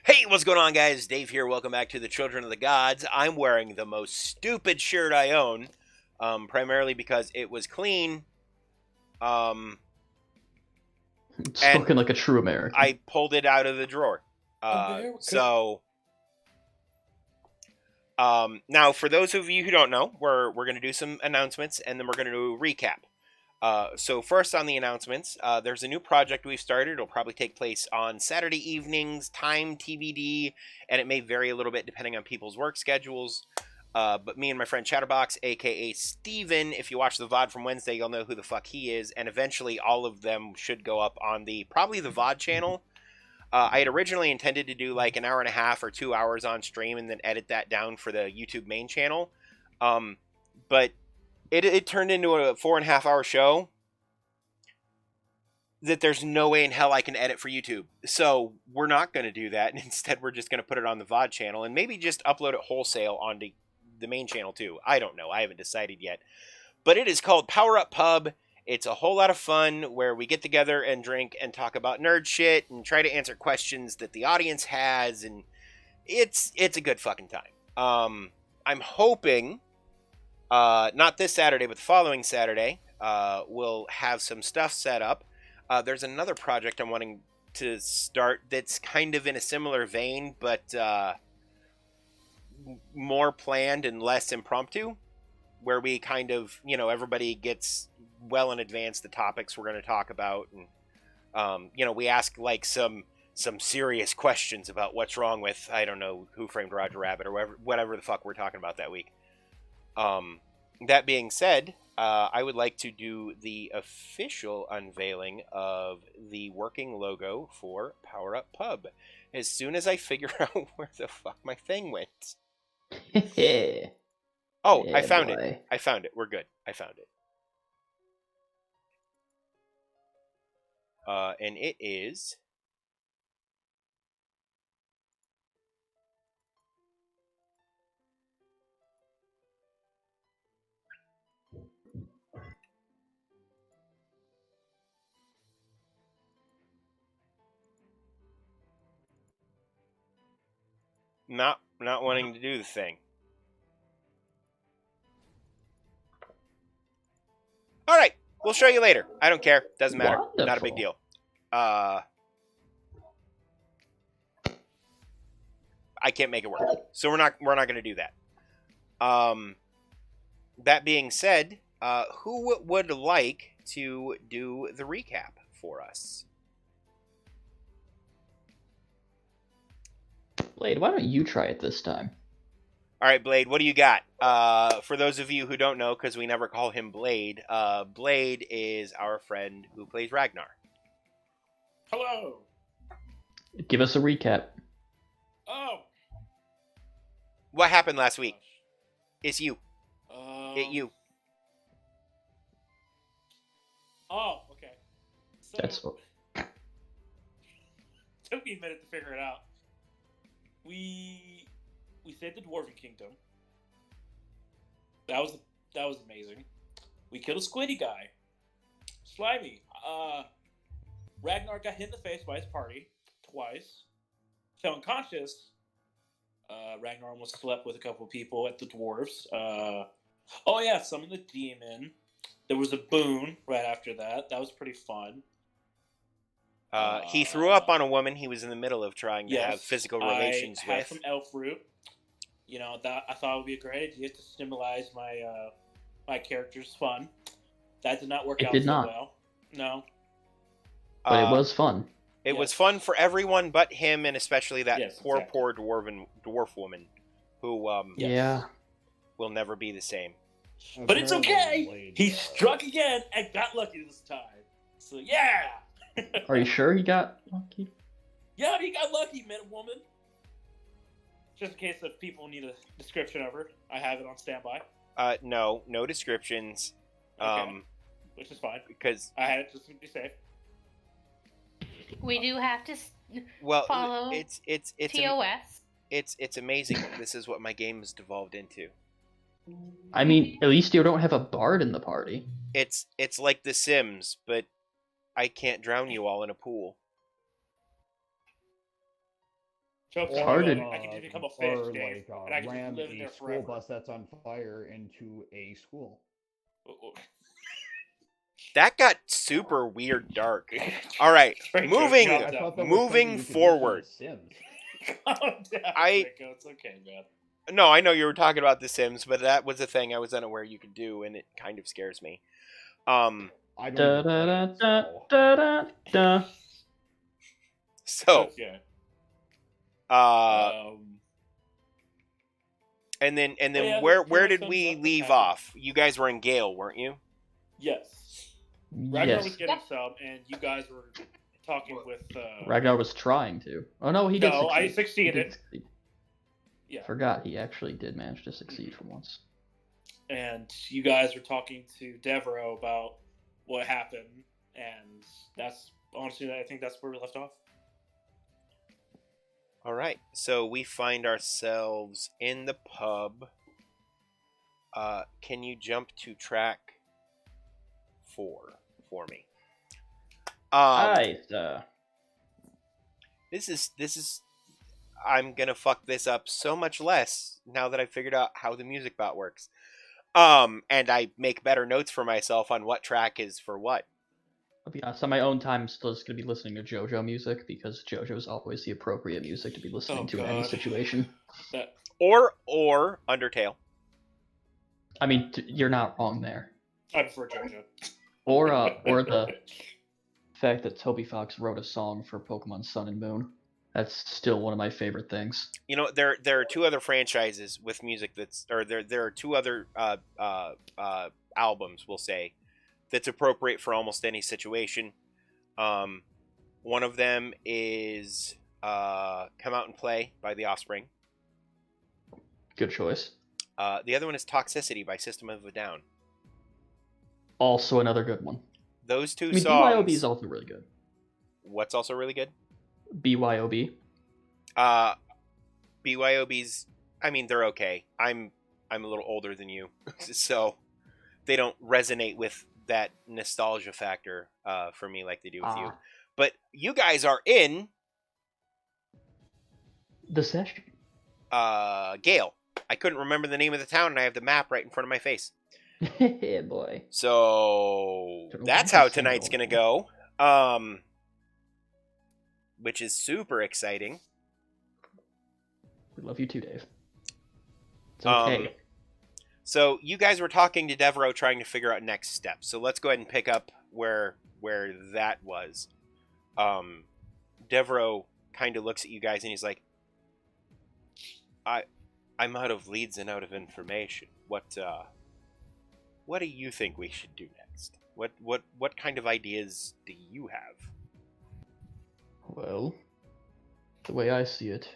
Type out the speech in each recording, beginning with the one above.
Hey, what's going on, guys? Dave here. Welcome back to the Children of the Gods. I'm wearing the most stupid shirt I own, primarily because it was clean, um, and Spoken like a true American. I pulled it out of the drawer. Now, for those of you who don't know, we're going to do some announcements, and then we're going to do a recap. So first on the announcements, there's a new project we've started. It'll probably take place on Saturday evenings, time TBD, and it may vary a little bit depending on people's work schedules. But me and my friend Chatterbox, aka Steven, if you watch the VOD from Wednesday, you'll know who the fuck he is, and eventually all of them should go up on probably the VOD channel. I had originally intended to do like an hour and a half or 2 hours on stream and then edit that down for the YouTube main channel. But it turned into a 4.5 hour show that there's no way in hell I can edit for YouTube. So we're not going to do that. And instead, we're just going to put it on the VOD channel and maybe just upload it wholesale onto the main channel too. I don't know. I haven't decided yet. But it is called Power Up Pub. It's a whole lot of fun where we get together and drink and talk about nerd shit and try to answer questions that the audience has. And it's a good fucking time. I'm hoping... not this Saturday, but the following Saturday, we'll have some stuff set up. There's another project I'm wanting to start that's kind of in a similar vein, but more planned and less impromptu, where we kind of, everybody gets well in advance the topics we're going to talk about. And, we ask like some serious questions about what's wrong with, I don't know, Who Framed Roger Rabbit or whatever the fuck we're talking about that week. That being said, I would like to do the official unveiling of the working logo for Power Up Pub as soon as I figure out where the fuck my thing went. Oh, I found it. I found it. We're good. I found it. And it is... not wanting to do the thing. All right, we'll show you later. I don't care. Doesn't matter. Wonderful. Not a big deal. I can't make it work, so we're not going to do that. That being said, who would like to do the recap for us? Blade, why don't you try it this time? All right, Blade, what do you got? For those of you who don't know, because we never call him Blade, Blade is our friend who plays Ragnar. Hello. Give us a recap. Oh. What happened last week? It's you. You. Oh, okay. So, That's took me a minute to figure it out. We saved the Dwarven Kingdom. That was amazing. We killed a squiddy guy. Slimy. Ragnar got hit in the face by his party twice. Fell unconscious. Ragnar almost slept with a couple of people at the dwarves. Summoned the demon. There was a boon right after that. That was pretit fun. He threw up on a woman he was in the middle of trying to have physical relations I had with. some elf root. I thought it would be a great idea to symbolize my character's fun. That did not work out so well. No. But it was fun. It was fun for everyone but him, and especially that poor dwarf woman who will never be the same. But it's okay. He struck again and got lucky this time. So yeah. Are you sure he got lucky? Yeah, he got lucky, man, woman. Just in case if people need a description of her, I have it on standby. No descriptions. Okay. Which is fine because I had it just to be safe. We do have to follow it's TOS. It's amazing that this is what my game has devolved into. I mean, at least you don't have a bard in the party. It's like The Sims, but I can't drown you all in a pool. Choke's Or, hard like, to- I can just become a fish, or Dave, like and I can just ram live in a there school forever. bus that's on fire into a school. That got super weird dark. All right, Straight moving joke, I thought that was moving something you could use in forward. The Sims. Calm down, I- Draco. It's okay, man. No, I know you were talking about The Sims, but that was a thing I was unaware you could do, and it kind of scares me. I don't Da even da play da it, da so. da da da. So, Okay. and then yeah, where pretty did much we sums up leave what happened. off? You guys were in Gale, weren't you? Yes. Ragnar was Yes. getting some, and you guys were talking with. Ragnar was trying to. Oh no, he did No, succeed. I He did succeeded. succeed. Yeah. Forgot he actually did manage to succeed for once. And you guys were talking to Devereaux about what happened, and that's honestly, I think that's where we left off. All right, so we find ourselves in the pub. Can you jump to track 4 for me? This is. I'm gonna fuck this up so much less now that I figured out how the music bot works. And I make better notes for myself on what track is for what. I'll be honest, on my own time, I'm still just going to be listening to JoJo music, because JoJo is always the appropriate music to be listening to in any God. situation. Or Undertale. I mean, you're not wrong there. I prefer JoJo. Or the fact that Toby Fox wrote a song for Pokemon Sun and Moon. That's still one of my favorite things. You know, there are 2 other franchises with music there are 2 other albums, we'll say, that's appropriate for almost any situation. One of them is Come Out and Play by The Offspring. Good choice. The other one is Toxicity by System of a Down. Also another good one. Those 2 I mean, songs. BYOB is also really good. What's also really good? BYOB. BYOB's. I mean, they're okay. I'm a little older than you, so they don't resonate with that nostalgia factor for me like they do with you. But you guys are in The Session. Gale. I couldn't remember the name of the town, and I have the map right in front of my face. Yeah, boy. So that's how tonight's gonna go. Which is super exciting. We love you too, Dave. It's okay. So you guys were talking to Devereaux, trying to figure out next steps. So let's go ahead and pick up where that was. Devereaux kind of looks at you guys and he's like, I'm out of leads and out of information. What do you think we should do next? What kind of ideas do you have? Well, the way I see it,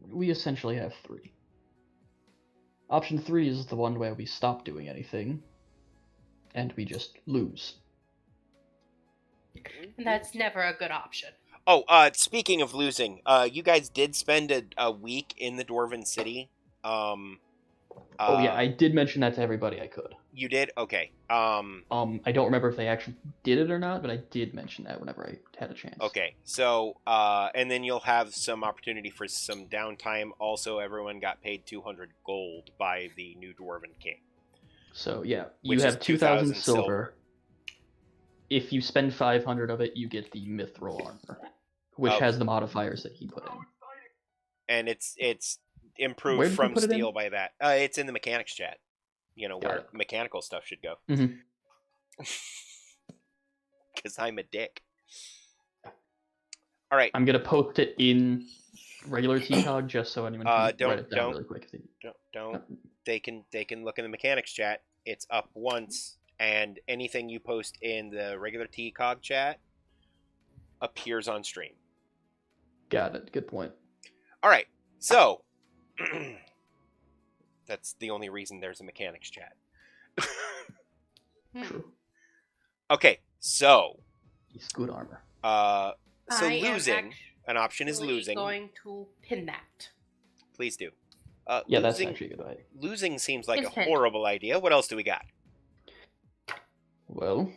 we essentially have 3. Option 3 is the one where we stop doing anything, and we just lose. That's never a good option. Oh, speaking of losing, you guys did spend a week in the Dwarven City. Oh yeah, I did mention that to everybody I could. You did? Okay. I don't remember if they actually did it or not, but I did mention that whenever I had a chance. Okay, so, and then you'll have some opportunity for some downtime. Also, everyone got paid 200 gold by the new Dwarven King. So yeah, Which you is have 2,000 2,000 silver. If you spend 500 of it, you get the Mithril armor, which has the modifiers that he put in. And it's Where improved did you from put it in? steel by that. It's in the mechanics chat. You know, Got where it. mechanical stuff should go. Mhm. Because I'm a dick. All right. I'm gonna post it in regular TCOG just so anyone can write it down don't. really quick. Don't. They can look in the mechanics chat. It's up once, and anything you post in the regular TCOG chat appears on stream. Got it. Good point. All right. So that's the only reason there's a mechanics chat. True. Okay. So He's good armor. so I am losing, an option is actually losing. Going to pin that. Please do. Yeah, that's losing, actually a good idea. Losing seems like It's a pinned. horrible idea. What else do we got? Well,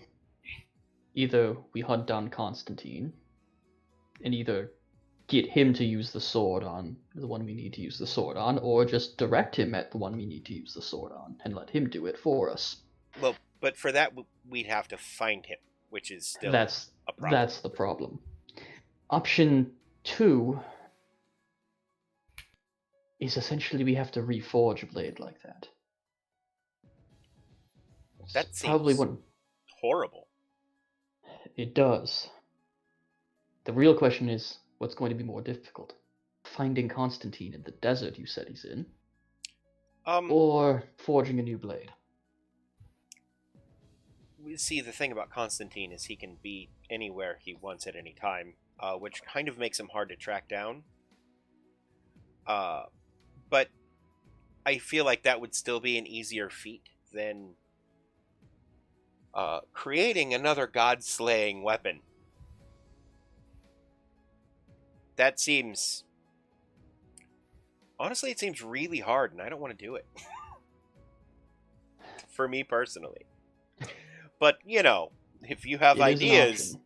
either we hunt down Constantine, and either get him to use the sword on the one we need to use the sword on, or just direct him at the one we need to use the sword on and let him do it for us. Well, but for that we'd have to find him, which is still That's a problem. That's the problem. Option 2 is essentially we have to reforge a blade like that. That It's probably seems one. horrible. It does. The real question is, what's going to be more difficult? Finding Constantine in the desert you said he's in, or forging a new blade? See, the thing about Constantine is he can be anywhere he wants at any time, which kind of makes him hard to track down. But I feel like that would still be an easier feat than creating another god-slaying weapon. That seems... Honestly, it seems really hard, and I don't want to do it. For me personally. But, you know, if you have ideas,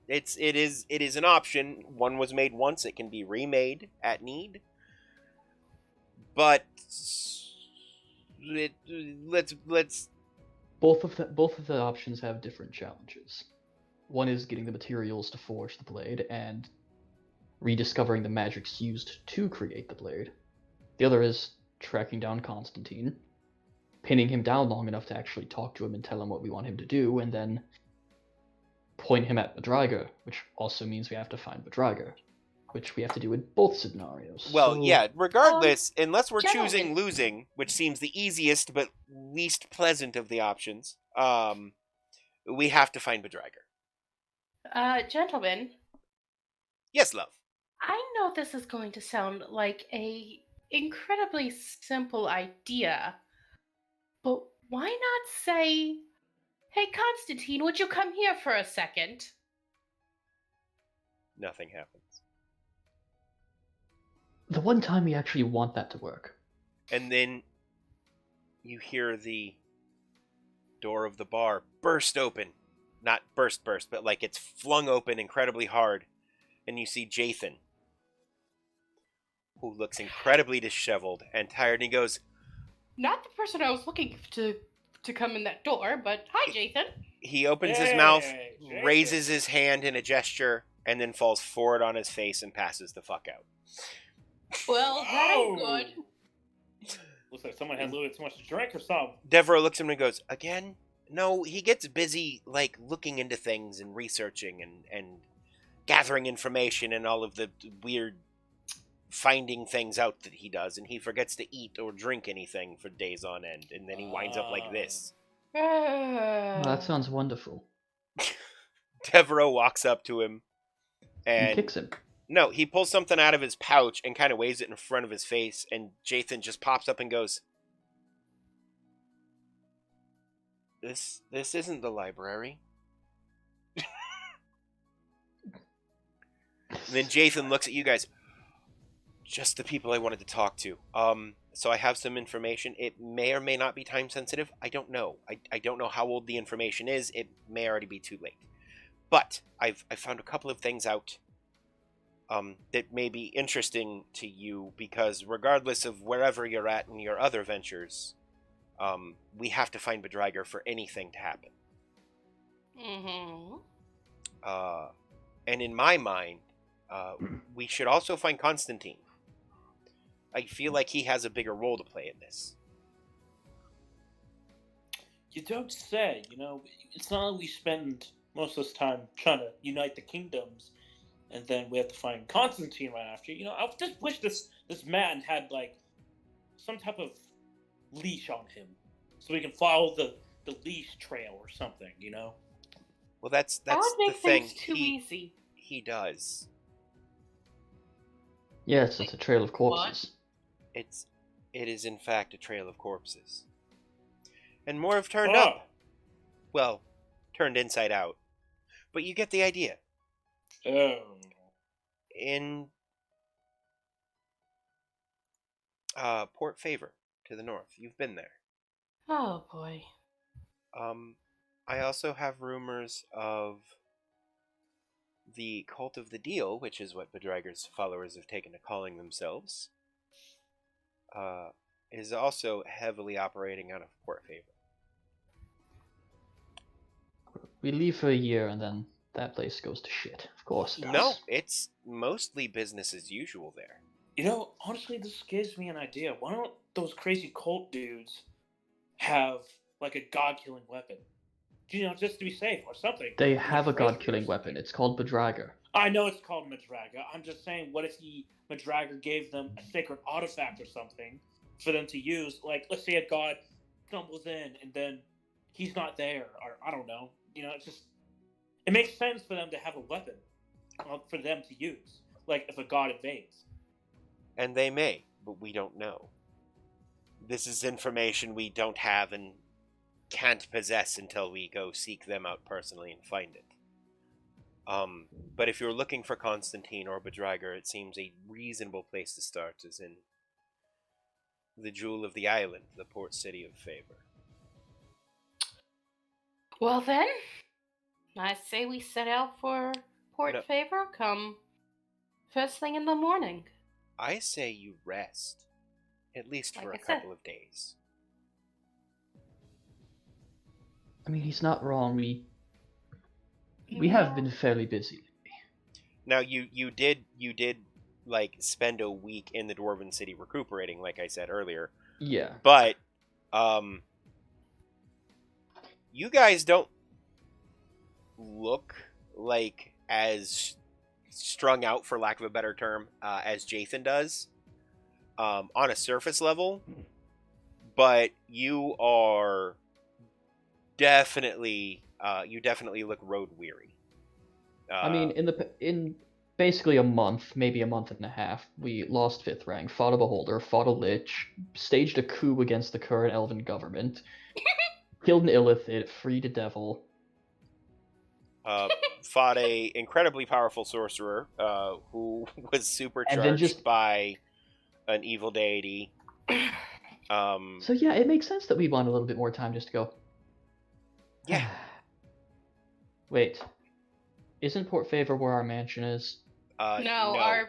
it is an option. One was made once, it can be remade at need. But let's Both of the options have different challenges. One is getting the materials to forge the blade and rediscovering the magics used to create the blade. The other is tracking down Constantine, pinning him down long enough to actually talk to him and tell him what we want him to do, and then point him at Badraga, which also means we have to find Badraga, which we have to do in both scenarios. Well, so... yeah, regardless, unless we're gentlemen. choosing losing, which seems the easiest but least pleasant of the options, we have to find Badraga. Gentlemen, Yes, love. I know this is going to sound like a incredibly simple idea, but why not say, "Hey, Constantine, would you come here for a second?" Nothing happens. The one time we actually want that to work. And then you hear the door of the bar burst open. Not burst, but like it's flung open incredibly hard. And you see Jathan, who looks incredibly disheveled and tired, and he goes, Not the person I was looking to come in that door, but hi, Jathan. he opens his Hey, mouth, Jathan. raises his hand in a gesture, and then falls forward on his face and passes the fuck out. Well, that ain't Oh. good. Looks like someone had a little bit too much to drink or something. Devereaux looks at him and goes, again? No, he gets busy, like, looking into things and researching and gathering information and all of the weird finding things out that he does, and he forgets to eat or drink anything for days on end, and then he winds up like this. Well, that sounds wonderful. Devereaux walks up to him And and... kicks him. No, he pulls something out of his pouch and kind of waves it in front of his face, and Jathan just pops up and goes, This isn't the library. And then Jathan looks at you guys. Just the people I wanted to talk to. So I have some information. It may or may not be time sensitive. I don't know. I don't know how old the information is. It may already be too late. But I found a couple of things out that may be interesting to you, because regardless of wherever you're at in your other ventures, we have to find Badraga for anything to happen. Mm-hmm. And in my mind, we should also find Constantine. I feel like he has a bigger role to play in this. You don't say. You know, it's not like we spend most of this time trying to unite the kingdoms, and then we have to find Constantine right after. You know, I just wish this man had, like, some type of leash on him, so we can follow the leash trail or something, you know? Well, that's That would the make thing. things too easy. He does. Yes, it's a trail of corpses. It is in fact a trail of corpses. And more have turned up. Well, turned inside out. But you get the idea. Oh. In Port Favor to the north. You've been there. Oh boy. I also have rumors of the Cult of the Deal, which is what Bedragger's followers have taken to calling themselves, is also heavily operating out of Port Favor. We leave for a year and then that place goes to shit. Of course it does. No, it's mostly business as usual there. You know, honestly, this gives me an idea. Why don't those crazy cult dudes have, like, a god-killing weapon? You know, just to be safe or something. They Like have a treasure or god-killing weapon. something. It's called Bedragger. I know it's called Madraga. I'm just saying, what if Madraga gave them a sacred artifact or something for them to use? Like, let's say a god stumbles in and then he's not there, or I don't know. You know, it makes sense for them to have a weapon for them to use. Like, if a god invades. And they may, but we don't know. This is information we don't have and can't possess until we go seek them out personally and find it. But if you're looking for Constantine or Bedragger, it seems a reasonable place to start is in the jewel of the island, the port city of Favor. Well then, I say we set out for Port No. Favor come first thing in the morning. I say you rest, at least for Like a I said. couple of days. I mean, he's not wrong. We have been fairly busy lately. Now you did like spend a week in the Dwarven City recuperating, like I said earlier. Yeah. But you guys don't look like as strung out, for lack of a better term, as Jathan does on a surface level. But you are definitely you definitely look road weary. I mean, in basically a month, maybe a month and a half, we lost 5th rank, fought a beholder, fought a lich, staged a coup against the current elven government, killed an illithid, freed a devil. Fought a incredibly powerful sorcerer who was supercharged by an evil deity. So yeah, it makes sense that we want a little bit more time just to go. Yeah. Wait, isn't Port Favor where our mansion is? No,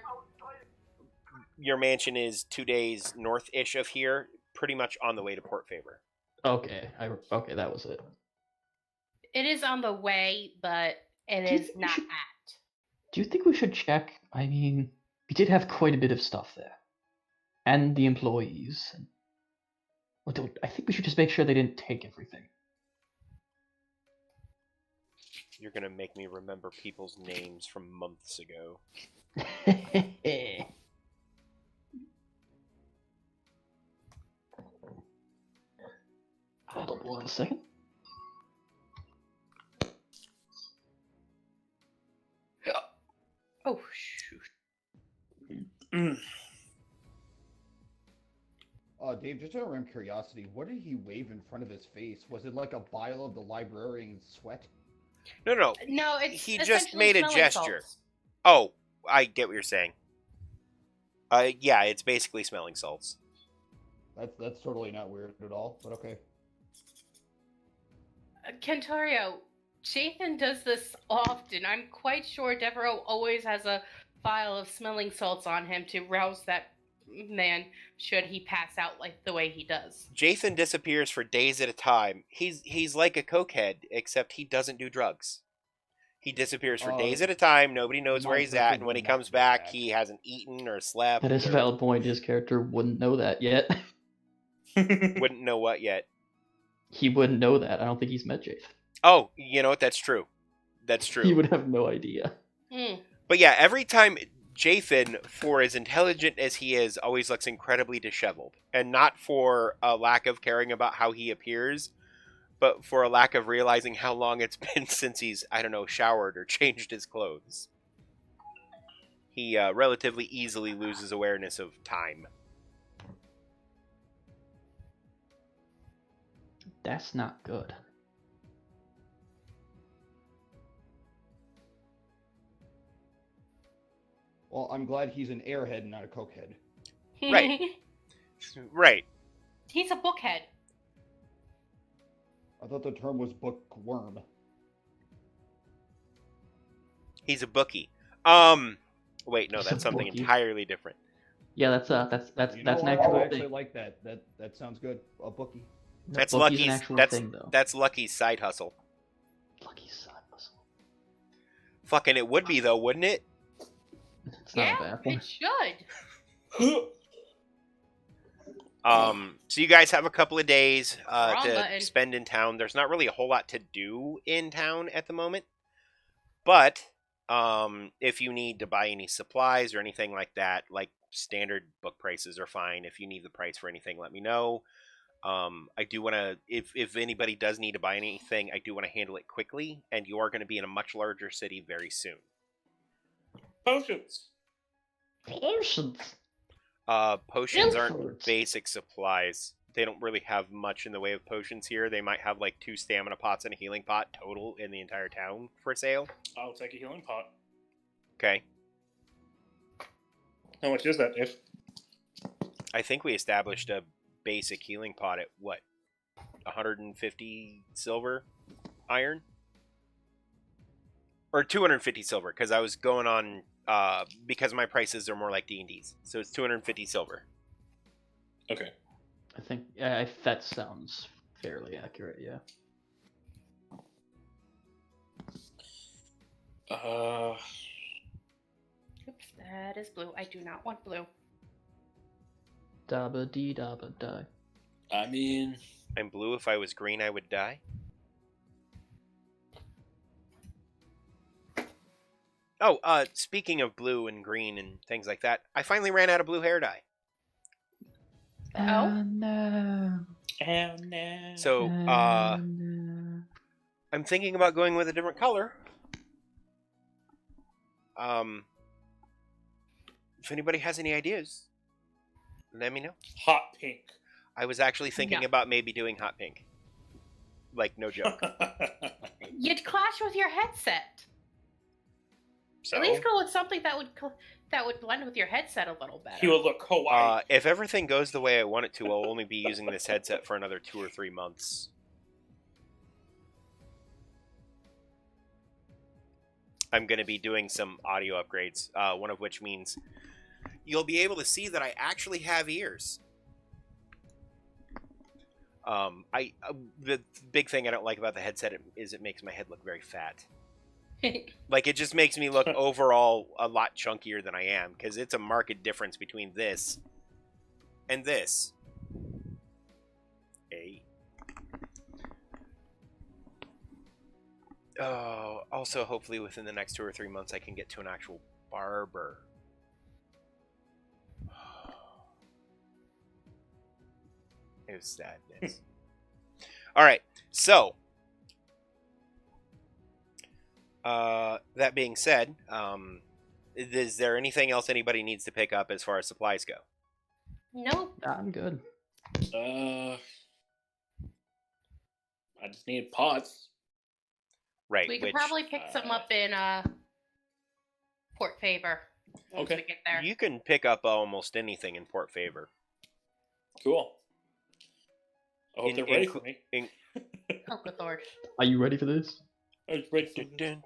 your mansion is 2 days north-ish of here, pretty much on the way to Port Favor. Okay, okay, that was it. it is on the way, but it Do you is think we not should- at. Do you think we should check? I mean, we did have quite a bit of stuff there, and the employees. I think we should just make sure they didn't take everything. You're gonna make me remember people's names from months ago. Hold on 1 second. Oh shoot! Dave, just out of random curiosity, what did he wave in front of his face? Was it like a vial of the librarian's sweat? No. No, it's He just essentially made a smelling gesture. salts. Oh, I get what you're saying. Yeah, it's basically smelling salts. That's totally not weird at all, but okay. Kentorio, Jathan does this often. I'm quite sure Devereaux always has a vial of smelling salts on him to rouse that man should he pass out like the way he does. Jathan disappears for days at a time. He's like a cokehead, except he doesn't do drugs. He disappears for days at a time. Nobody knows where he's at, and when he comes back, he hasn't eaten or slept. That is a valid point. His character wouldn't know that yet. Wouldn't know what yet. He wouldn't know that. I don't think he's met Jath. Oh, you know what? That's true. That's true. He would have no idea. But yeah, every time Jathan, for as intelligent as he is, always looks incredibly disheveled. And not for a lack of caring about how he appears, but for a lack of realizing how long it's been since he's, I don't know, showered or changed his clothes. He relatively easily loses awareness of time. That's not good. Well, I'm glad he's an airhead and not a cokehead. Right. Right. He's a bookhead. I thought the term was bookworm. He's a bookie. Wait, no, He's that's a something bookie. entirely different. Yeah, that's You know an what? actual I actually thing. like that. That sounds good. A bookie. No, That's bookie's an Lucky's. actual That's thing, though. that's Lucky's side hustle. Lucky's side hustle. Fucking, it would be though, wouldn't it? It's not Yeah, a bad one. it should. So you guys have a couple of days Wrong to button. spend in town. There's not really a whole lot to do in town at the moment, but if you need to buy any supplies or anything like that, like standard book prices are fine. If you need the price for anything, let me know. I do want to, if anybody does need to buy anything, I do want to handle it quickly, and you are going to be in a much larger city very soon. Potions. Potions. Potions aren't Imports. basic supplies. They don't really have much in the way of potions here. They might have like 2 stamina pots and a healing pot total in the entire town for sale. I'll take a healing pot. Okay. How much is that, Dave? I think we established a basic healing pot at what? 150 silver iron? Or 250 silver, because I was going on because my prices are more like D&D's. So it's 250 silver. Okay. I think that sounds fairly accurate. Yeah. Oops, that is blue. I do not want blue. Dabba dee dabba die. I mean, I'm blue. If I was green, I would die. Oh, speaking of blue and green and things like that, I finally ran out of blue hair dye. Oh? No. oh no. So, no. I'm thinking about going with a different color. If anybody has any ideas, let me know. Hot pink. I was actually thinking No. about maybe doing hot pink. Like, no joke. You'd clash with your headset. So, At least go with something that would blend with your headset a little better. He would look kawaii. if everything goes the way I want it to, I'll only be using this headset for another 2 or 3 months. I'm going to be doing some audio upgrades, one of which means you'll be able to see that I actually have ears. The big thing I don't like about the headset is it makes my head look very fat. Like, it just makes me look overall a lot chunkier than I am, because it's a marked difference between this and this. Oh, also, hopefully within the next 2 or 3 months, I can get to an actual barber. It was sadness. All right, so that being said, is there anything else anybody needs to pick up as far as supplies go? Nope. I'm good. I just need pots. Right, We could which probably pick some up in Port Favor once Okay. we get there. you can pick up almost anything in Port Favor. Cool. I hope In- they're ready in- for me. Coca-Thord. Are you ready for this? I was ready for this.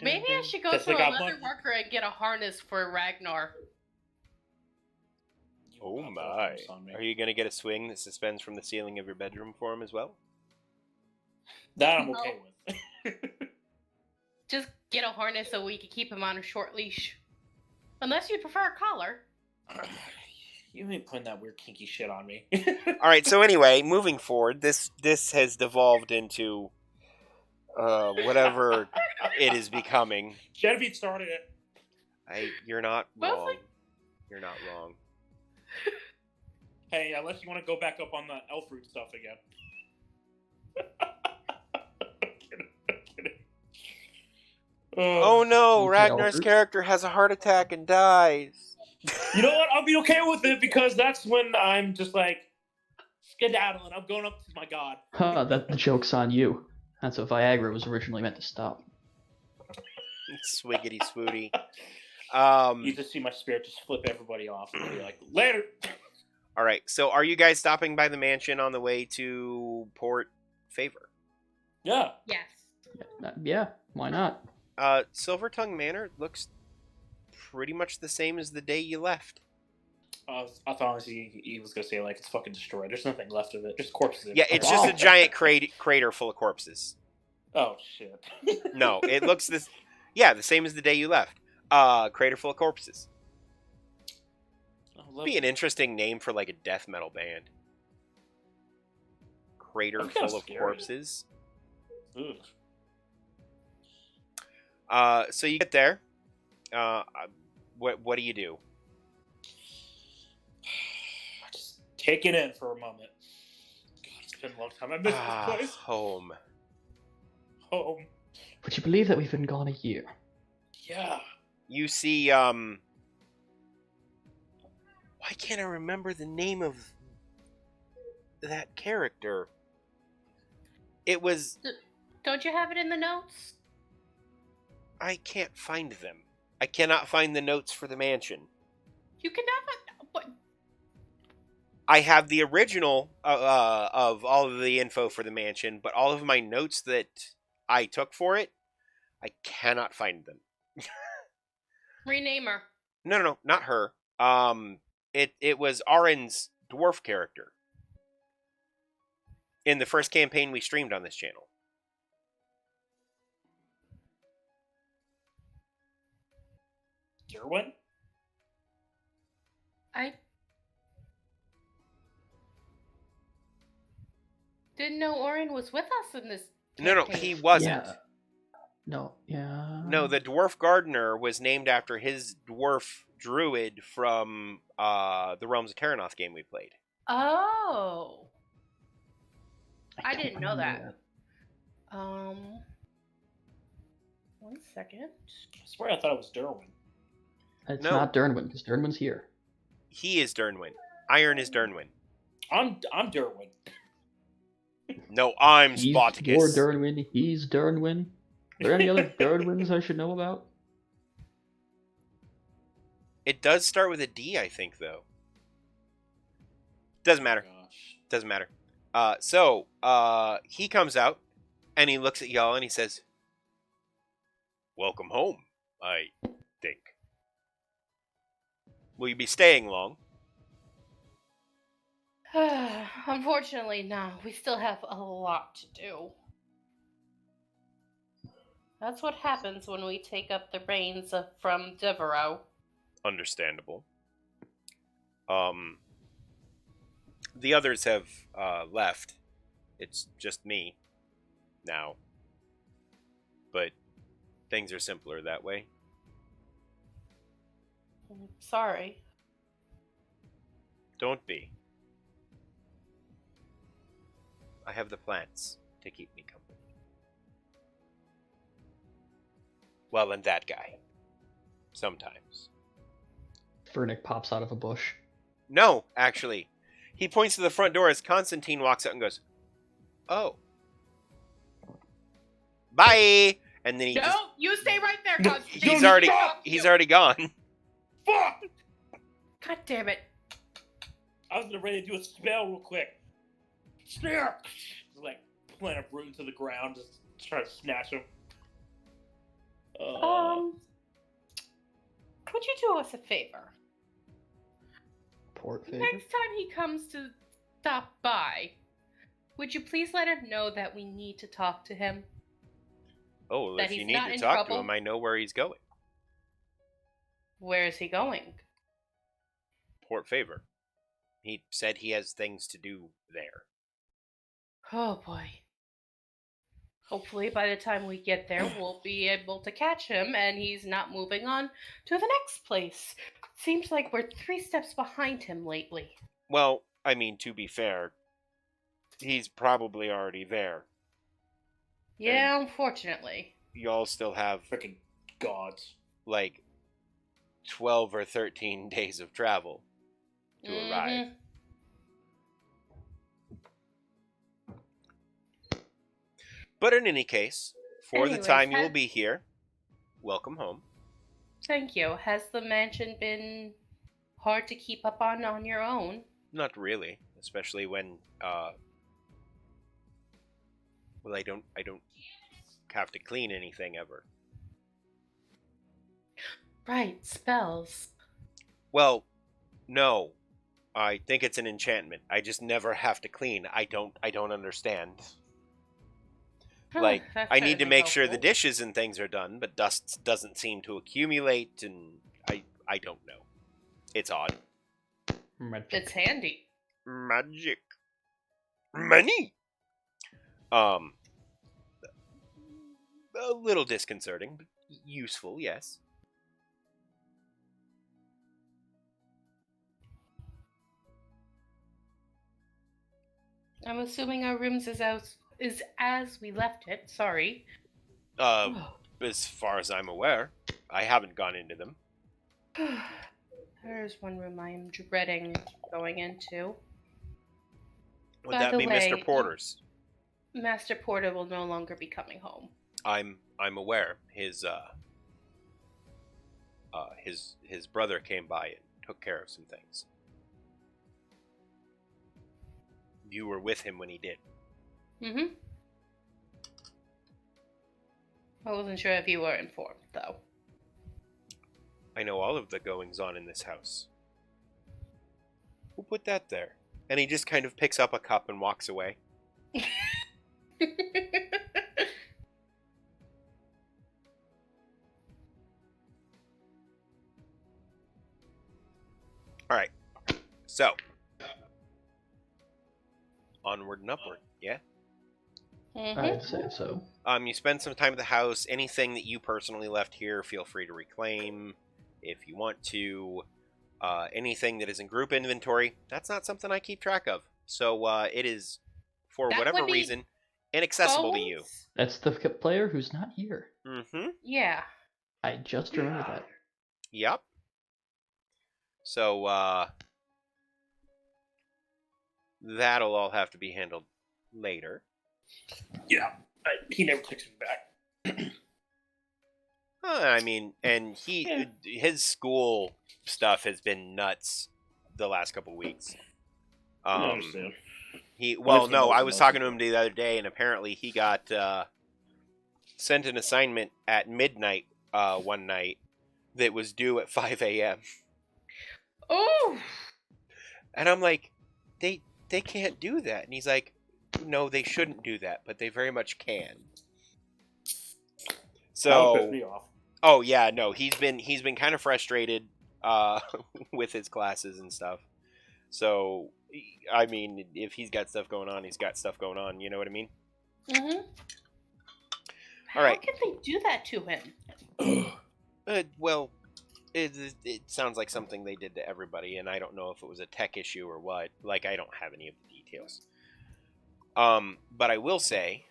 Maybe I should go Guess to I a got leather one. worker and get a harness for Ragnar. You Oh got the my. thumbs on me. Are you going to get a swing that suspends from the ceiling of your bedroom for him as well? That I'm No. okay with. Just get a harness so we can keep him on a short leash. Unless you prefer a collar. You ain't putting that weird kinky shit on me. All right, so anyway, moving forward, this has devolved into whatever it is becoming. Genevieve started it. You're not Mostly- wrong. You're not wrong. Hey, unless you want to go back up on the elf root stuff again. Kidding. Oh no, Okay, Ragnar's Albert. character has a heart attack and dies. You know what? I'll be okay with it because that's when I'm just like skedaddling. I'm going up to my god. Huh, the joke's on you. That's what Viagra was originally meant to stop. Swiggity swooty. You just see my spirit just flip everybody off and be like, later. All right, so are you guys stopping by the mansion on the way to Port Favor? Yeah. Yes. Yeah, why not? Silvertongue Manor looks pretty much the same as the day you left. I thought honestly he was gonna say like it's fucking destroyed. There's nothing left of it. Just corpses. Yeah, it's just a Wow. giant crater full of corpses. Oh shit. No, it looks the same as the day you left. Crater full of corpses. Oh, Be an interesting name for like a death metal band. Crater That's kinda full of scary. corpses. Ugh. So you get there. What do you do? Just take it in for a moment. God, it's been a long time. I missed this place. Home. Home. Would you believe that we've been gone a year? Yeah. You see, why can't I remember the name of that character? It was... Don't you have it in the notes? I can't find them. I cannot find the notes for the mansion. You can never. What? I have the original of all of the info for the mansion, but all of my notes that I took for it, I cannot find them. Rename her. No, not her. It was Arin's dwarf character in the first campaign we streamed on this channel. Derwin? I didn't know Orin was with us in this. No, campaign. he wasn't. Yeah. No, yeah. No, the dwarf gardener was named after his dwarf druid from the Realms of Terranoth game we played. Oh. I don't didn't know remember that. 1 second. I swear I thought it was Derwin. It's No. not Dernwin, because Dernwin's here. He is Dernwin. Iron is Dernwin. I'm Derwin. No, I'm You're Spoticus. Dernwin, he's Dernwin. Are there any other Dernwins I should know about? It does start with a D, I think, though. Doesn't matter. Gosh. Doesn't matter. So he comes out, and he looks at y'all, and he says, "Welcome home, I think. Will you be staying long?" Unfortunately, no. We still have a lot to do. That's what happens when we take up the reins from Devereaux. Understandable. The others have left. It's just me now. But things are simpler that way. Sorry. Don't be. I have the plants to keep me company. Well, and that guy. Sometimes. Furnick pops out of a bush. No, actually. He points to the front door as Constantine walks out and goes, "Oh. Bye!" And then he No, just... you stay right there, Constantine. He's already gone. Fuck! God damn it. I was ready to do a spell real quick. Snare! Like, plant a root into the ground, just try to snatch him. Could you do us a favor? Port favor? Next time he comes to stop by, would you please let him know that we need to talk to him? Oh, well, That if you he's need not to in talk to trouble? him, I know where he's going. Where is he going? Port Favor. He said he has things to do there. Oh boy. Hopefully by the time we get there, we'll be able to catch him and he's not moving on to the next place. Seems like we're 3 steps behind him lately. Well, I mean, to be fair, he's probably already there. Yeah, unfortunately. Y'all still have, Freaking gods. like, 12 or 13 days of travel to arrive. Mhm. But in any case, for the Anyways, time you will be here, welcome home. Thank you. Has the mansion been hard to keep up on your own? Not really, especially when, well, I don't have to clean anything ever. Right, spells. Well, no. I think it's an enchantment. I just never have to clean. I don't understand. Like, That's I need to certainly make sure the helpful. dishes and things are done, but dust doesn't seem to accumulate, and I don't know. It's odd. Magic. It's handy. Magic. Money. Um, a little disconcerting, but useful, yes. I'm assuming our rooms is as we left it. Sorry. As far as I'm aware, I haven't gone into them. There's one room I am dreading going into. Would By that the be Mr. way, Porter's? Master Porter will no longer be coming home. I'm aware. His brother came by and took care of some things. You were with him when he did. Mm-hmm. I wasn't sure if you were informed, though. I know all of the goings on in this house. Who put that there? And he just kind of picks up a cup and walks away. Alright. So. Onward and upward, yeah? I'd say so. You spend some time at the house. Anything that you personally left here, feel free to reclaim if you want to. Anything that is in group inventory, that's not something I keep track of. So it is, for That whatever would be reason, inaccessible to you. Bones? That's the player who's not here. Mm-hmm. Yeah. I just remembered that. Yep. So that'll all have to be handled later. Yeah, he never takes me back. I mean, and his school stuff has been nuts the last couple weeks. I understand. I was talking to him the other day, and apparently he got sent an assignment at midnight one night that was due at 5 a.m. Oh! And I'm like, they can't do that. And he's like, no, they shouldn't do that, but they very much can. That would piss So, me off. oh yeah, no, he's been kind of frustrated with his classes and stuff. So, I mean, if he's got stuff going on, he's got stuff going on. You know what I mean? Mm-hmm. All right. How can they do that to him? Well, it sounds like something they did to everybody, and I don't know if it was a tech issue or what. Like, I don't have any of the details. But I will say,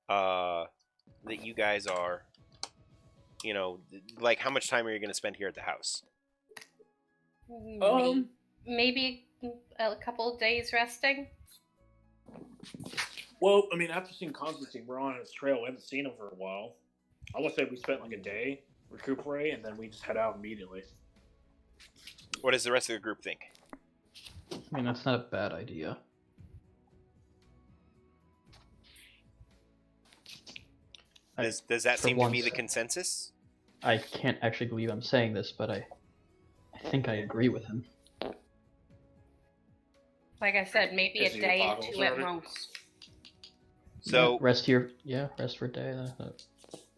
that you guys are, like, how much time are you going to spend here at the house? Maybe a couple of days resting. Well, I mean, after seeing Constantine, we're on his trail. We haven't seen him for a while. I would say we spent like a day, recuperate, and then we just head out immediately. What does the rest of the group think? I mean, that's not a bad idea. Does that for seem to be once- the consensus? I can't actually believe I'm saying this, but I think I agree with him. Like I said, maybe Is a he day or apocalypse two at already? most. So, rest for a day.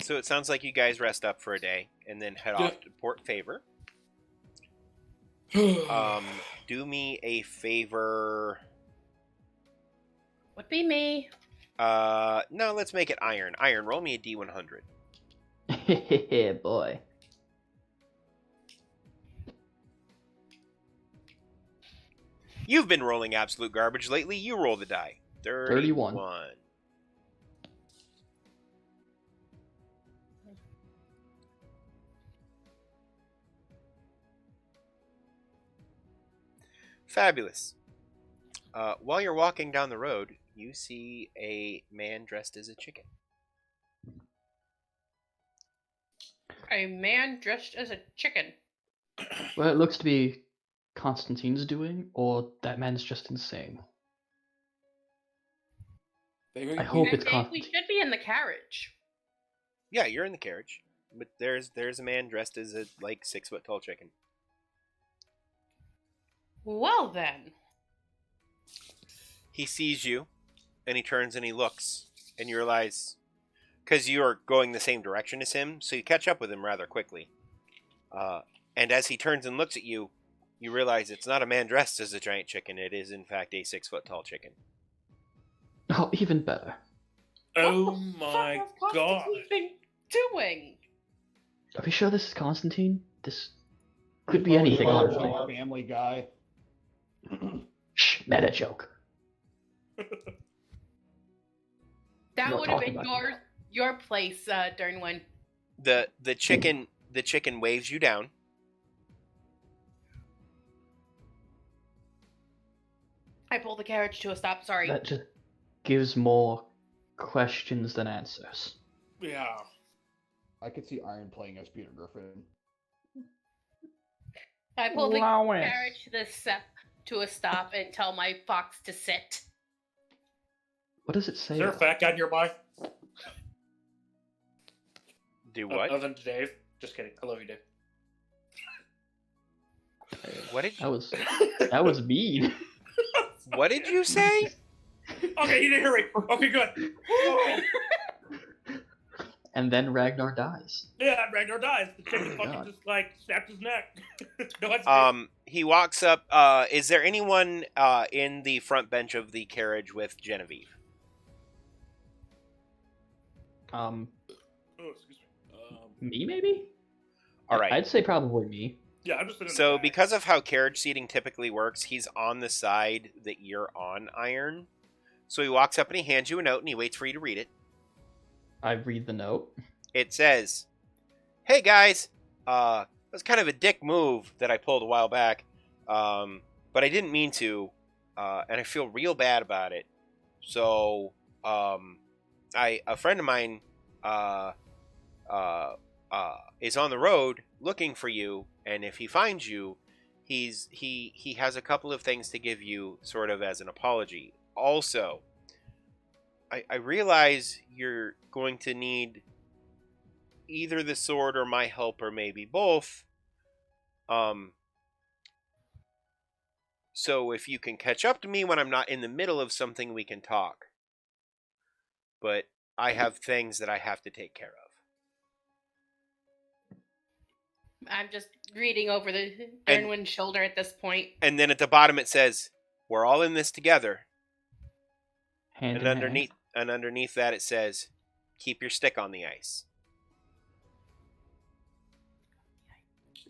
so it sounds like you guys rest up for a day and then head off to Port Favor. Do me a favor. Would be me. No, let's make it Iron. Iron, roll me a D100. Boy. You've been rolling absolute garbage lately. You roll the die. 31. Fabulous. While you're walking down the road, you see a man dressed as a chicken. A man dressed as a chicken. Well, it looks to be Constantine's doing, or that man's just insane. I hope I it's think we Constantine. should be in the carriage. Yeah, you're in the carriage, but there's a man dressed as a 6 foot tall chicken. Well then. He sees you, and he turns and he looks, and you realize, because you are going the same direction as him, so you catch up with him rather quickly. And as he turns and looks at you, you realize it's not a man dressed as a giant chicken. It is, in fact, a 6 foot tall chicken. Oh, even better. Oh What the my fuck has god. Constantine been doing? Are we sure this is Constantine? This could be Oh, anything, you're honestly. watching Family Guy. Shh, meta joke. That We're would have talking been about your place, Dernwin. The chicken waves you down. I pulled the carriage to a stop. Sorry. That just gives more questions than answers. Yeah. I could see Iron playing as Peter Griffin. I pulled the Lois. carriage to a stop and tell my fox to sit. What does it say? Is there a fat guy nearby? Do what? Other than Dave. Just kidding. I love you, Dave. What did That was mean. What did you say? Okay, you didn't hear me. Okay, good. And then Ragnar dies. Yeah, Ragnar dies. The chicken Oh, fucking God. just snapped his neck. No, that's He walks up. Is there anyone in the front bench of the carriage with Genevieve? Oh, excuse me. Me, maybe? All right. I'd say probably me. Yeah, I'm just sitting in So the back. because of how carriage seating typically works, he's on the side that you're on, Iron. So he walks up and he hands you a note and he waits for you to read it. I read the note. It says, "Hey guys, it was kind of a dick move that I pulled a while back, but I didn't mean to, and I feel real bad about it. So, a friend of mine, is on the road looking for you, and if he finds you, he has a couple of things to give you, sort of as an apology. Also, I realize you're going to need either the sword or my help, or maybe both. So if you can catch up to me when I'm not in the middle of something, we can talk. But I have things that I have to take care of." I'm just reading over the Dernwin's shoulder at this point. And then at the bottom it says, "We're all in this together." Hand And in underneath that it says, "Keep your stick on the ice."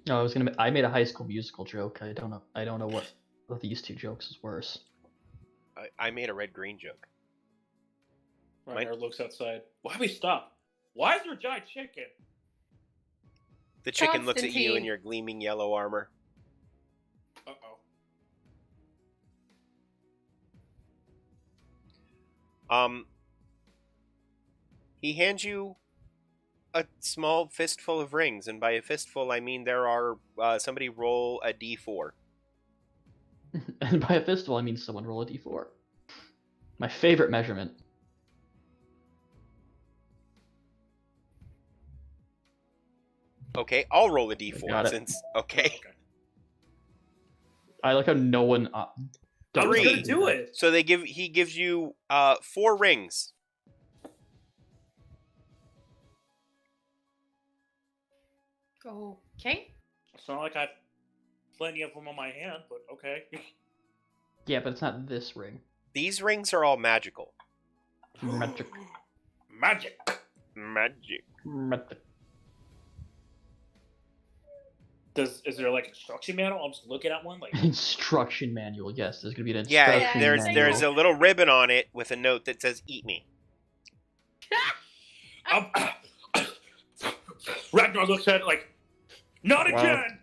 hand. No, I made a High School Musical joke. I don't know what of these two jokes is worse. I made a red-green joke. Ragnar looks outside. Why we stop? Why is there a giant chicken? The chicken looks at you in Constantine. your gleaming yellow armor. Uh-oh. He hands you a small fistful of rings, and by a fistful I mean there are somebody roll a d4. And by a fistful, I mean someone roll a d4. My favorite measurement. Okay, I'll roll a d4 Got it. since okay. I like how no one. I was Three. gonna do it. So he gives you 4 rings. Okay. It's not like I have plenty of them on my hand, but okay. Yeah, but it's not this ring. These rings are all magical. Magic. Magic. Magic. Magic. Is there like an instruction manual? I'm just looking at one. Like, Instruction manual. Yes, there's gonna be an Yeah, instruction manual. there's a little ribbon on it with a note that says "Eat me." Ragnar looks at it like, not Wow. again.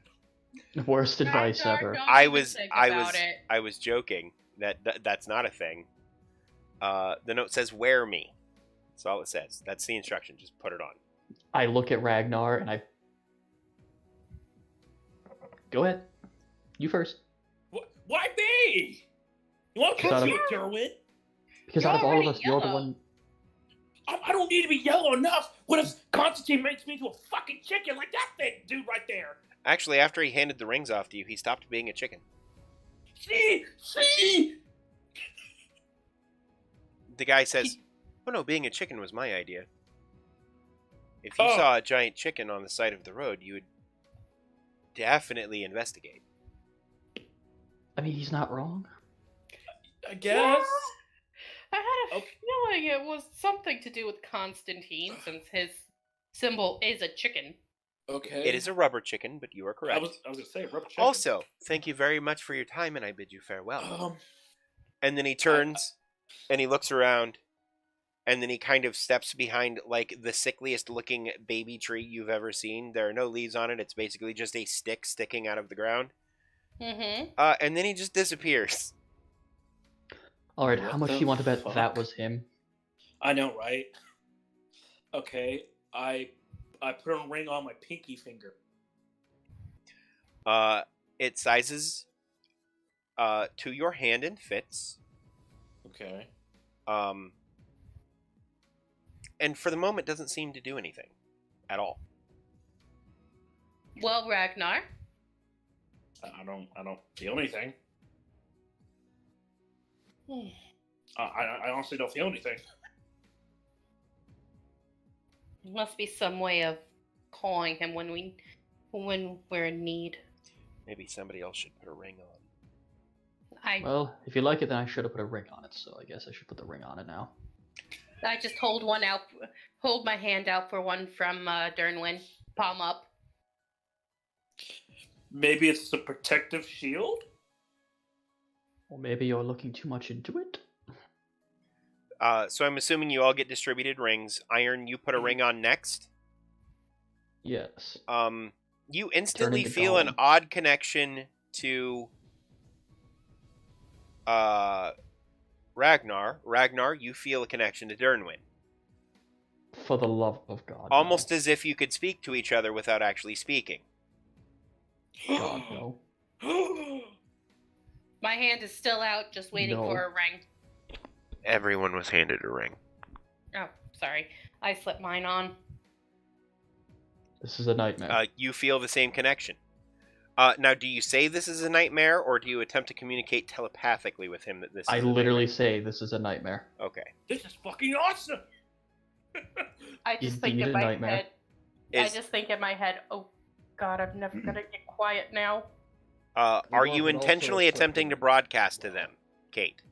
Worst advice Ragnar, ever. don't I even was think I about was it. I was joking. That's not a thing. The note says "Wear me." That's all it says. That's the instruction. Just put it on. I look at Ragnar and I. Go ahead. You first. Why me? You want to Because come out here, of- Derwin? Because You're out of all of already us, you're the yellow. one. I don't need to be yellow enough. What if Constantine makes me into a fucking chicken like that thing, dude, right there? Actually, after he handed the rings off to you, he stopped being a chicken. See? The guy says, "Oh no, being a chicken was my idea. If you Oh. saw a giant chicken on the side of the road, you would definitely investigate." I mean, he's not wrong. I guess. I had a Okay. feeling it was something to do with Constantine, since his symbol is a chicken. Okay. It is a rubber chicken, but you are I correct. was gonna say rubber chicken. Also, thank you very much for your time, and I bid you farewell. Um. And then he turns, and he looks around, and then he kind of steps behind, like, the sickliest-looking baby tree you've ever seen. There are no leaves on it. It's basically just a stick sticking out of the ground. Mm-hmm. And then he just disappears. Alright, What how much the do you want to bet fuck? that was him? I know, right? Okay. I put a ring on my pinky finger. It sizes to your hand and fits. Okay. And for the moment doesn't seem to do anything at all. Well, Ragnar, I don't feel anything. Hmm. I honestly don't feel anything. there must be some way of calling him when we're in need. Maybe somebody else should put a ring on. Well, if you like it, then I should have put a ring on it, so I guess I should put the ring on it now. I just hold my hand out for one from Dernwin. Palm up. Maybe it's the protective shield? Or maybe you're looking too much into it? So I'm assuming you all get distributed rings. Iron, you put a ring on next. Yes. You instantly into feel an Gollum. odd connection to Ragnar. Ragnar, you feel a connection to Dernwin. For the love of God. Almost as if you could speak to each other without actually speaking. no. God, no. My hand is still out, just waiting No. for a ring. Everyone was handed a ring. Oh, sorry. I slipped mine on. This is a nightmare. You feel the same connection. Now, do you say this is a nightmare, or do you attempt to communicate telepathically with him that this is I a literally say this is a nightmare. nightmare? Okay. This is fucking awesome! I You just think need in a my nightmare. head. I just think in my head, oh God, I'm never gonna get quiet now. Are Well, you but also intentionally it's attempting to like- broadcast to them, Kate?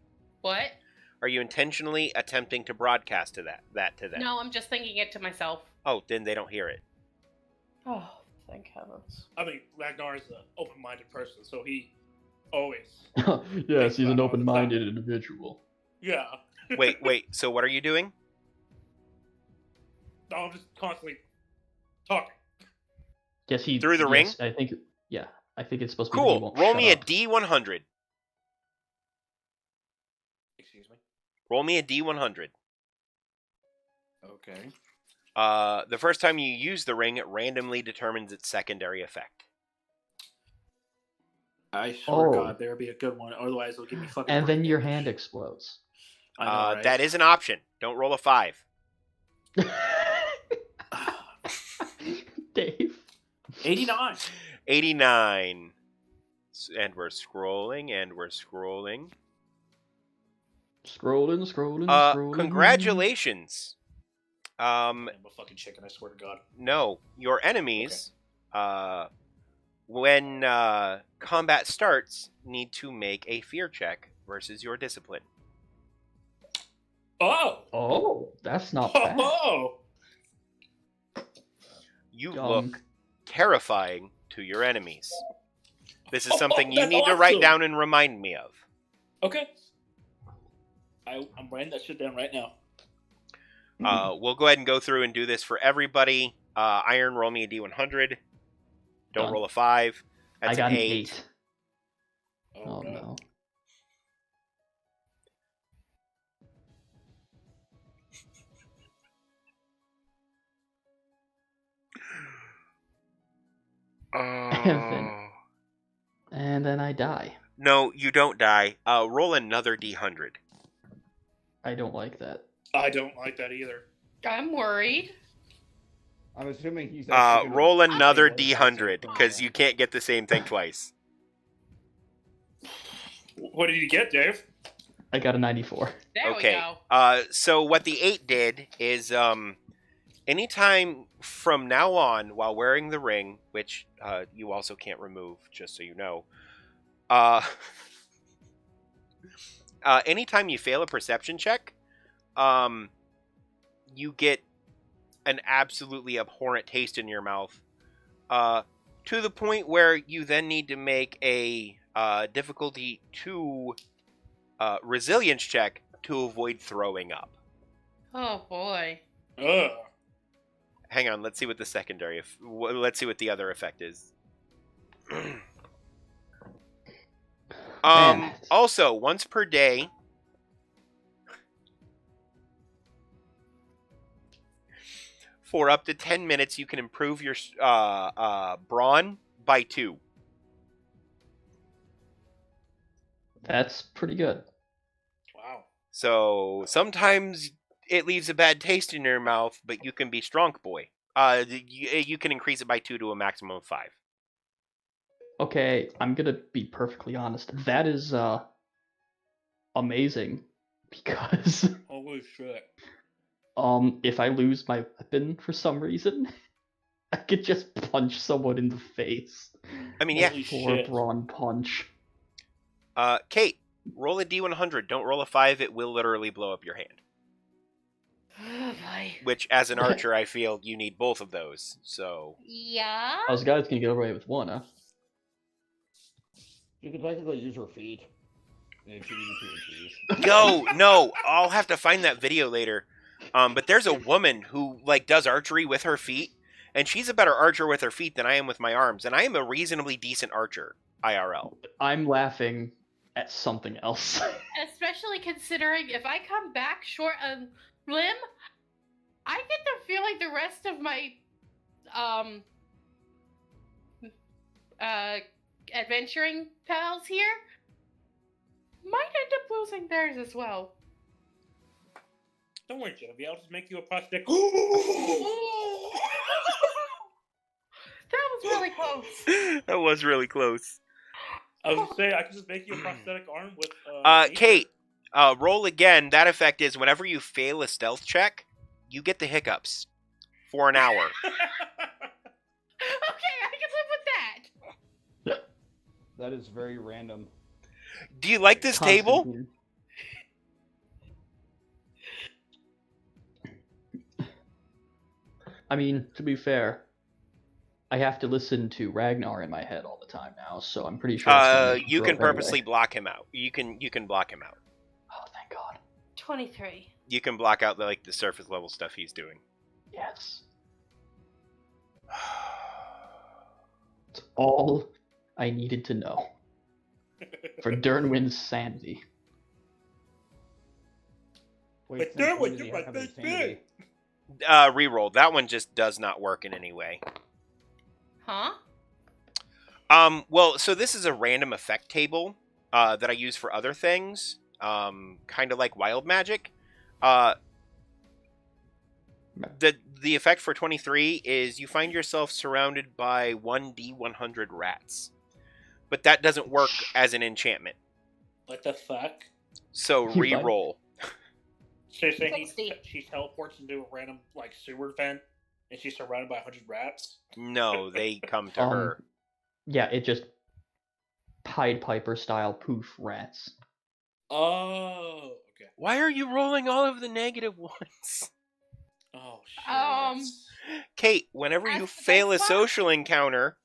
What? Are you intentionally attempting to broadcast to that to them? No, I'm just thinking it to myself. Oh, then they don't hear it. Oh, thank heavens. I mean, Ragnar is an open-minded person, so he always... Yes, he's an Wow, open-minded individual. Yeah. Wait. So what are you doing? I'm just constantly talking. Yes, he Through the ring? yes, I think. Yeah, I think it's supposed to be. That he Cool. won't Roll shut me a up. D100. Excuse me? Roll me a D100. Okay. The first time you use the ring, it randomly determines its secondary effect. I swear Oh. God, there would be a good one. Otherwise, it'll give me fucking... And then brain your damage. hand explodes. I know, right? That is an option. Don't roll a 5. Dave. 89. 89. And we're scrolling, Scrolling, scrolling. Congratulations. I'm a fucking chicken, I swear to God. No, your enemies, when combat starts, need to make a fear check versus your discipline. Oh! Oh, that's not bad. Oh! You Gunk. look terrifying to your enemies. This is Oh, something you that's need to write awesome. down and remind me of. Okay. I'm writing that shit down right now. We'll go ahead and go through and do this for everybody. Iron, roll me a D100. Don't Done. roll a 5. That's I got an an 8. 8. Oh God. no. Oh. And then I die. No, you don't die. Roll another D100. I don't like that. I don't like that either. I'm worried. I'm assuming he's actually gonna Roll another stabilize that D100 from because the you end. can't get the same thing twice. What did you get, Dave? I got a 94. There Okay. we go. So what the 8 did is anytime from now on while wearing the ring, which you also can't remove, just so you know, anytime you fail a perception check, you get an absolutely abhorrent taste in your mouth, to the point where you then need to make a difficulty 2 resilience check to avoid throwing up. Oh boy. Ugh. Hang on, let's see what the secondary. Let's see what the other effect is. Man. Also, once per day, for up to 10 minutes, you can improve your brawn by 2. That's pretty good. Wow. So sometimes it leaves a bad taste in your mouth, but you can be strong boy. You can increase it by 2 to a maximum of 5. Okay, I'm gonna be perfectly honest. That is amazing because Holy shit. if I lose my weapon for some reason, I could just punch someone in the face. I mean, yeah. Holy For a shit. brawn punch. Kate, roll a D100. Don't roll a 5. It will literally blow up your hand. Oh boy. Which, as an archer, I feel you need both of those. So Yeah. Those guys can get away with one, huh? You can technically use her feet. And if you need to, no, I'll have to find that video later. But there's a woman who does archery with her feet, and she's a better archer with her feet than I am with my arms, and I am a reasonably decent archer, IRL. I'm laughing at something else. Especially considering if I come back short a limb, I get the feeling the rest of my adventuring pals here might end up losing theirs as well. Don't worry, Genevieve. I'll just make you a prosthetic. That was really close. That was really close. I was gonna say I could just make you a prosthetic arm with. Kate, roll again. That effect is whenever you fail a stealth check, you get the hiccups for an hour. Okay, I can live with that. That is very random. Do you like this table? Constantine. I mean, to be fair, I have to listen to Ragnar in my head all the time now, so I'm pretty sure. It's gonna make me You throw can up anyway. purposely block him out. You can block him out. Oh, thank God. 23. You can block out the surface level stuff he's doing. Yes. It's all I needed to know for Dernwin's sanity. Wait, But since Derwin, when does you're he my have best insanity? Reroll. That one just does not work in any way. Huh? Well, so this is a random effect table that I use for other things, kind of like wild magic. The effect for 23 is you find yourself surrounded by 1d100 rats, but that doesn't work as an enchantment. What the fuck? So You like- reroll. So you're saying 60. she teleports into a random sewer vent, and she's surrounded by 100 rats? No, they come to her. Yeah, it just Pied Piper style poof rats. Oh, okay. Why are you rolling all of the negative ones? Oh shit. Kate, whenever you That's the fail a best part. social encounter,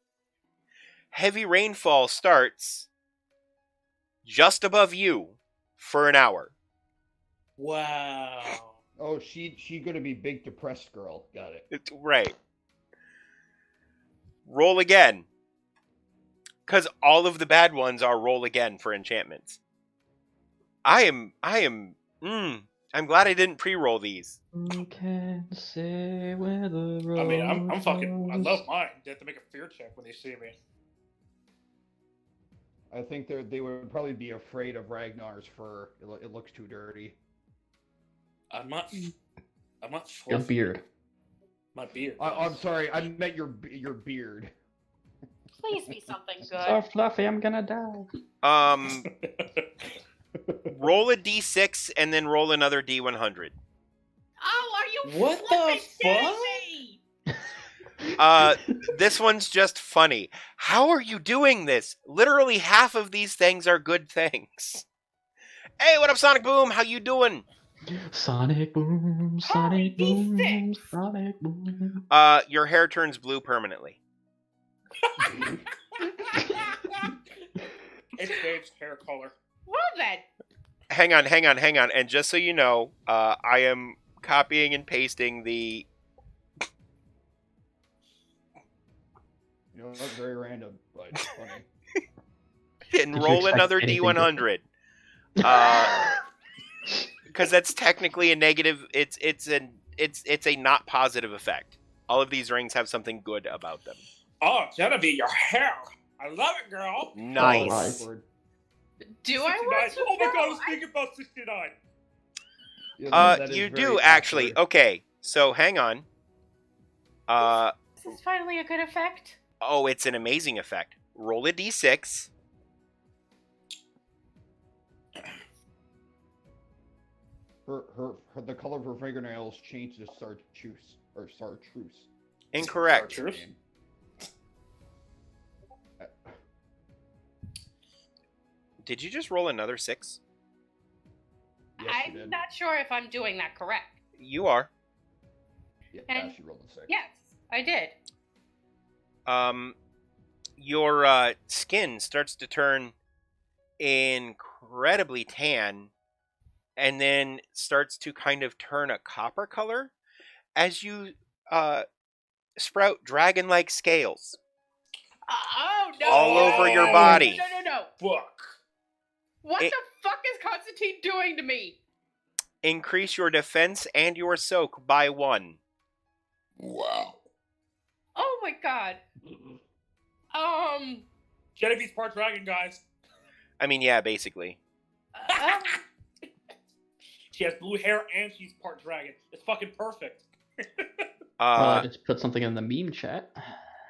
heavy rainfall starts just above you for an hour. Wow. Oh, she gonna be big depressed girl. Got it. It's right. Roll again. Because all of the bad ones are roll again for enchantments. I'm glad I didn't pre-roll these. Who can say where the road I mean, I'm fucking. I goes? love mine. They have to make a fear check when they see me. I think they would probably be afraid of Ragnar's fur. It looks too dirty. I'm not. I'm not Your fluffy. beard. My beard. I'm sorry, I meant your beard. Please be something good. So fluffy, I'm gonna die. Roll a d6 and then roll another d100. Oh, are you What the flipping kidding fuck? me? This one's just funny. How are you doing this? Literally half of these things are good things. Hey, what up, Sonic Boom? How you doing? Sonic boom, Sonic boom, Sonic boom. Your hair turns blue permanently. It's Dave's hair color. Well then. Hang on. And just so you know, I am copying and pasting the... You know, that's very random, but funny. And Did you roll expect another anything d100. Because that's technically a negative. It's a not positive effect. All of these rings have something good about them. Oh, Genevieve, your hair. I love it, girl. Nice. Alright. Do I want 69. to Oh my god, I know? was thinking about 69. Yeah, that is You very do actually. awkward. Okay, so hang on. This is finally a good effect. Oh, it's an amazing effect. Roll a d6. The color of her fingernails changed to chartreuse or chartreuse. Incorrect. Chartreuse? Did you just roll another 6? Yes, she I'm did. not sure if I'm doing that correct. You are. Yeah, And- she rolled a 6. Yes, I did. Your skin starts to turn incredibly tan, and then starts to kind of turn a copper color as you sprout dragon-like scales Oh no! all no, over no, your no, body. No, no, no, no! Fuck. What It- the fuck is Constantine doing to me? Increase your defense and your soak by 1. Wow. Oh my god. Genevieve's part dragon, guys. I mean, yeah, basically. She has blue hair and she's part dragon. It's fucking perfect. I just put something in the meme chat.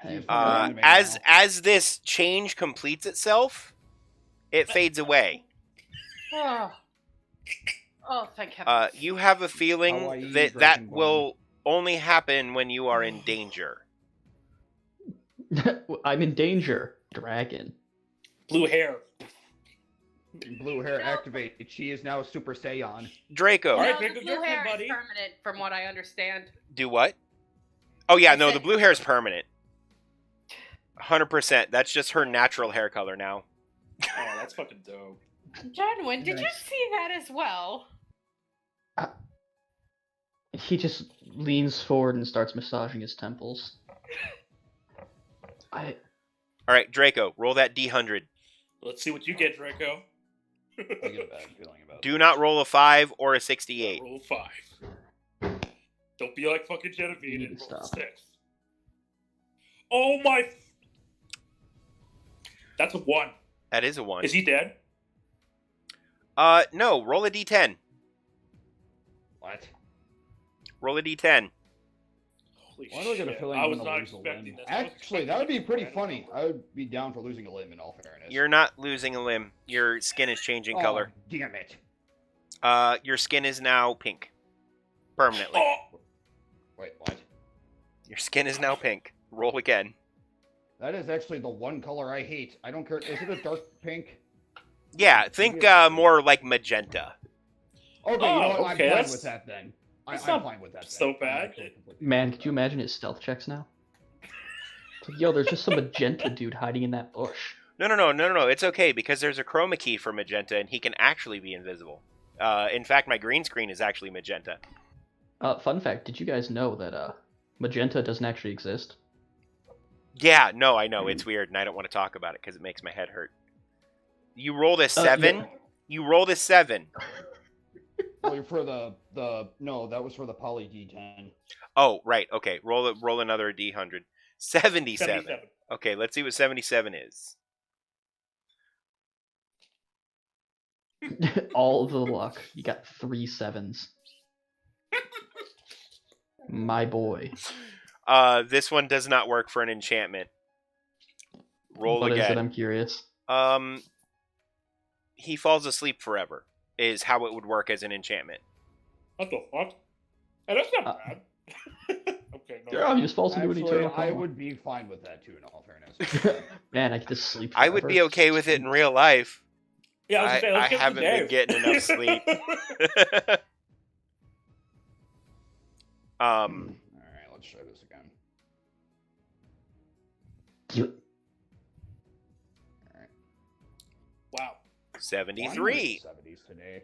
She's Uh, anime as now. as this change completes itself, it fades away. oh. Oh, thank heaven. You have a feeling Hawaii that Dragon Ball. will only happen when you are in danger. I'm in danger, dragon. Blue hair. Blue hair activate. She is now a Super Saiyan. Draco, All right, no, Draco, the your blue turn, hair buddy. is permanent, from what I understand. do what? Oh yeah, I no, said- the blue hair is permanent. 100%. That's just her natural hair color now. Oh, that's fucking dope. Jonwin, did you Nice. see that as well? He just leans forward and starts massaging his temples. All right, Draco, roll that D100. Let's see what you get, Draco. I get a bad feeling about Do not roll a 5 or a 68. Roll 5. Don't be like fucking Genevieve You need and to roll stop. 6. Oh my! That's a 1. That is a 1. Is he dead? No, roll a D10. What? Roll a D10. Holy Why do I get a shit. feeling I I'm was gonna not lose a expecting limb? this. I was Actually, that would be expecting pretty funny. I would be down for losing a limb in all fairness. You're not losing a limb. Your skin is changing color. Damn it. Your skin is now pink. Permanently. Oh! Wait, what? Your skin is now pink. Roll again. That is actually the one color I hate. I don't care. Is it a dark pink? Yeah, think more like magenta. Okay, you know what? okay, I'm fine that's- with that then. I'm that's not fine with that. so then. I'm bad. actually completely Man, fine could with you that. imagine his stealth checks now? It's like, yo, there's just some magenta dude hiding in that bush. No. It's okay because there's a chroma key for magenta and he can actually be invisible. In fact, my green screen is actually magenta. Fun fact, did you guys know that magenta doesn't actually exist? Yeah, no, I know. It's weird and I don't want to talk about it because it makes my head hurt. You rolled a 7? yeah. You rolled a 7. Well, you're for the no, that was for the poly D10. Oh, right. Okay. Roll another D100. 77. 77. Okay, let's see what 77 is. All the luck. You got 3 7s. My boy. This one does not work for an enchantment. Roll What is it? again. I'm curious. He falls asleep forever is how it would work as an enchantment. What the fuck? Hey, that's not bad. Okay, no. Yeah, he just falls into an Actually, eternal I coma. would be fine with that too, in all fairness. Man, I get to sleep I would forever. be okay with it in real life. Yeah, I was I gonna say, let's give it to haven't been Dave. getting enough sleep. Alright, let's try this again. Alright. Wow. 73. 70s today.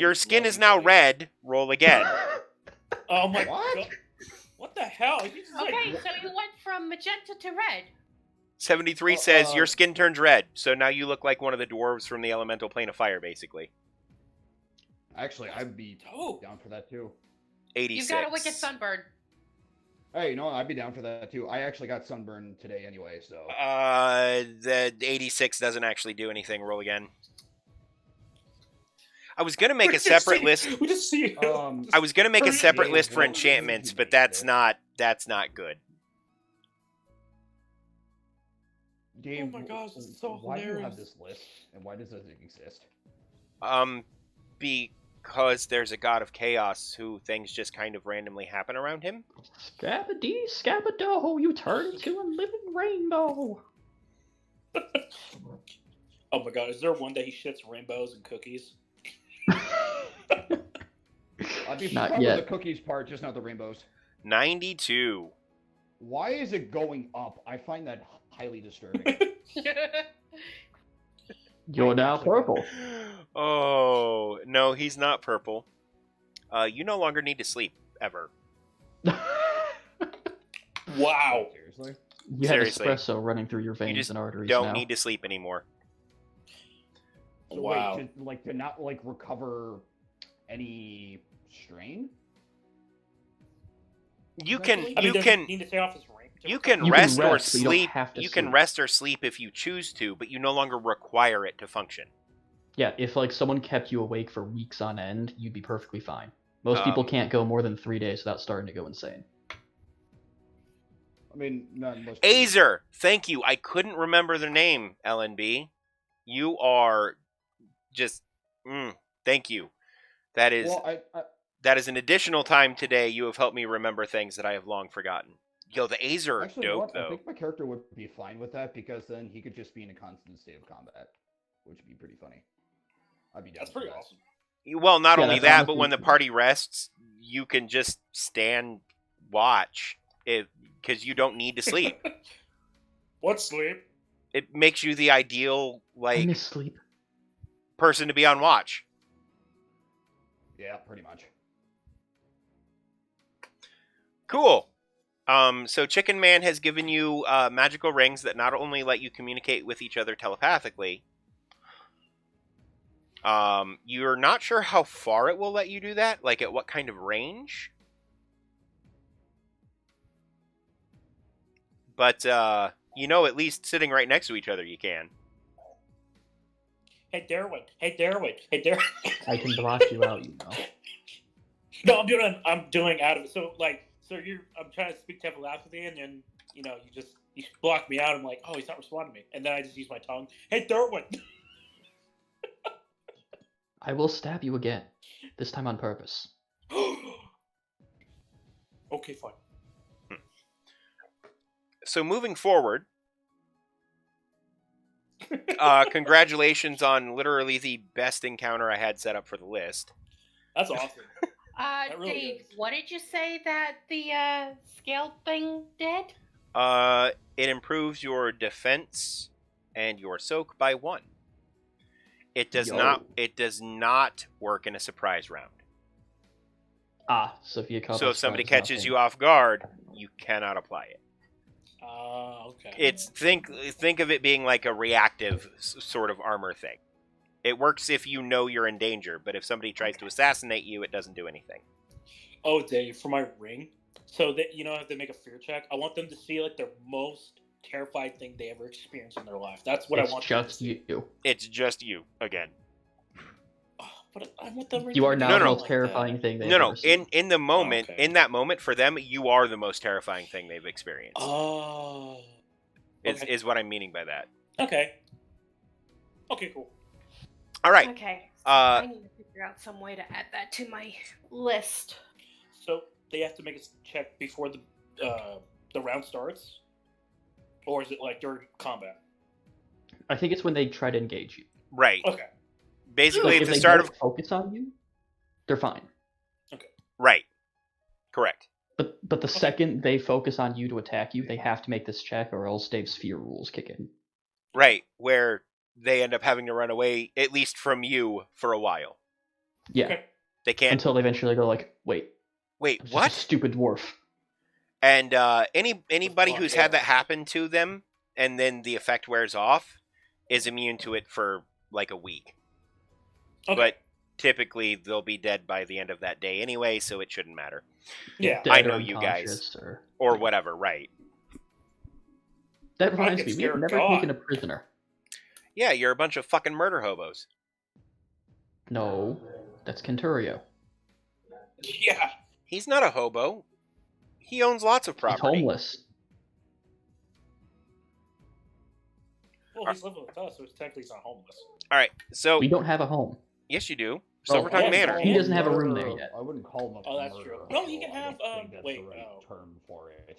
Your skin is now red. Roll again. Oh my What? god. What the hell? You just Okay, like, so you went from magenta to red. 73 says your skin turns red, so now you look like one of the dwarves from the elemental plane of fire, basically. Actually, I'd be dope. down for that too. 86. You've got a wicked sunburn. Hey, you know what? I'd be down for that too. I actually got sunburned today anyway, so. The 86 doesn't actually do anything. Roll again. I was gonna make a separate list. We just see. I was gonna make a separate Dave, list for what enchantments, did you but make that's this? not good. Dave, Oh my gosh, this is so why do you have hilarious. this list, and why does it exist? Because there's a god of chaos who things just kind of randomly happen around him. Scabadee, scabado, you turn into a living rainbow. Oh my god, is there one that he shits rainbows and cookies? I'd be Not fine yet. with the cookies part, just not the rainbows. 92. Why is it going up? I find that highly disturbing. You're now purple. Oh, no, he's not purple. You no longer need to sleep, ever. Wow. Seriously? You have Seriously. espresso running through your veins just and arteries Don't now. need to sleep anymore. So Wow. wait, to not like recover any strain? You That's can really- I mean, you does can he need to stay off his ring? you can You can rest or rest, but you don't sleep. have to You can sleep. rest or sleep if you choose to, but you no longer require it to function. Yeah, if like someone kept you awake for weeks on end, you'd be perfectly fine. Most people can't go more than 3 days without starting to go insane. I mean, not unless. Azer, thank you. I couldn't remember their name, LNB. You are just thank you. That is Well, that is an additional time today you have helped me remember things that I have long forgotten. Yo, the Azer are actually, you know dope what? I though. think my character would be fine with that because then he could just be in a constant state of combat, which would be pretty funny. I'd be down. That's for pretty that. awesome. Well, not Yeah, only that's that, honestly but when the true. party rests, you can just stand watch because you don't need to sleep. What sleep? It makes you the ideal I like miss sleep. person to be on watch. Yeah, pretty much. Cool. So Chicken Man has given you magical rings that not only let you communicate with each other telepathically. You're not sure how far it will let you do that, like at what kind of range. But at least sitting right next to each other, you can. Hey, Darwin. Hey, Darwin. Hey, Darwin. I can block you out, you know. No, I'm doing out of it. So I'm trying to speak telepathy, and then you block me out. I'm like, oh, he's not responding to me, and then I just use my tongue. Hey, Darwin. I will stab you again. This time on purpose. Okay, fine. So moving forward, congratulations on literally the best encounter I had set up for the list. That's awesome. really Dave, is. what did you say that the scale thing did? It improves your defense and your soak by 1. It does Yo. not. It does not work in a surprise round. So if you caught So us if somebody surprise, catches nothing. you off guard, you cannot apply it. Okay. It's think of it being like a reactive sort of armor thing. It works if you know you're in danger, but if somebody tries to assassinate you, it doesn't do anything. Oh, Dave, for my ring. So that if they make a fear check, I want them to see like their most terrified thing they ever experienced in their life. That's what It's I want them to just see. you. It's just you again. Oh, But I'm with them. You are now No, the no. most terrifying thing they've No, ever no. seen. In the moment, okay. in that moment, for them, you are the most terrifying thing they've experienced. Oh. Okay. Is what I'm meaning by that. Okay. Okay, cool. All right. Okay. So Uh, I need to figure out some way to add that to my list. So they have to make a check before the round starts, or is it like during combat? I think it's when they try to engage you. right. Okay. Basically, Like, at if the they start don't of focus on you, they're fine. right. Correct. But the second they focus on you to attack you, they have to make this check, or else Dave's fear rules kick in. Right. Where they end up having to run away, at least from you, for a while. Yeah, Okay. They can't. until they eventually go like, wait, Wait, I'm just what? a stupid dwarf. And anybody blonde who's hair. had that happen to them, and then the effect wears off, is immune to it for like a week. Okay. But typically, they'll be dead by the end of that day anyway, so it shouldn't matter. Yeah. Dead I or know you guys. unconscious, Or whatever, right. That I reminds get me, we scared have of never God. taken a prisoner. Yeah, you're a bunch of fucking murder hobos. No, that's Kenturio. Yeah. He's not a hobo. He owns lots of He's property. homeless. Well, he's living with us, so it's technically he's not homeless. All right, so We don't have a home. yes, you do. Oh, Silvertongue yeah, Manor. He doesn't have a room there yet. I wouldn't call him a Oh, that's murderer, true. No, you so can I have, don't think that's wait, the right oh. term for it.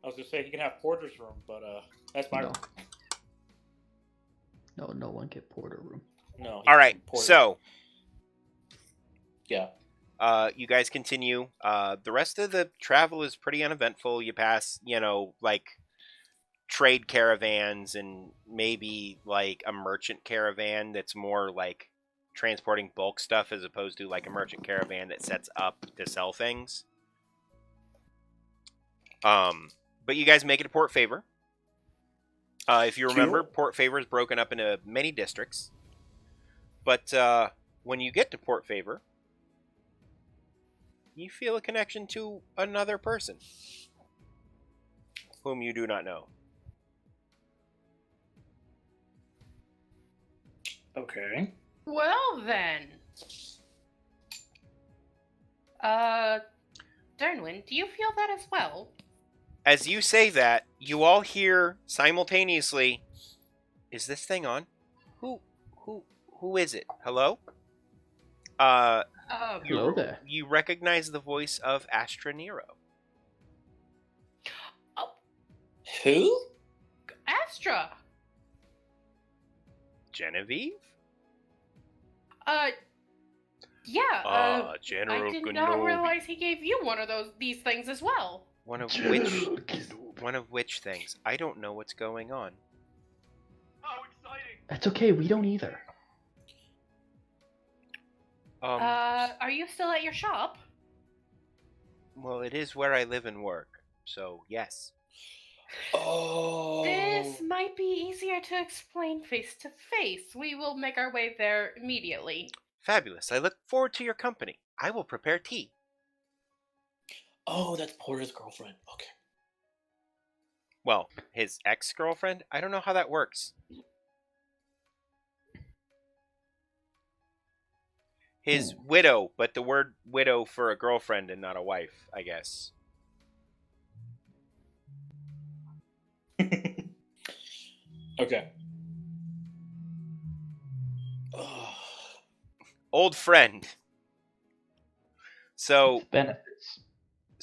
I was gonna say he can have Porter's room, but that's my No. room. No one get Porter room. No. All right, Porter. so Yeah. you guys continue. The rest of the travel is pretty uneventful. You pass, like trade caravans and maybe like a merchant caravan that's more like transporting bulk stuff as opposed to like a merchant caravan that sets up to sell things. But you guys make it to Port Favor. If you remember, Cool. Port Favor is broken up into many districts. But when you get to Port Favor, you feel a connection to another person whom you do not know. Okay. Well then. Dernwin, do you feel that as well? As you say that, you all hear simultaneously, "Is this thing on? Who is it? Hello?" Hello there. You recognize the voice of Astrid. Who? Astra. Genevieve? Yeah. General I did not realize he gave you one of these things as well. One of which things? I don't know what's going on. That's okay, we don't either. Are you still at your shop? Well, it is where I live and work, so yes. Oh. This might be easier to explain face to face. We will make our way there immediately. Fabulous. I look forward to your company. I will prepare tea. Oh, that's Porter's girlfriend. Okay. Well, his ex-girlfriend? I don't know how that works. His widow, but the word widow for a girlfriend and not a wife, I guess. Okay. Old friend. So Benefits.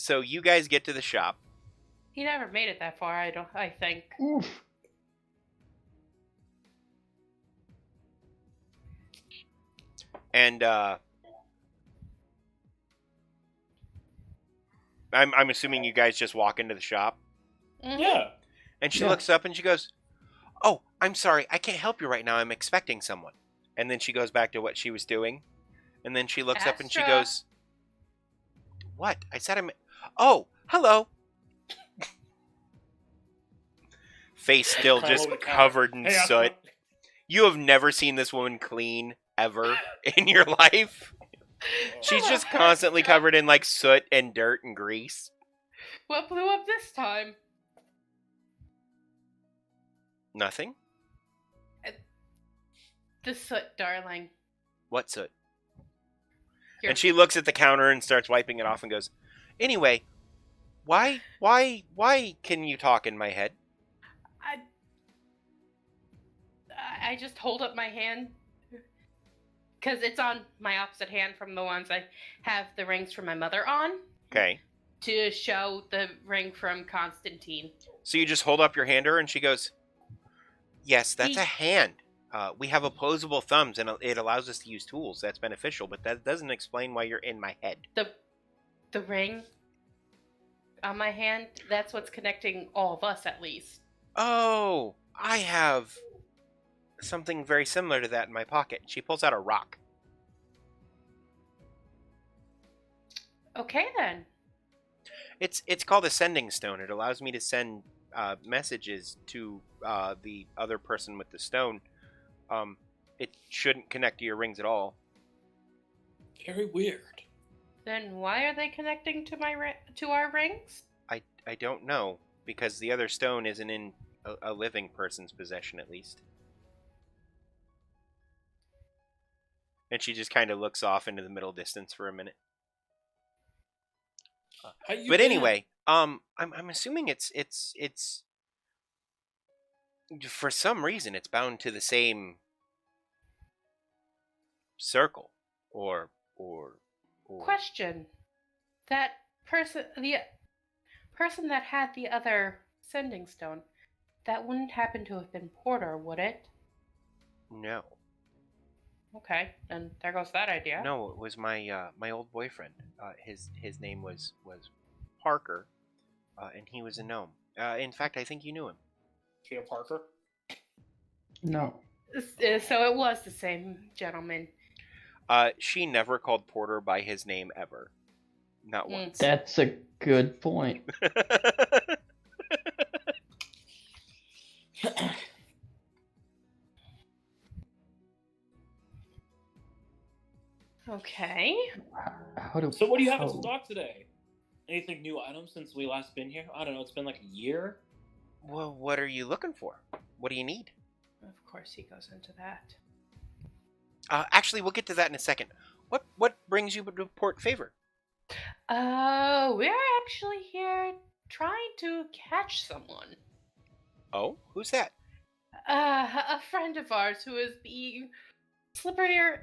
you guys get to the shop. He never made it that far, I think. Oof. And I'm assuming you guys just walk into the shop. Mhm. Yeah. And she Yeah. looks up and she goes, "Oh, I'm sorry. I can't help you right now. I'm expecting someone." And then she goes back to what she was doing. And then she looks up and she Astra. goes, "What? I said I'm... Oh, hello." Face still Climb just over the counter. covered in Hey, soot. You have never seen this woman clean ever in your life. She's Hello, just constantly Astra. covered in like soot and dirt and grease. What blew up this time? Nothing. The soot, darling. What's it? Your- And she looks at the counter and starts wiping it off and goes, anyway, why can you talk in my head? I just hold up my hand because it's on my opposite hand from the ones I have the rings from my mother on. Okay. To show the ring from Constantine. So you just hold up your hand to her and she goes, yes, that's a hand. We have opposable thumbs and it allows us to use tools. That's beneficial, but that doesn't explain why you're in my head. The ring on my hand, that's what's connecting all of us at least. Oh, I have something very similar to that in my pocket. She pulls out a rock. Okay then. It's called a sending stone. It allows me to send messages to the other person with the stone. It shouldn't connect to your rings at all. Very weird. Then why are they connecting to our rings? I don't know, because the other stone isn't in a living person's possession, at least. And she just kind of looks off into the middle distance for a minute. But anyway, I'm assuming it's for some reason it's bound to the same circle or Question. That the person that had the other sending stone, that wouldn't happen to have been Porter, would it? No. Okay, then there goes that idea. No, it was my my old boyfriend. His name was Parker, and he was a gnome. In fact, I think you knew him. Peter Parker? No. So it was the same gentleman. She never called Porter by his name ever. Not once. That's a good point. Okay. So what do you have in stock today? Anything new items since we last been here? I don't know, it's been like a year. Well, what are you looking for? What do you need? Of course he goes into that. Actually, we'll get to that in a second. What brings you to Port Favor? We're actually here trying to catch someone. Oh, who's that? A friend of ours who is being slipperier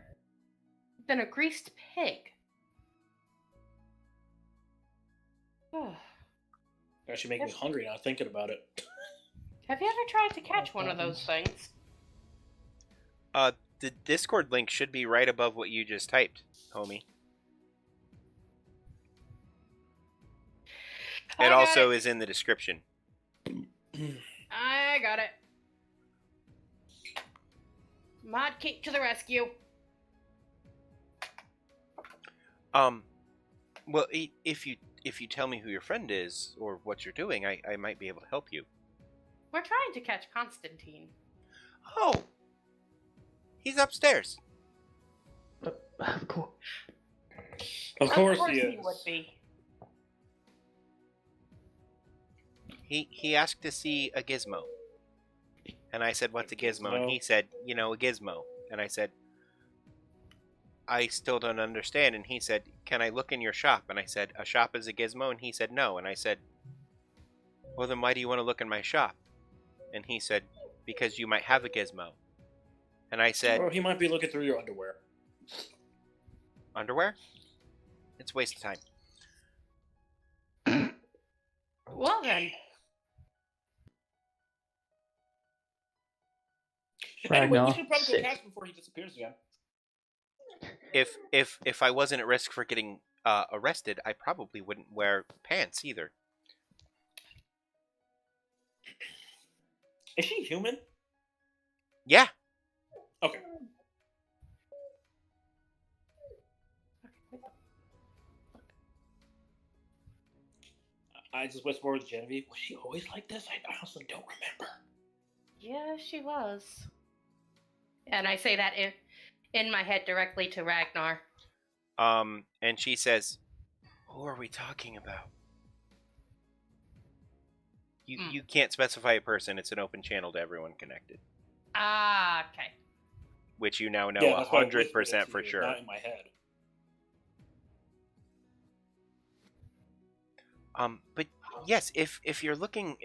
than a greased pig. Actually making me hungry now thinking about it. Have you ever tried to catch one of those things? The Discord link should be right above what you just typed, homie. It also is in the description. I got it. Mod Kate to the rescue. Well, if you tell me who your friend is or what you're doing, I might be able to help you. We're trying to catch Constantine. Oh, he's upstairs. Of course. Of course he he is. would be. He asked to see a gizmo. And I said, what's a gizmo? And he said, a gizmo. And I said, I still don't understand. And he said, can I look in your shop? And I said, a shop is a gizmo? And he said, no. And I said, well, then why do you want to look in my shop? And he said, because you might have a gizmo. And I said, or he might be looking through your underwear. Underwear? It's a waste of time. Well then. Anyway, Ragnar, we should probably go sick. catch him before he disappears again. If I wasn't at risk for getting arrested, I probably wouldn't wear pants either. Is she human? Yeah. Okay. I just whispered to Genevieve, was she always like this? I honestly don't remember. Yeah, she was. And I say that in my head directly to Ragnar. And she says, who are we talking about? You can't specify a person. It's an open channel to everyone connected. Ah, okay. which you now know Yeah, that's why I whispered it 100% to for you, sure. not in my head. But yes, if you're looking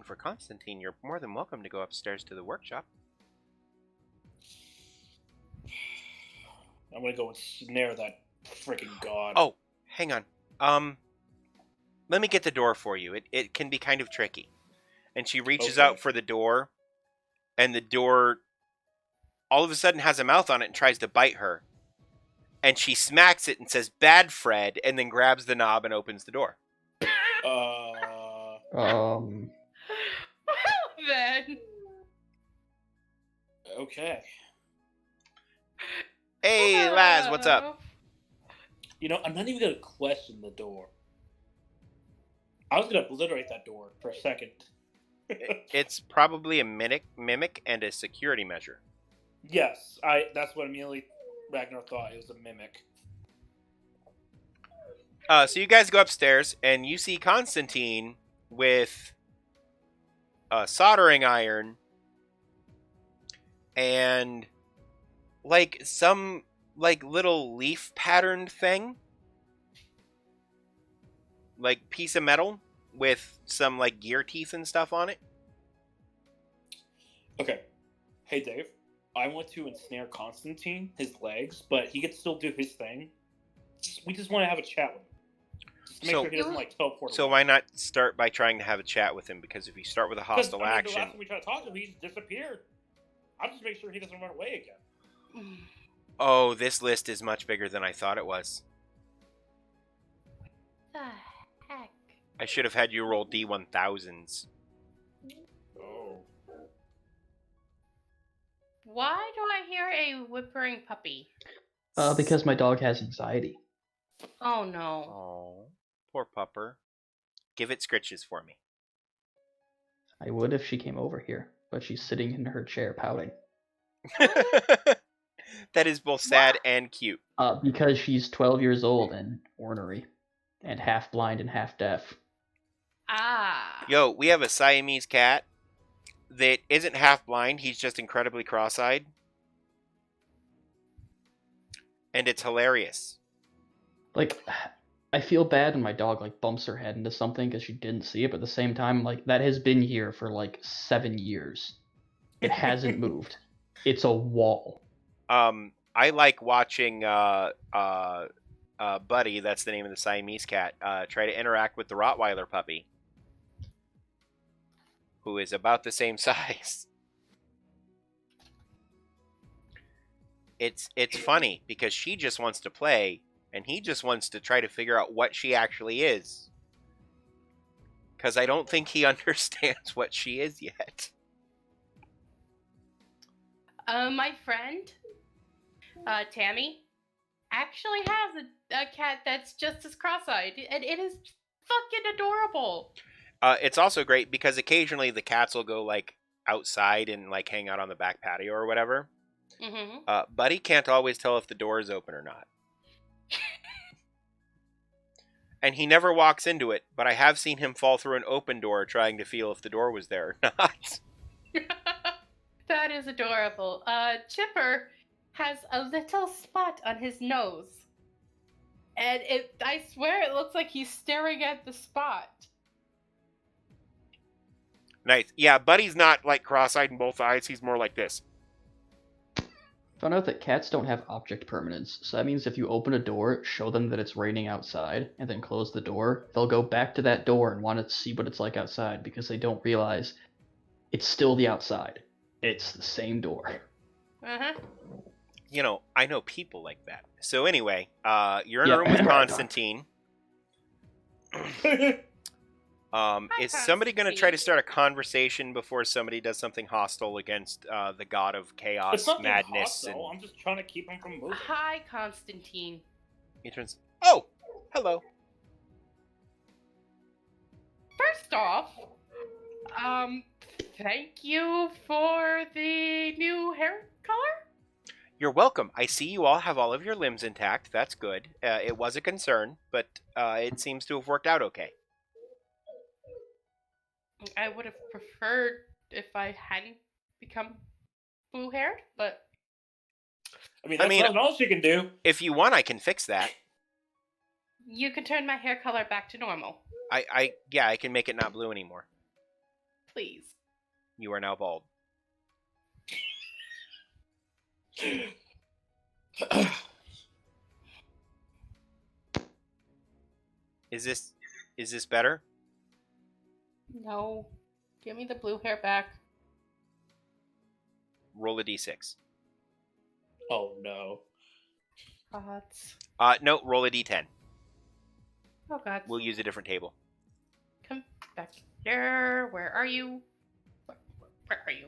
for Constantine, you're more than welcome to go upstairs to the workshop. I'm gonna go and snare that freaking god. Oh, hang on. Let me get the door for you. It can be kind of tricky. And she reaches Okay. out for the door, and the door all of a sudden has a mouth on it and tries to bite her. And she smacks it and says, "Bad Fred," and then grabs the knob and opens the door. Well then. Okay. Hey, Laz, what's up? You know, I'm not even gonna question the door. I was gonna obliterate that door for a second. It's probably a mimic and a security measure. Yes, that's what immediately Ragnar thought. It was a mimic. So you guys go upstairs, and you see Constantine with a soldering iron and like some like little leaf patterned thing, like piece of metal with some like gear teeth and stuff on it. Okay. Hey, Dave. I want to ensnare Constantine, his legs, but he can still do his thing. We just want to have a chat with him. Just to make sure he doesn't, like, teleport So away. why not start by trying to have a chat with him? Because if you start with a hostile The action... last time we tried to talk to him, he just disappeared. I'll just make sure he doesn't run away again. Oh, this list is much bigger than I thought it was. The heck? I should have had you roll D1000s. Oh. Why do I hear a whimpering puppy? Because my dog has anxiety. Oh no. Oh, poor pupper. Give it scritches for me. I would if she came over here, but she's sitting in her chair pouting. That is both sad What? and cute. Because she's 12 years old and ornery, and half blind and half deaf. Ah. Yo, we have a Siamese cat that isn't half blind. He's just incredibly cross-eyed. And it's hilarious. Like, I feel bad when my dog like bumps her head into something because she didn't see it, but at the same time, like, that has been here for like 7 years. It hasn't moved. It's a wall. I like watching Buddy, that's the name of the Siamese cat, try to interact with the Rottweiler puppy, who is about the same size. It's funny because she just wants to play, and he just wants to try to figure out what she actually is. Because I don't think he understands what she is yet. My friend, Tammy, actually has a cat that's just as cross-eyed, and it is fucking adorable. It's also great because occasionally the cats will go like outside and like hang out on the back patio or whatever. Mm-hmm. Buddy can't always tell if the door is open or not. And he never walks into it, but I have seen him fall through an open door trying to feel if the door was there or not. That is adorable. Chipper has a little spot on his nose. And I swear it looks like he's staring at the spot. Nice. Yeah, Buddy's not like cross-eyed in both eyes. He's more like this. Found out that cats don't have object permanence, so that means if you open a door, show them that it's raining outside, and then close the door, they'll go back to that door and want to see what it's like outside because they don't realize it's still the outside. It's the same door. Uh-huh. You know, I know people like that. So anyway, you're in a room with Constantine. Is somebody going to try to start a conversation before somebody does something hostile against the god of chaos, It's not madness? hostile. I'm just trying to keep him from moving. Hi, Constantine. He turns. Oh, hello. First off, thank you for the new hair color. You're welcome. I see you all have all of your limbs intact. That's good. It was a concern, but it seems to have worked out okay. I would have preferred if I hadn't become blue-haired, but I mean, that's not all she can do. If you want, I can fix that. You can turn my hair color back to normal. I can make it not blue anymore. Please. You are now bald. Is this better? No. Give me the blue hair back. Roll a d6. Oh no. Gods. No, roll a d10. Oh, God. We'll use a different table. Come back here. Where are you? Where are you?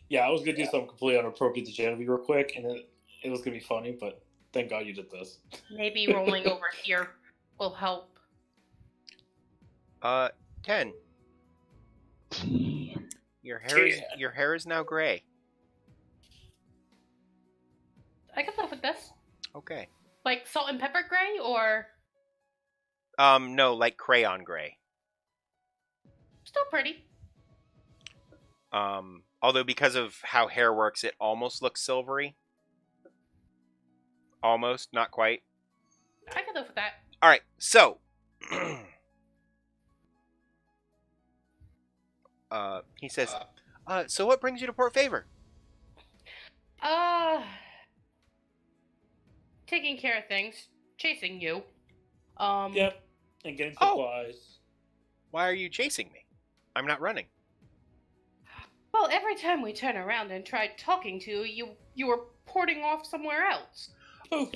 Yeah, I was gonna do something completely inappropriate to Genevieve real quick, and it was gonna be funny, but thank God you did this. Maybe rolling over here will help. 10. Your hair is now gray. I can live with this. Okay. Like salt and pepper gray, or No, like crayon gray. still pretty. Although because of how hair works, it almost looks silvery. Almost, not quite. I can live with that. All right, so he says, so what brings you to Port Favor? Taking care of things, chasing you. Yep, and getting supplies. Why are you chasing me? I'm not running. Well, every time we turn around and try talking to you, you were porting off somewhere else. Poof.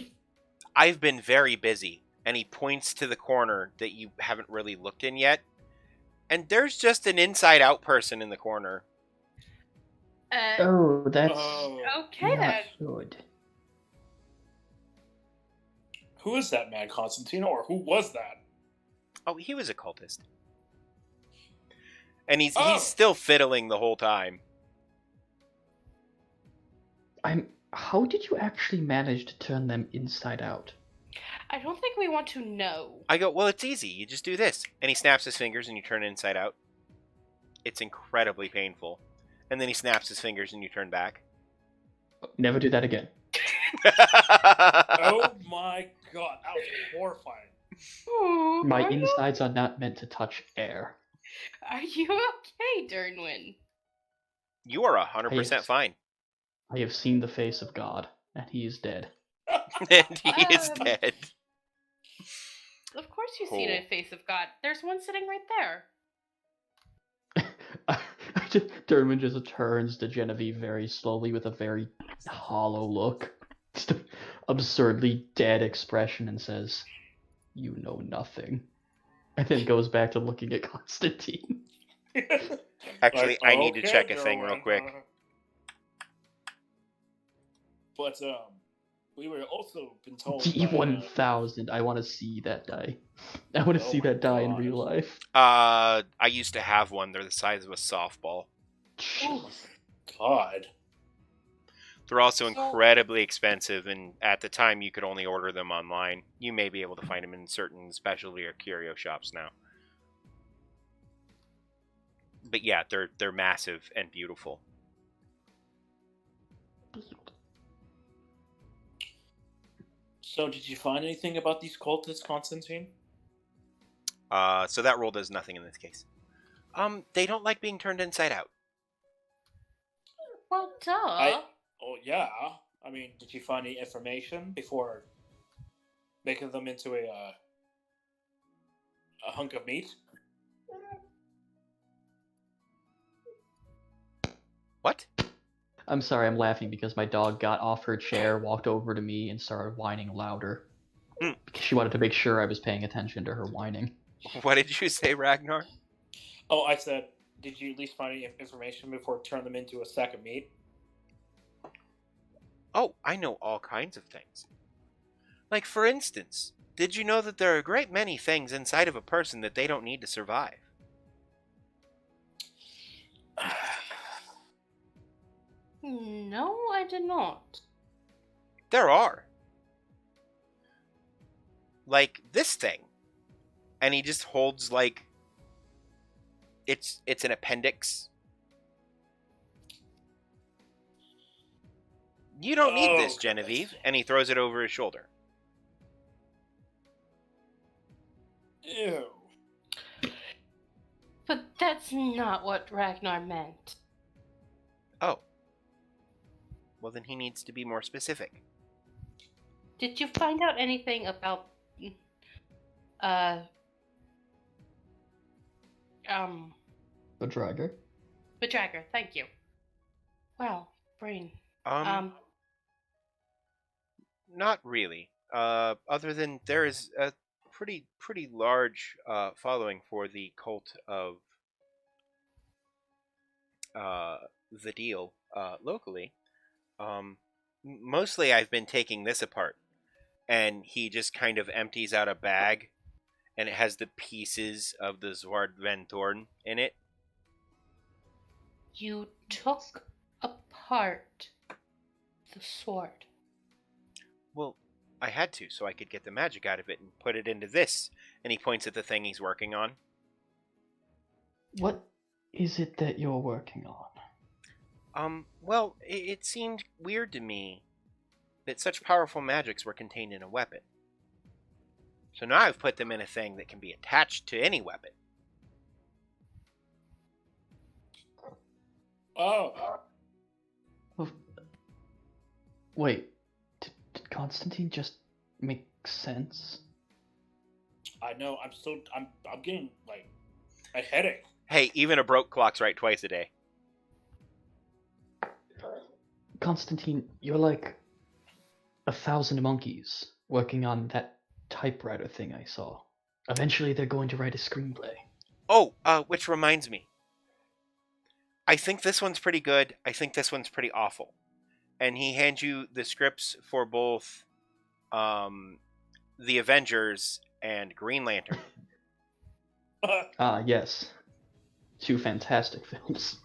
I've been very busy, and he points to the corner that you haven't really looked in yet. And there's just an inside-out person in the corner. Oh, that's Okay not then. good. Who is that man, Constantino, or who was that? Oh, he was a cultist. And he's Oh. still fiddling the whole time. How did you actually manage to turn them inside out? I don't think we want to know. I go, well, it's easy. You just do this. And he snaps his fingers and you turn inside out. It's incredibly painful. And then he snaps his fingers and you turn back. Never do that again. Oh my God, that was horrifying. Ooh, My are you- insides are not meant to touch air. Are you okay, Dernwin? You are 100% Yes. fine. I have seen the face of God, and he is dead. And he is dead. Of course you've seen a Cool. face of God. There's one sitting right there. Derwin just turns to Genevieve very slowly with a very hollow look. Just an absurdly dead expression and says, "You know nothing." And then goes back to looking at Constantine. Actually, I need to okay, check a thing Derwin. real quick. But we were also been told. D1000. I want to see that die. I want to Oh see my that die in God. real life. I used to have one. They're the size of a softball. God. They're also So- incredibly expensive, and at the time, you could only order them online. You may be able to find them in certain specialty or curio shops now. But yeah, they're massive and beautiful. So, did you find anything about these cultists, Constantine? So that roll does nothing in this case. They don't like being turned inside out. Well, duh. Oh yeah. I mean, did you find any information before making them into a hunk of meat? What? I'm sorry, I'm laughing because my dog got off her chair, walked over to me, and started whining louder. Because she wanted to make sure I was paying attention to her whining. What did you say, Ragnar? Oh, I said, did you at least find any information before turning them into a sack of meat? Oh, I know all kinds of things. Like, for instance, did you know that there are a great many things inside of a person that they don't need to survive? No, I did not. There are. Like this thing. And he just holds like it's an appendix You don't need Oh, this, Genevieve. goodness. And he throws it over his shoulder. Ew. But that's not what Ragnar meant. Oh. Well, then he needs to be more specific. Did you find out anything about The Dragger? Bedragger? Thank you. Wow, brain. Not really. Other than there is a pretty large following for the cult of the deal locally. Mostly I've been taking this apart, and he just kind of empties out a bag, and it has the pieces of the Zward Van Thorn in it. You took apart the sword. Well, I had to, so I could get the magic out of it and put it into this. And he points at the thing he's working on. What is it that you're working on? Well, it seemed weird to me that such powerful magics were contained in a weapon. So now I've put them in a thing that can be attached to any weapon. Oh. Wait, did Constantine just make sense? I know. I'm getting like a headache. Hey, even a broke clock's right twice a day. Constantine, you're like 1,000 monkeys working on that typewriter thing I saw. Eventually they're going to write a screenplay. Oh, which reminds me. I think this one's pretty good. I think this one's pretty awful. And he hands you the scripts for both The Avengers and Green Lantern. Yes. 2 fantastic films.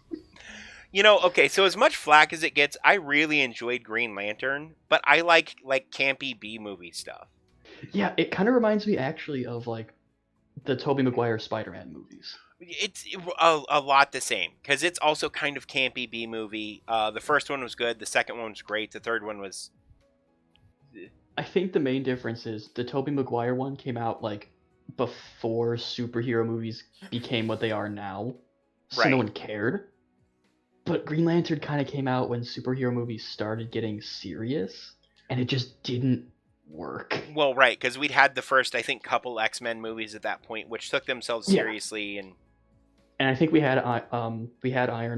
You know, okay, so as much flack as it gets, I really enjoyed Green Lantern, but I like campy B-movie stuff. Yeah, it kind of reminds me actually of like the Tobey Maguire Spider-Man movies. It's a lot the same, because it's also kind of campy B-movie. The first one was good, the second one was great, the third one was... I think the main difference is the Tobey Maguire one came out like before superhero movies became what they are now, so no Right. one cared. But Green Lantern kind of came out when superhero movies started getting serious, and it just didn't work. Well, right, because we'd had the first, I think, couple X-Men movies at that point, which took themselves seriously, and I think we had Iron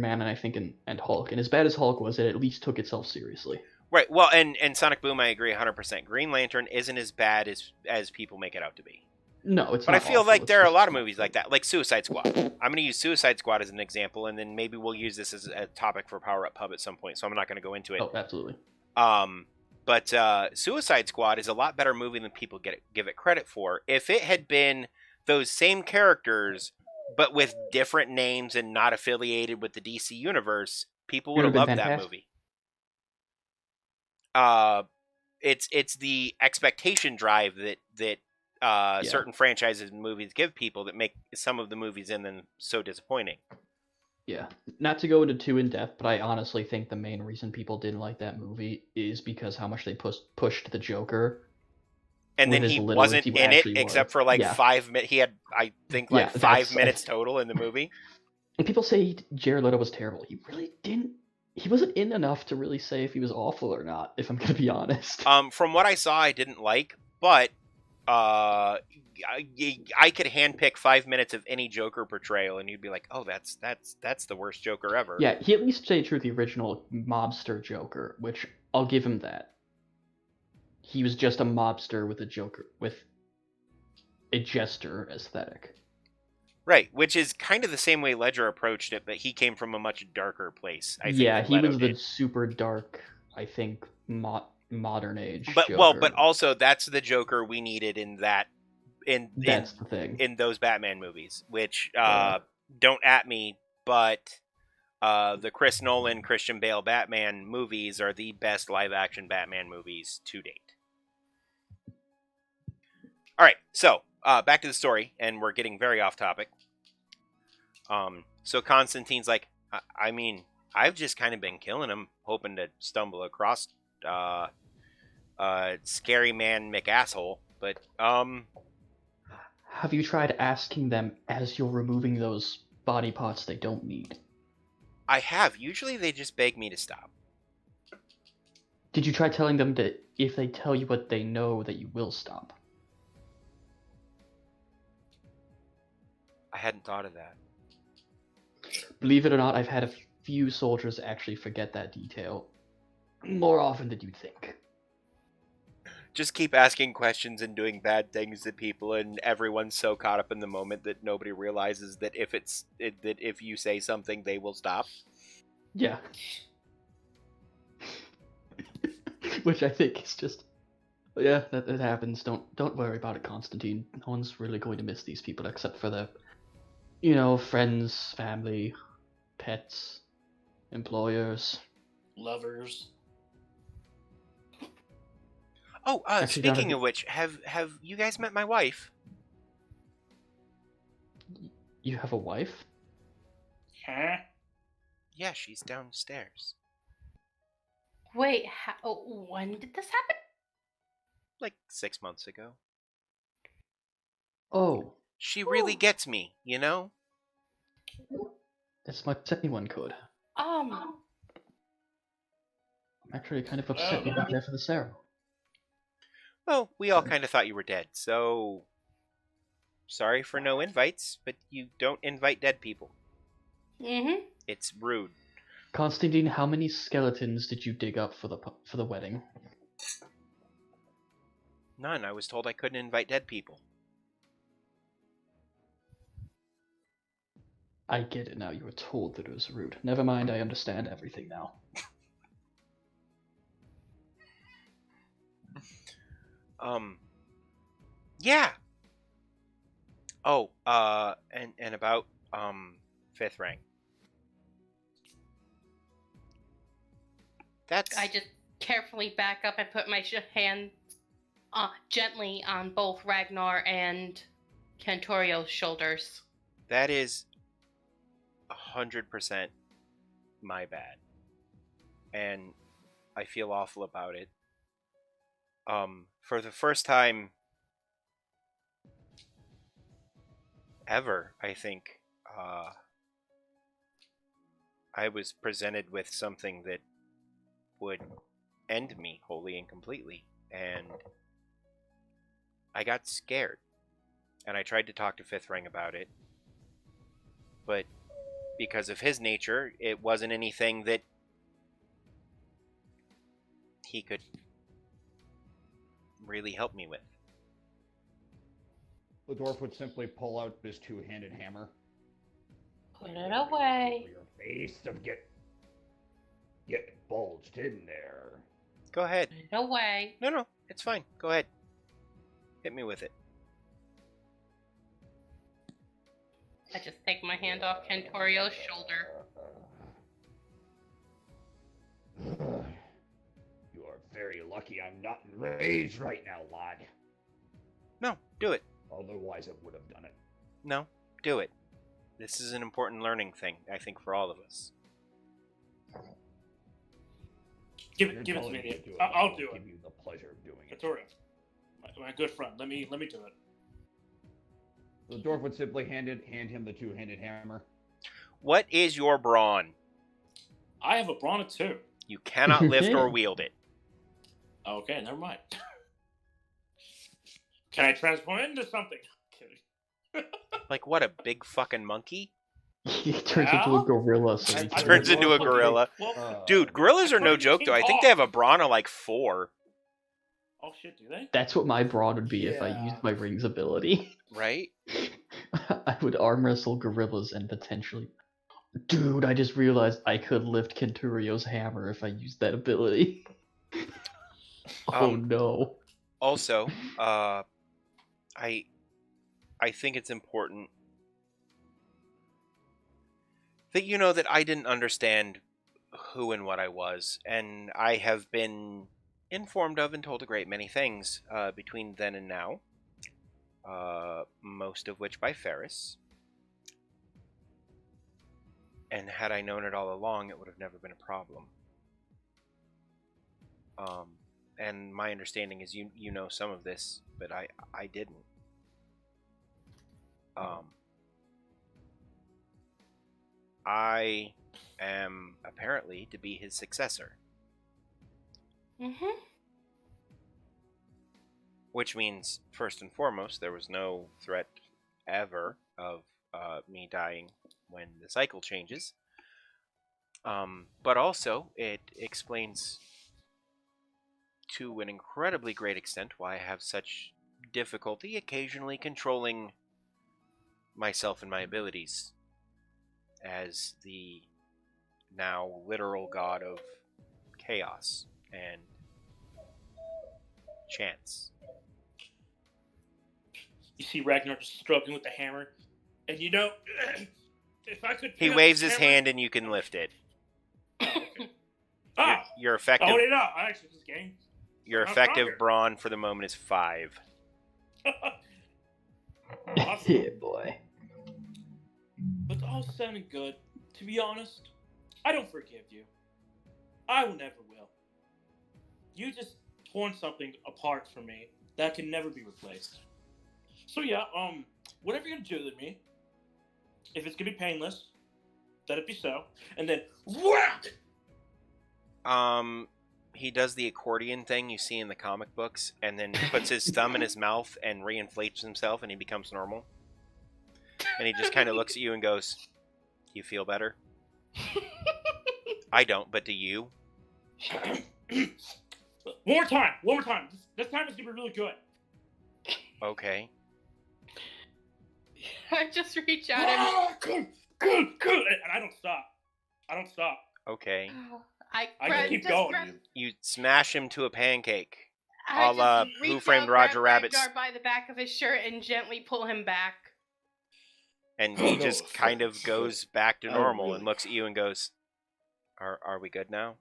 Man, and I think and Hulk, and as bad as Hulk was, it at least took itself seriously. right. Well, and Sonic Boom, I agree 100%. Green Lantern isn't as bad as people make it out to be. No, it's But not. I feel awful, like it's there are a just lot of not movies good. like that, like Suicide Squad. I'm going to use Suicide Squad as an example, and then maybe we'll use this as a topic for Power Up Pub at some point. So I'm not going to go into it. Oh, absolutely. But Suicide Squad is a lot better movie than people give it credit for. If it had been those same characters, but with different names and not affiliated with the DC universe, people would have loved that movie. It's the expectation drive that certain franchises and movies give people that make some of the movies in them so disappointing. Yeah, not to go into too in depth, but I honestly think the main reason people didn't like that movie is because how much they pushed the Joker. And then he wasn't in it except for like 5 minutes. He had, I think, like 5 minutes total in the movie. And people say Jared Leto was terrible. He really didn't. He wasn't in enough to really say if he was awful or not, if I'm going to be honest. From what I saw, I didn't like, but I could handpick 5 minutes of any Joker portrayal, and you'd be like, "Oh, that's the worst Joker ever." Yeah, he at least stayed true to the original mobster Joker, which I'll give him that. He was just a mobster with a jester aesthetic. Right, which is kind of the same way Ledger approached it, but he came from a much darker place. I think Yeah, he Leto was did. the super dark, I think, modern age. But Joker. but also that's the Joker we needed that's the thing in those Batman movies, which don't at me, but the Chris Nolan, Christian Bale Batman movies are the best live action Batman movies to date. All right, so back to the story, and we're getting very off topic. So Constantine's like, I mean, I've just kind of been killing him, hoping to stumble across Scary Man McAsshole. But, Have you tried asking them as you're removing those body parts they don't need? I have. Usually they just beg me to stop. Did you try telling them that if they tell you what they know, that you will stop? I hadn't thought of that. Believe it or not, I've had a few soldiers actually forget that detail more often than you'd think. Just keep asking questions and doing bad things to people, and everyone's so caught up in the moment that nobody realizes that that if you say something, they will stop. Yeah. Which I think is just, yeah, that happens. Don't worry about it, Constantine. No one's really going to miss these people except for their, friends, family, pets, employers. Lovers. Oh, Actually, now speaking that- of which, have you guys met my wife? You have a wife? Huh? Yeah, she's downstairs. Wait, when did this happen? Like 6 months ago. Oh, She really Ooh. gets me, you know? as much as anyone could. Um, I'm actually kind of upset Oh. you're not there for the ceremony. Well, we all kind of thought you were dead, so... Sorry for no invites, but you don't invite dead people. mm-hmm. It's rude. Constantine, how many skeletons did you dig up for the wedding? None. I was told I couldn't invite dead people. I get it now. You were told that it was rude. Never mind, I understand everything now. Yeah. Oh, and about, 5th rank. That's... I just carefully back up and put my hand gently on both Ragnar and Cantorio's shoulders. That is 100% my bad. And I feel awful about it. For the first time ever, I think, I was presented with something that would end me wholly and completely. And I got scared. And I tried to talk to 5th Ring about it. But because of his nature, it wasn't anything that he could really help me with. The dwarf would simply pull out his two-handed hammer. Put it away. Your face to get bulged in there. Go ahead. Put it away. No, it's fine. Go ahead. Hit me with it. I just take my hand off Cantorio's shoulder. You are very lucky I'm not enraged right now, lad. No, do it. Otherwise, I would have done it. No, do it. This is an important learning thing, I think, for all of us. Give You're it to telling me. me to do it, I'll but do give it. you the pleasure of doing it. Cantorio, my good friend. Let me do it. The dwarf would simply hand him the two-handed hammer. What is your brawn? I have a brawn of 2. You cannot lift or wield it. Okay, never mind. Can I transform into something? Kidding. Like what, a big fucking monkey? He turns into a gorilla, so he I- Turns into a gorilla. Well, Dude, gorillas are no According to joke, King though. I think Kong. they have a brawn of like 4, oh shit, do they? That's what my brawn would be if I Yeah. used my rings ability. right? I would arm wrestle gorillas and potentially... Dude, I just realized I could lift Kenturio's hammer if I used that ability. Oh no. Also, I think it's important that you know that I didn't understand who and what I was, and I have been informed of and told a great many things between then and now, most of which by Ferris. And had I known it all along, it would have never been a problem. And my understanding is you know some of this, but I didn't. I am apparently to be his successor. Mm-hmm. Which means, first and foremost, there was no threat ever of me dying when the cycle changes. But also, it explains to an incredibly great extent why I have such difficulty occasionally controlling myself and my abilities as the now literal god of chaos and chance. You see Ragnar just struggling with the hammer, and you know, if I could. He pick up waves this his hammer- hand and you can lift it. Oh, okay. Your, Ah, your I effective already know. I actually just game. your I'm effective stronger. brawn for the moment is 5. Awesome. Yeah, boy. But all said and good, to be honest, I don't forgive you. I will never will. You just torn something apart from me that can never be replaced. So yeah, whatever you're gonna do with me, if it's gonna be painless, let it be so. And then whack! He does the accordion thing you see in the comic books, and then puts his thumb in his mouth and reinflates himself, and he becomes normal. And he just kind of looks at you and goes, "You feel better?" I don't, but do you? One more time. This time it's gonna be really good. Okay. I just reach out and Good, and I don't stop. Okay. I I keep going. You smash him to a pancake. I a la just Who reach Framed out, grab Roger Rabbit's- Ragnar by the back of his shirt and gently pull him back. And he No just kind of offense, goes but back to I normal really and looks at you and goes, Are we good now?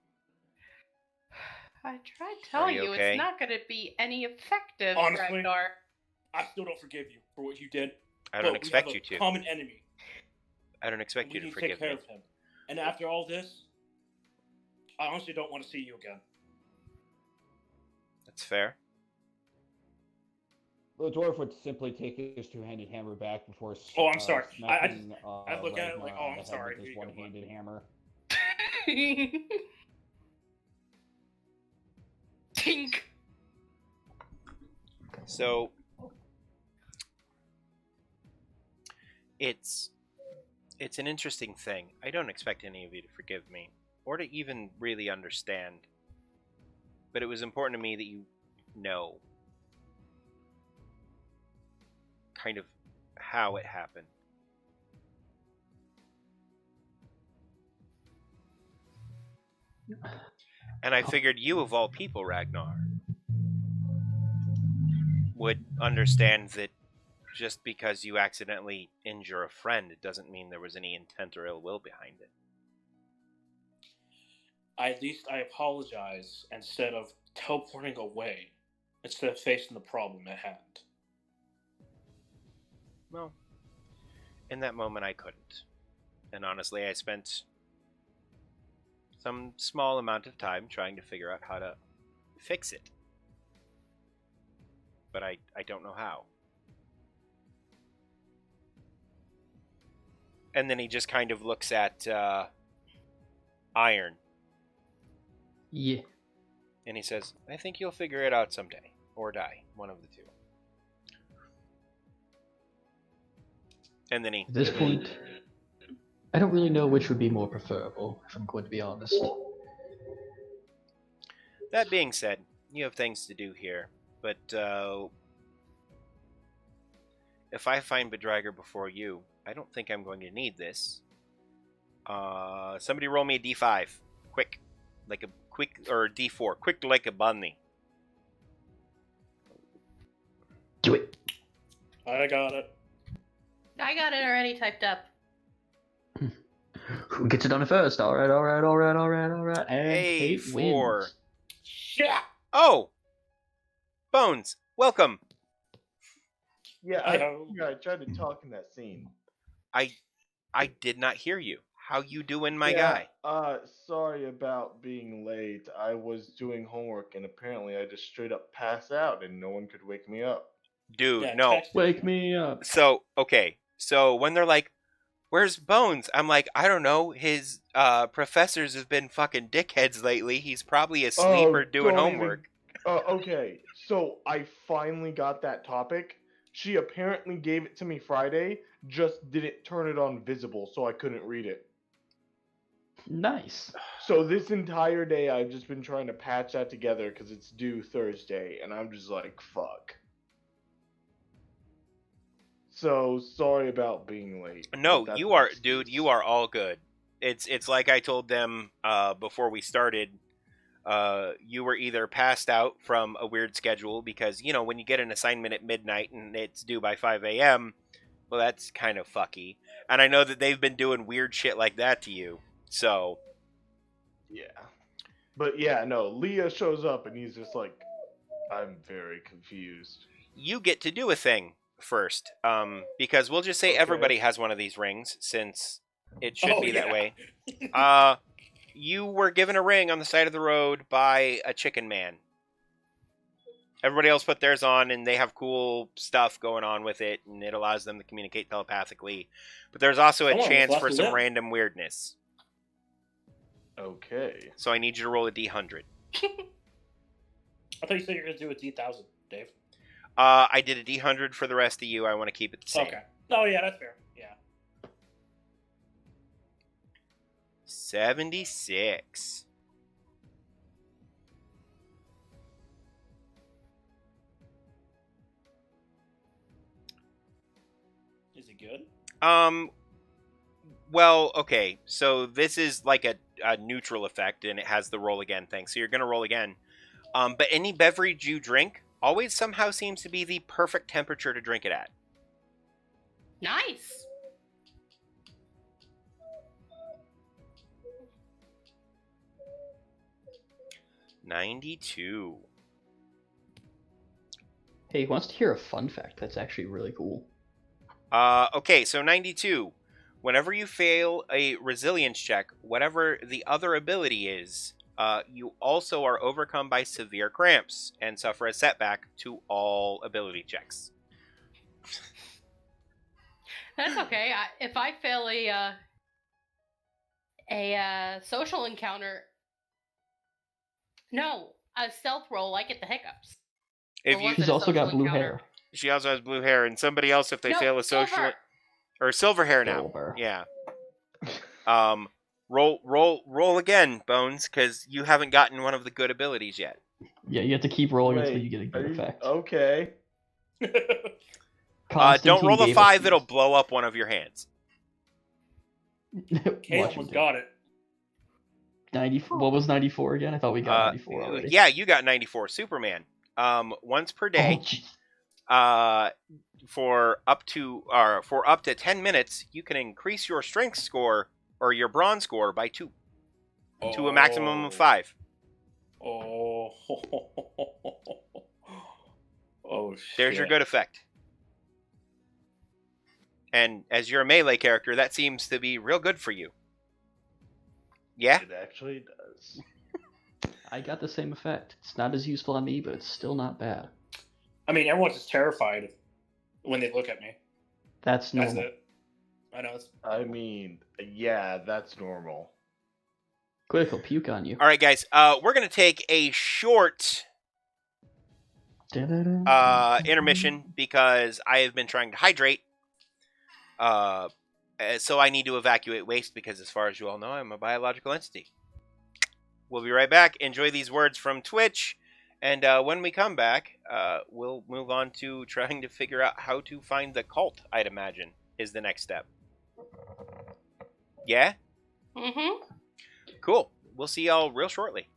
I tried telling you you okay? it's not going to be any effective, Honestly, Ragnar. I still don't forgive you for what you did. I don't but expect we you have to. a common enemy. I don't expect We you to need to forgive take care me. of him. And after all this, I honestly don't want to see you again. That's fair. The dwarf would simply take his two-handed hammer back before. Oh, I'm sorry. Smacking, I look at it like, Ragnar oh, on I'm the head sorry. with Here his you go, one-handed hammer. Tink. So it's an interesting thing. I don't expect any of you to forgive me or to even really understand. But it was important to me that you know kind of how it happened. And I figured you, of all people, Ragnar, would understand that just because you accidentally injure a friend, it doesn't mean there was any intent or ill will behind it. At least I apologize instead of teleporting away, instead of facing the problem at hand. Well, in that moment, I couldn't. And honestly, I spent some small amount of time trying to figure out how to fix it. But I don't know how. And then he just kind of looks at Iron, Yeah. and he says, I think you'll figure it out someday. Or die. One of the two. And then he... At this point, I don't really know which would be more preferable, if I'm going to be honest. That being said, you have things to do here. But if I find Bedragger before you, I don't think I'm going to need this. Somebody roll me a d5. Quick. Or d4. Quick like a bunny. Do it. I got it. I got it already typed up. Who gets it done first? Alright. And Hey, Kate 4. wins. Yeah. Oh! Bones, welcome! Yeah, Hello. I tried to talk in that scene. I did not hear you. How you doing, my Yeah, guy? sorry about being late. I was doing homework and apparently I just straight up passed out and no one could wake me up. Dude, Yeah, no. text Wake me up. So, okay. So when they're like, where's Bones? I'm like, I don't know. His professors have been fucking dickheads lately. He's probably asleep or doing don't even. homework. Okay, so I finally got that topic. She apparently gave it to me Friday, just didn't turn it on visible, so I couldn't read it. Nice. So this entire day I've just been trying to patch that together because it's due Thursday, and I'm just like, fuck. So sorry about being late. No, but that's you an are, excuse. dude. You are all good. It's like I told them before we started. You were either passed out from a weird schedule because when you get an assignment at midnight and it's due by 5 a.m. Well, that's kind of fucky. And I know that they've been doing weird shit like that to you. So Yeah. But yeah, no, Leah shows up and he's just like, I'm very confused. you get to do a thing first, because we'll just say Okay. everybody has one of these rings since it should Oh, be that yeah. way. You were given a ring on the side of the road by a chicken man. Everybody else put theirs on, and they have cool stuff going on with it, and it allows them to communicate telepathically. But there's also a Someone chance left for a some limb. random weirdness. Okay. So I need you to roll a d100. I thought you said you were going to do a D1000, Dave. I did a d100 for the rest of you. I want to keep it the same. Okay. Oh, yeah, that's fair. Yeah. 76. Is it good? Well, okay. So this is like a neutral effect, and it has the roll again thing. So you're going to roll again. But any beverage you drink always somehow seems to be the perfect temperature to drink it at. Nice. $92. Hey, he wants to hear a fun fact. That's actually really cool. Okay, so 92. Whenever you fail a resilience check, whatever the other ability is, you also are overcome by severe cramps and suffer a setback to all ability checks. That's okay. If I fail a social encounter, no, a stealth roll, I get the hiccups. If Or you, was He's it a also got social blue encounter? hair. she also has blue hair, and somebody else if they No, fail a social silver. or silver hair now. Silver. Yeah. Roll again, Bones, because you haven't gotten one of the good abilities yet. Yeah, you have to keep rolling until Wait, you get a good effect. Okay. Don't Constantine roll a gave 5; us it'll blow up one of your hands. these. Kay Watch almost me. got it. 94. What was 94 again? I thought we got 94 already. Yeah, you got 94. Superman. Once per Oh, day. jeez. For up to 10 minutes, you can increase your strength score or your bronze score by 2 to a maximum of 5. Oh. Oh, shit. There's your good effect. And as you're a melee character, that seems to be real good for you. Yeah? It actually does. I got the same effect. It's not as useful on me, but it's still not bad. I mean, everyone's just terrified when they look at me. That's That's normal. it. I know. It's... I mean, yeah, that's normal. Quick, he'll puke on you. All right, guys. We're going to take a short intermission because I have been trying to hydrate. So I need to evacuate waste because, as far as you all know, I'm a biological entity. We'll be right back. Enjoy these words from Twitch. And when we come back, we'll move on to trying to figure out how to find the cult, I'd imagine, is the next step. Yeah? Mm-hmm. Cool. We'll see y'all real shortly.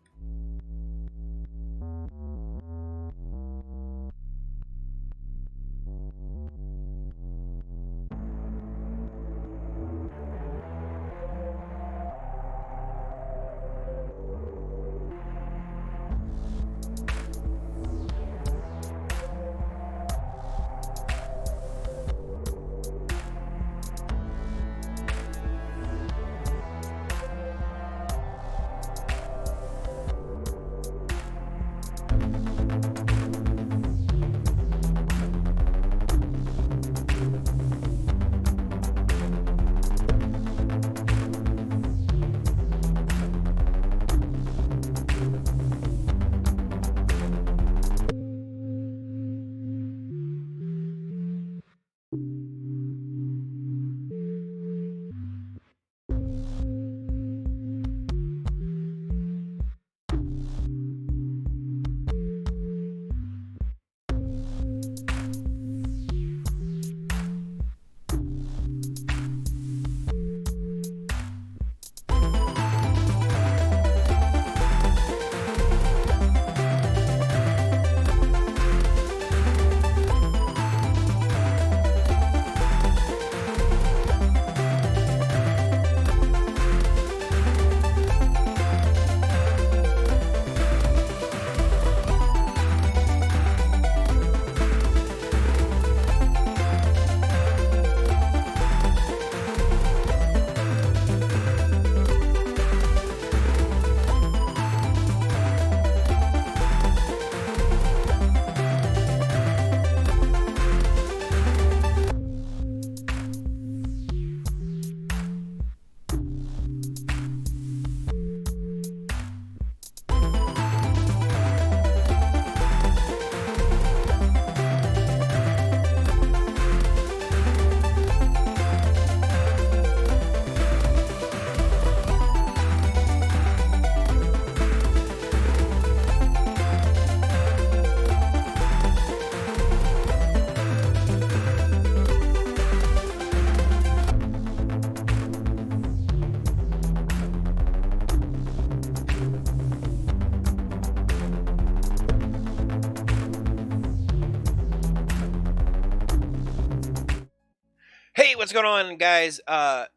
what's going on, guys?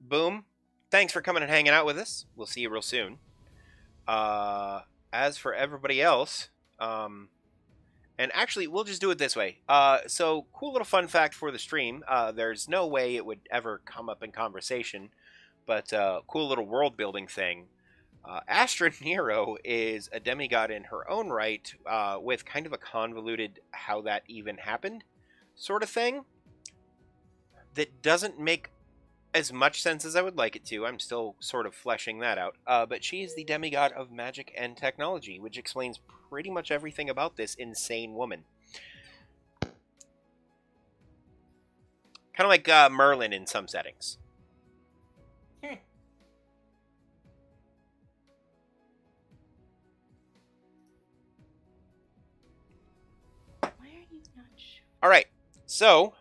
Boom. Thanks for coming and hanging out with us. We'll see you real soon. As for everybody else, and actually, we'll just do it this way. So, cool little fun fact for the stream. There's no way it would ever come up in conversation, but cool little world building thing. Astrid Hiro is a demigod in her own right, with kind of a convoluted how that even happened sort of thing that doesn't make as much sense as I would like it to. I'm still sort of fleshing that out. But she is the demigod of magic and technology, which explains pretty much everything about this insane woman. Kind of like Merlin in some settings. Why are you not sure? All right, so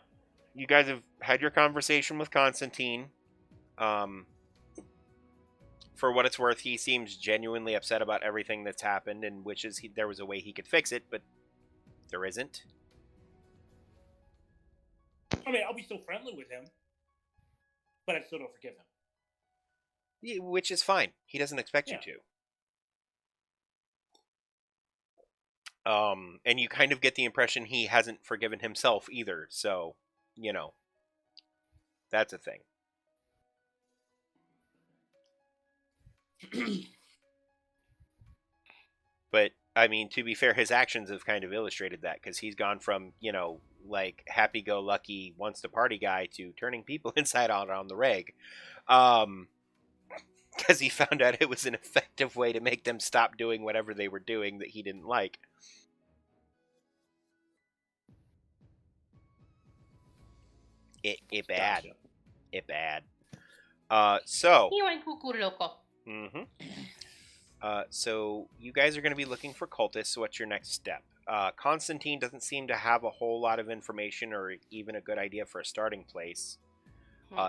you guys have had your conversation with Constantine. For what it's worth, he seems genuinely upset about everything that's happened and wishes there was a way he could fix it, but there isn't. I mean, I'll be still friendly with him, but I still don't forgive him. Yeah, which is fine. He doesn't expect you to. And you kind of get the impression he hasn't forgiven himself either, so, you know, that's a thing. But, I mean, to be fair, his actions have kind of illustrated that, because he's gone from, you know, like, happy-go-lucky, wants-to-party guy to turning people inside out on the reg. Because he found out it was an effective way to make them stop doing whatever they were doing that he didn't like. It bad. Gotcha. It bad. So... You ain't cuckoo loco. Mm-hmm. So you guys are going to be looking for cultists. So what's your next step? Constantine doesn't seem to have a whole lot of information or even a good idea for a starting place.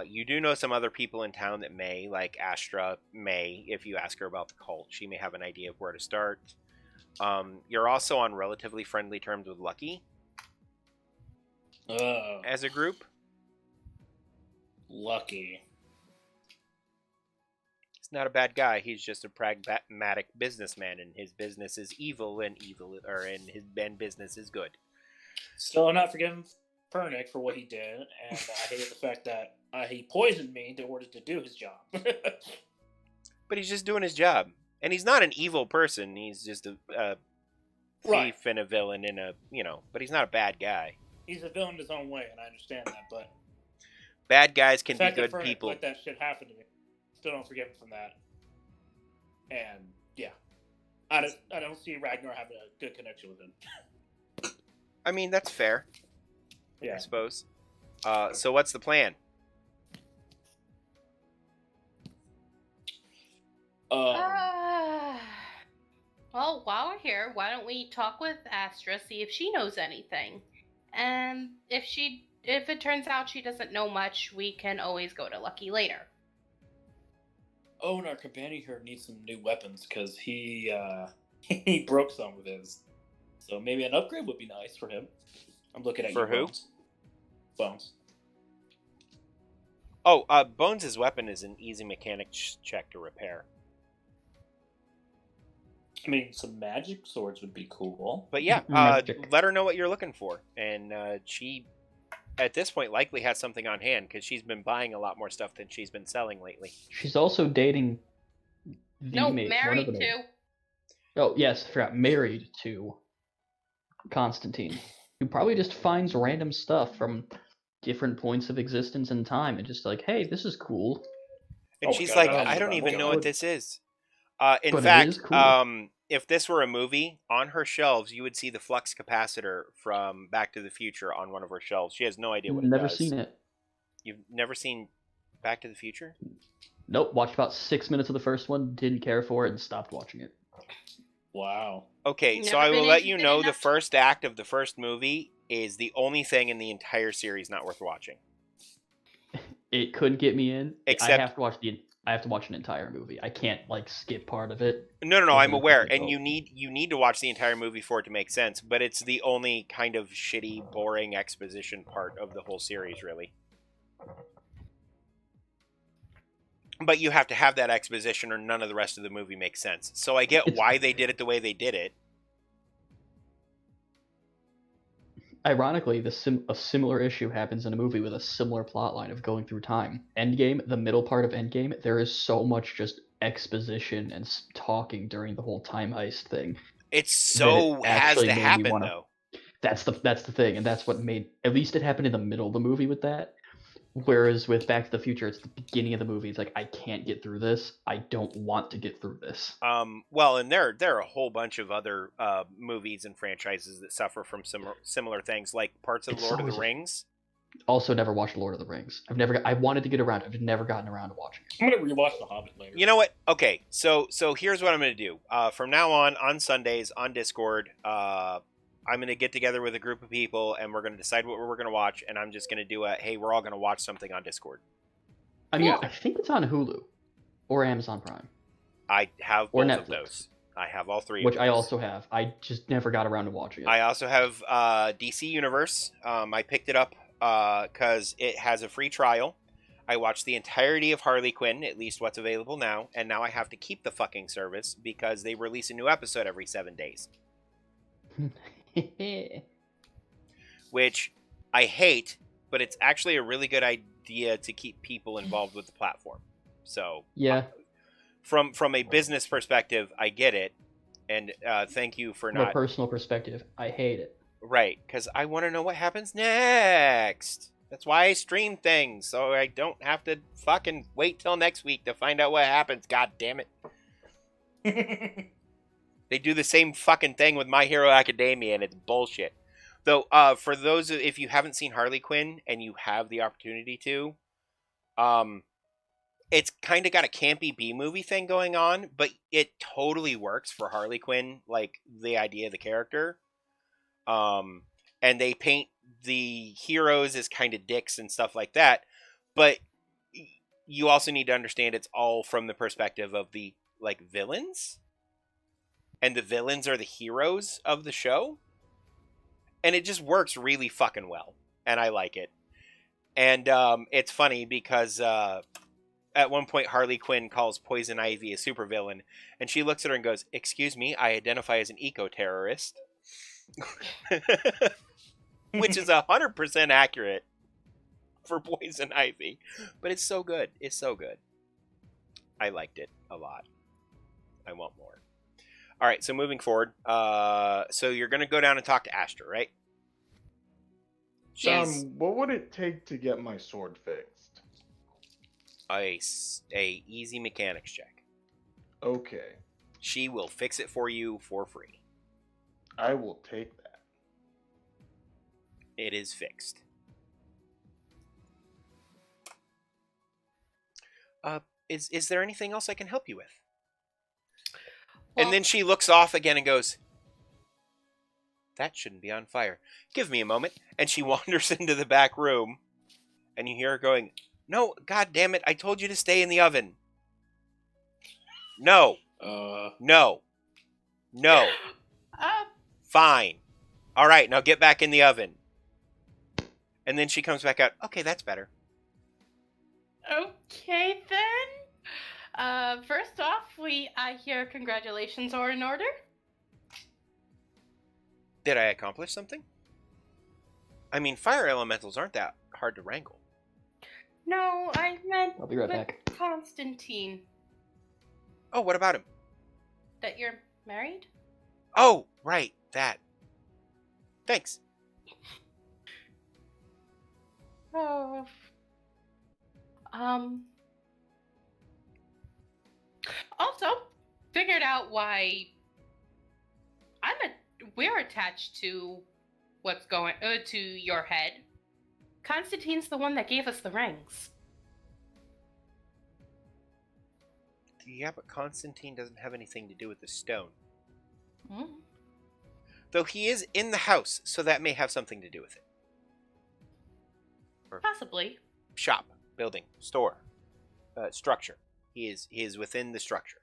You do know some other people in town that may, like Astra may, if you ask her about the cult. She may have an idea of where to start. You're also on relatively friendly terms with Lucky as a group. Lucky. He's not a bad guy. He's just a pragmatic businessman, and his business is evil, and his business is good. Still, I'm not forgiving Pernick for what he did, and I hate the fact that he poisoned me in order to do his job. But he's just doing his job, and he's not an evil person. He's just a thief Right. and a villain, but he's not a bad guy. He's a villain in his own way, and I understand that, but Bad guys the can be fact good that Pernick people. let that shit happen to me, still don't forgive him from that. And yeah, I don't see Ragnar having a good connection with him. I mean, that's fair, Yeah. I suppose. So what's the plan? Well, while we're here, why don't we talk with Astra, see if she knows anything? And if it turns out she doesn't know much, we can always go to Lucky later. Oh, and our companion here needs some new weapons because he he broke some of his. So maybe an upgrade would be nice for him. I'm looking at For you, who? Bones. Oh, Bones' weapon is an easy mechanics check to repair. I mean, some magic swords would be cool. But yeah, Magic. let her know what you're looking for. And she, at this point, likely has something on hand, because she's been buying a lot more stuff than she's been selling lately. She's also dating the No, mate. married to. Oh, yes, I forgot. Married to Constantine, who probably just finds random stuff from different points of existence and time and just like, hey, this is cool. And Oh my she's God, like, that was I don't about even know God. what this is. In But it fact, is cool. if this were a movie, on her shelves, you would see the flux capacitor from Back to the Future on one of her shelves. She has no idea what it Never does. seen it. You've never seen Back to the Future? Nope, watched about 6 minutes of the first one, didn't care for it, and stopped watching it. Wow. Okay, so Never I will been let you interested know in the that? first act of the first movie is the only thing in the entire series not worth watching. It couldn't get me in. Except- I have to watch an entire movie. I can't skip part of it. No, Doesn't I'm aware, make it and go. you need to watch the entire movie for it to make sense. But it's the only kind of shitty, boring exposition part of the whole series, really. But you have to have that exposition or none of the rest of the movie makes sense. So I get why they did it the way they did it. Ironically, a similar issue happens in a movie with a similar plotline of going through time. Endgame, the middle part of Endgame, there is so much just exposition and talking during the whole time heist thing. It so has to happen, though. That's the thing, and that's what made, at least it happened in the middle of the movie with that. Whereas with Back to the Future, it's the beginning of the movie. It's like, I can't get through this. I don't want to get through this. Well, and there are a whole bunch of other movies and franchises that suffer from similar things, like parts of Lord of the Rings. Also, never watched Lord of the Rings. I wanted to get around. I've never gotten around to watching it. I'm gonna rewatch The Hobbit later. You know what? Okay, so here's what I'm gonna do. From now on Sundays on Discord, I'm gonna get together with a group of people and we're gonna decide what we're gonna watch. And I'm just gonna do hey, we're all gonna watch something on Discord. I mean, I think it's on Hulu or Amazon Prime. I have both of those. I have all three. Which I also have. I just never got around to watching it. I also have DC Universe. I picked it up because it has a free trial. I watched the entirety of Harley Quinn, at least what's available now, and now I have to keep the fucking service because they release a new episode every 7 days. Which I hate, but it's actually a really good idea to keep people involved with the platform. So yeah, from a business perspective, I get it, and thank you for not. From a personal perspective, I hate it. Right, because I want to know what happens next. That's why I stream things, so I don't have to fucking wait till next week to find out what happens. God damn it. They do the same fucking thing with My Hero Academia, and it's bullshit. Though, for those, if you haven't seen Harley Quinn, and you have the opportunity to, it's kind of got a campy B-movie thing going on, but it totally works for Harley Quinn, like, the idea of the character. And they paint the heroes as kind of dicks and stuff like that, but you also need to understand it's all from the perspective of the, like, villains, and the villains are the heroes of the show, and it just works really fucking well, and I like it. And it's funny because at one point Harley Quinn calls Poison Ivy a supervillain, and she looks at her and goes, "Excuse me, I identify as an eco-terrorist." Which is 100% accurate for Poison Ivy, but it's so good. It's so good. I liked it a lot. I want more. All right, so moving forward, so you're gonna go down and talk to Astrid, right? What would it take to get my sword fixed? A easy mechanics check. Okay. She will fix it for you for free. I will take that. It is fixed. Is there anything else I can help you with? Well, and then she looks off again and goes, "That shouldn't be on fire. Give me a moment." And she wanders into the back room, and you hear her going, "No, god damn it, I told you to stay in the oven." No. No. Fine. All right, now get back in the oven. And then she comes back out. "Okay, that's better." Okay, then. First off, I hear congratulations are in order. Did I accomplish something? I mean, fire elementals aren't that hard to wrangle. No, I meant I'll be right back. Constantine. Oh, what about him? That you're married? Oh, right, that. Thanks. Oh. Also, figured out why we're attached to what's going to your head. Constantine's the one that gave us the rings. Yeah, but Constantine doesn't have anything to do with the stone. Mm. Though he is in the house, so that may have something to do with it. Or possibly. Shop, building, store, structure. He is within the structure.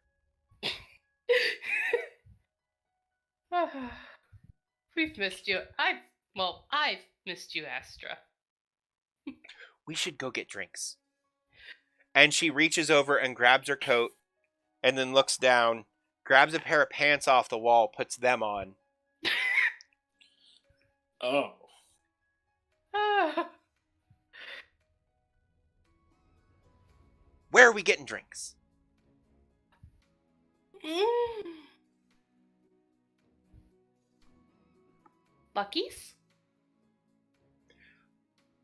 We've missed you. I've missed you, Astra. We should go get drinks. And she reaches over and grabs her coat, and then looks down, grabs a pair of pants off the wall, puts them on. Oh. Ah. Where are we getting drinks? Lucky's?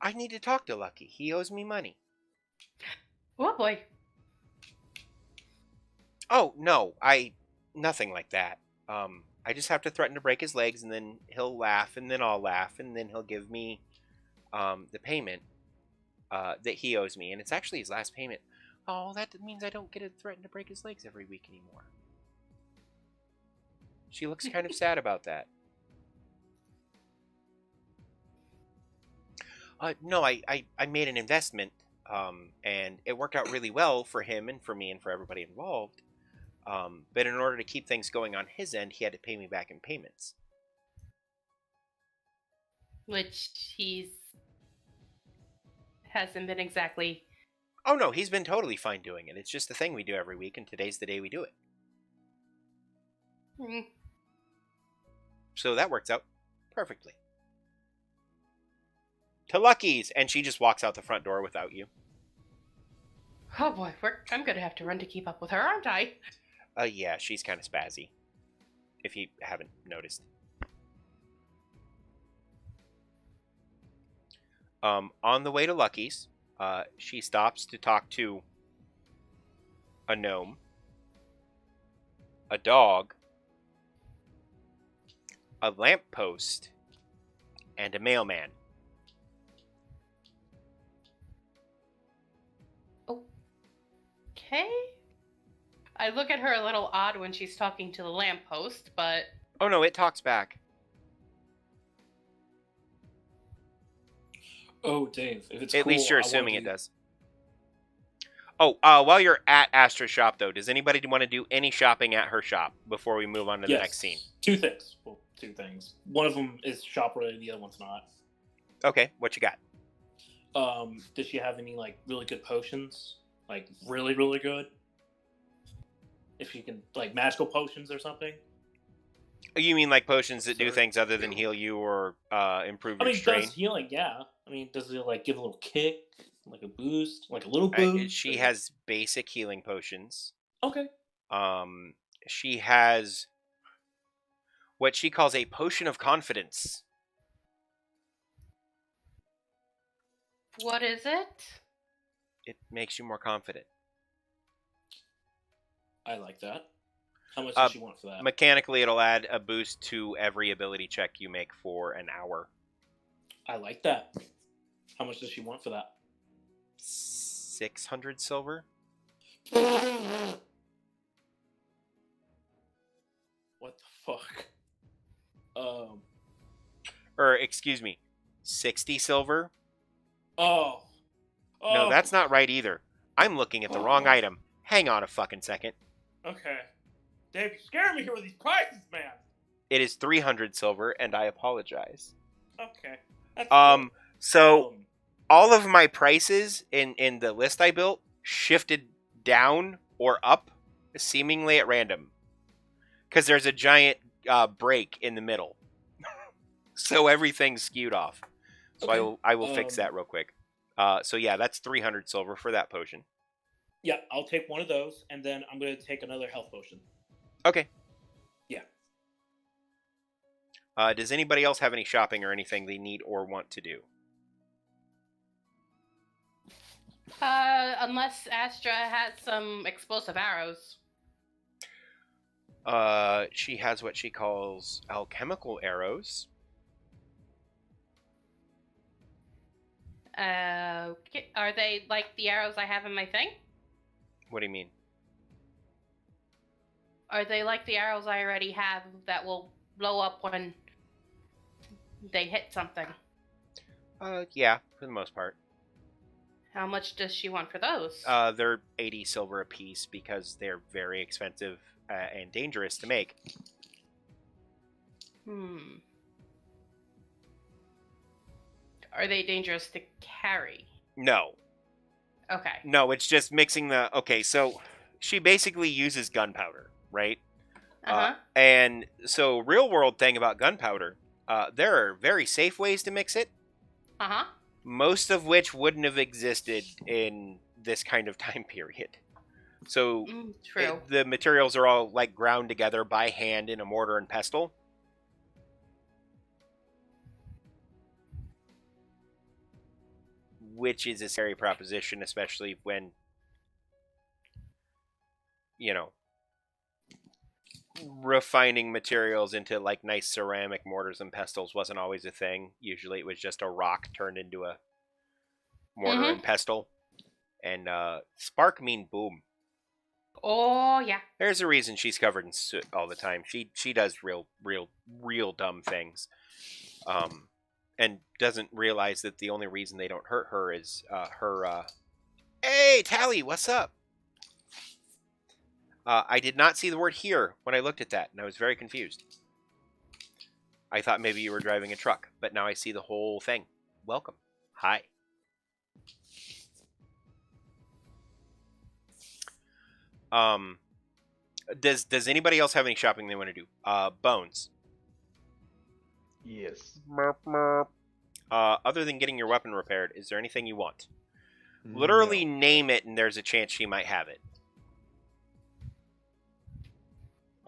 I need to talk to Lucky. He owes me money. Oh boy. Oh, no, nothing like that. I just have to threaten to break his legs, and then he'll laugh, and then I'll laugh, and then he'll give me, the payment, that he owes me, and it's actually his last payment. Oh, that means I don't get to threaten to break his legs every week anymore. She looks kind of sad about that. No, I made an investment, and it worked out really well for him and for me and for everybody involved. But in order to keep things going on his end, he had to pay me back in payments. Which hasn't been exactly. Oh no, he's been totally fine doing it. It's just the thing we do every week, and today's the day we do it. Mm. So that works out perfectly. To Lucky's, and she just walks out the front door without you. Oh boy, I'm gonna have to run to keep up with her, aren't I? Yeah, she's kind of spazzy. If you haven't noticed. On the way to Lucky's, she stops to talk to a gnome, a dog, a lamppost, and a mailman. Okay. I look at her a little odd when she's talking to the lamppost, but Oh no, it talks back. Oh, Dave, if it's At cool, least you're I wanna assuming it do- does. Oh, while you're at Astra's shop, though, does anybody want to do any shopping at her shop before we move on to the next scene? Two things. Well, two things. One of them is shop related. The other one's not. Okay, what you got? Does she have any like really good potions? Like really, really good? If she can, like magical potions or something. You mean like potions that do Sure. things other than heal you or improve I your mean, strain? does healing? Yeah. I mean, does it like give a little kick, like a boost, like a little Uh, boost? she or- has basic healing potions. Okay. She has what she calls a potion of confidence. what is it? It makes you more confident. I like that. How much does she want for that? Mechanically, it'll add a boost to every ability check you make for an hour. I like that. How much does she want for that? 600 silver? What the fuck? Or, excuse me, 60 silver? Oh. No, that's not right either. I'm looking at the wrong item. Hang on a fucking second. Okay. Dave, you're scaring me here with these prices, man. It is 300 silver, and I apologize. Okay. That's So good. all of my prices in the list I built shifted down or up, seemingly at random, because there's a giant break in the middle, so everything's skewed off. So Okay. I will fix that real quick. So yeah, that's 300 silver for that potion. Yeah, I'll take one of those, and then I'm gonna take another health potion. Okay. Yeah. Does anybody else have any shopping or anything they need or want to do? Unless Astra has some explosive arrows. She has what she calls alchemical arrows. Are they like the arrows I have in my thing? What do you mean? Are they like the arrows I already have that will blow up when they hit something? Yeah, for the most part. How much does she want for those? They're 80 silver a piece because they're very expensive and dangerous to make. Are they dangerous to carry? No. Okay. No, it's just mixing the... Okay, so she basically uses gunpowder, right? Uh-huh. And so real world thing about gunpowder, there are very safe ways to mix it, Uh-huh. most of which wouldn't have existed in this kind of time period. So True. the materials are all like ground together by hand in a mortar and pestle. Which is a scary proposition, especially when, you know, refining materials into like nice ceramic mortars and pestles wasn't always a thing. Usually it was just a rock turned into a mortar and pestle. And spark mean boom. Oh, yeah. There's a reason she's covered in soot all the time. She does real dumb things. And doesn't realize that the only reason they don't hurt her is her... Hey, Tally, what's up? I did not see the word here when I looked at that, and I was very confused. I thought maybe you were driving a truck, but now I see the whole thing. Welcome. Hi. Does anybody else have any shopping they want to do? Bones. Yes. Other than getting your weapon repaired, is there anything you want? Literally name it, and there's a chance she might have it.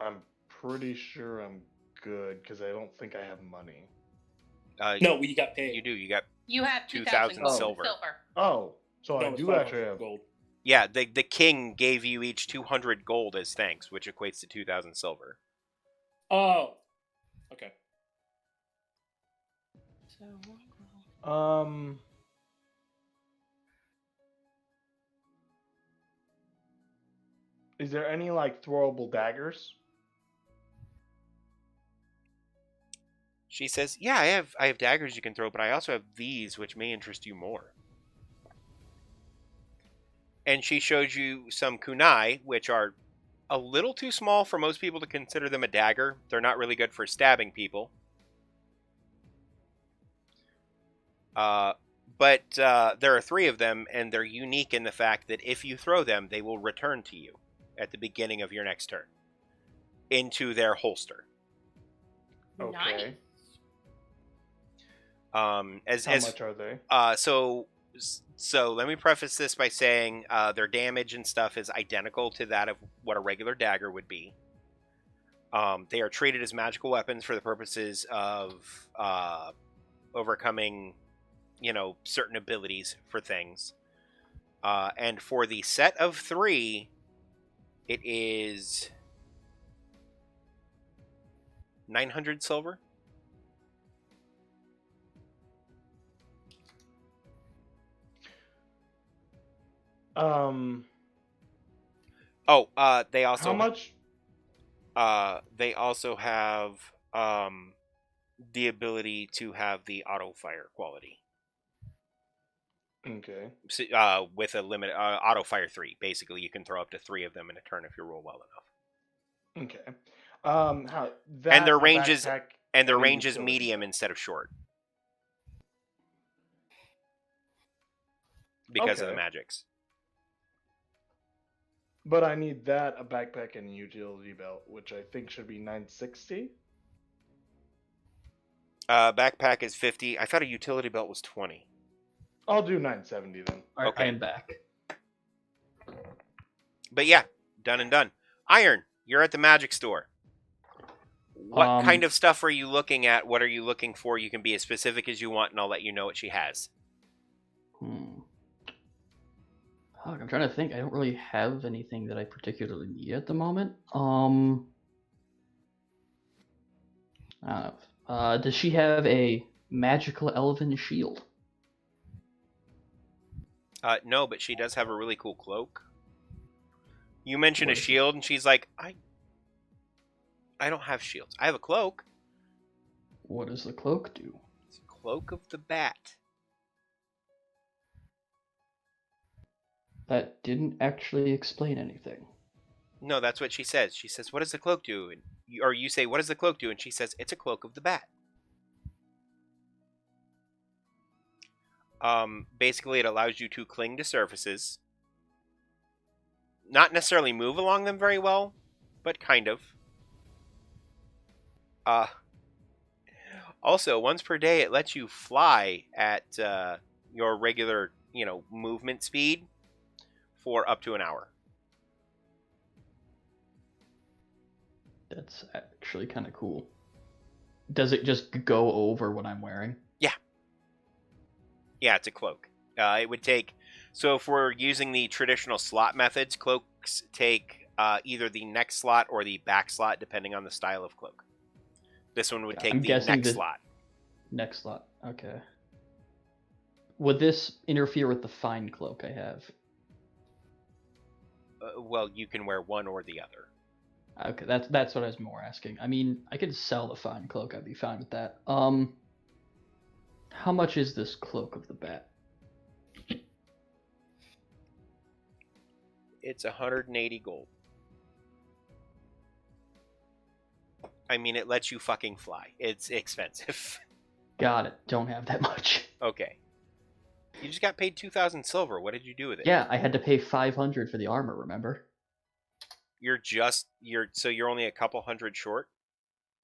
I'm pretty sure I'm good because I don't think I have money. No, you got paid. You do. You got... You have 2,000 2,000 silver. Oh, so No, I it's do 500 actually have. gold. Yeah, the king gave you each 200 gold as thanks, which equates to 2,000 silver. Oh. Okay. So, Is there any like throwable daggers? She says, yeah, I have daggers you can throw, but I also have these, which may interest you more. And she shows you some kunai, which are a little too small for most people to consider them a dagger. They're not really good for stabbing people. But there are 3 of them, and they're unique in the fact that if you throw them, they will return to you at the beginning of your next turn into their holster. Okay. nice. How much are they? So let me preface this by saying their damage and stuff is identical to that of what a regular dagger would be. They are treated as magical weapons for the purposes of overcoming, certain abilities for things. And for the set of 3, it is 900 silver. They also... How much? They also have the ability to have the auto fire quality. Okay. So, with a limit, auto fire 3. Basically, you can throw up to 3 of them in a turn if you roll well enough. Okay. And their range is utility medium instead of short because of the Okay. magics. But I need that, a backpack, and a utility belt, which I think should be 960. Backpack is 50. I thought a utility belt was 20. I'll do 970 then. Alright, Okay. I am back. But yeah, done and done. Iron, you're at the magic store. What kind of stuff are you looking at? What are you looking for? You can be as specific as you want, and I'll let you know what she has. Fuck, I'm trying to think. I don't really have anything that I particularly need at the moment. I don't know. Does she have a magical elven shield? No, but she does have a really cool cloak. You mentioned What a is it? shield, and she's like, I don't have shields. I have a cloak. What does the cloak do? It's a cloak of the bat. That didn't actually explain anything. No, that's what she says. She says, what does the cloak do? Or you say, what does the cloak do? And she says, it's a cloak of the bat. Basically, it allows you to cling to surfaces. Not necessarily move along them very well, but kind of. Also, once per day, it lets you fly at your regular, movement speed for up to an hour. That's actually kind of cool. Does it just go over what I'm wearing? Yeah, it's a cloak. It would take... So if we're using the traditional slot methods, cloaks take either the neck slot or the back slot, depending on the style of cloak. This one would take I'm the guessing neck slot. Neck slot, okay. Would this interfere with the fine cloak I have? Well, you can wear one or the other. Okay, that's what I was more asking. I mean, I could sell the fine cloak. I'd be fine with that. How much is this cloak of the bat? It's 180 gold. I mean, it lets you fucking fly. It's expensive. Got it. Don't have that much. Okay. You just got paid 2,000 silver. What did you do with it? Yeah, I had to pay 500 for the armor, remember? So you're only a couple hundred short?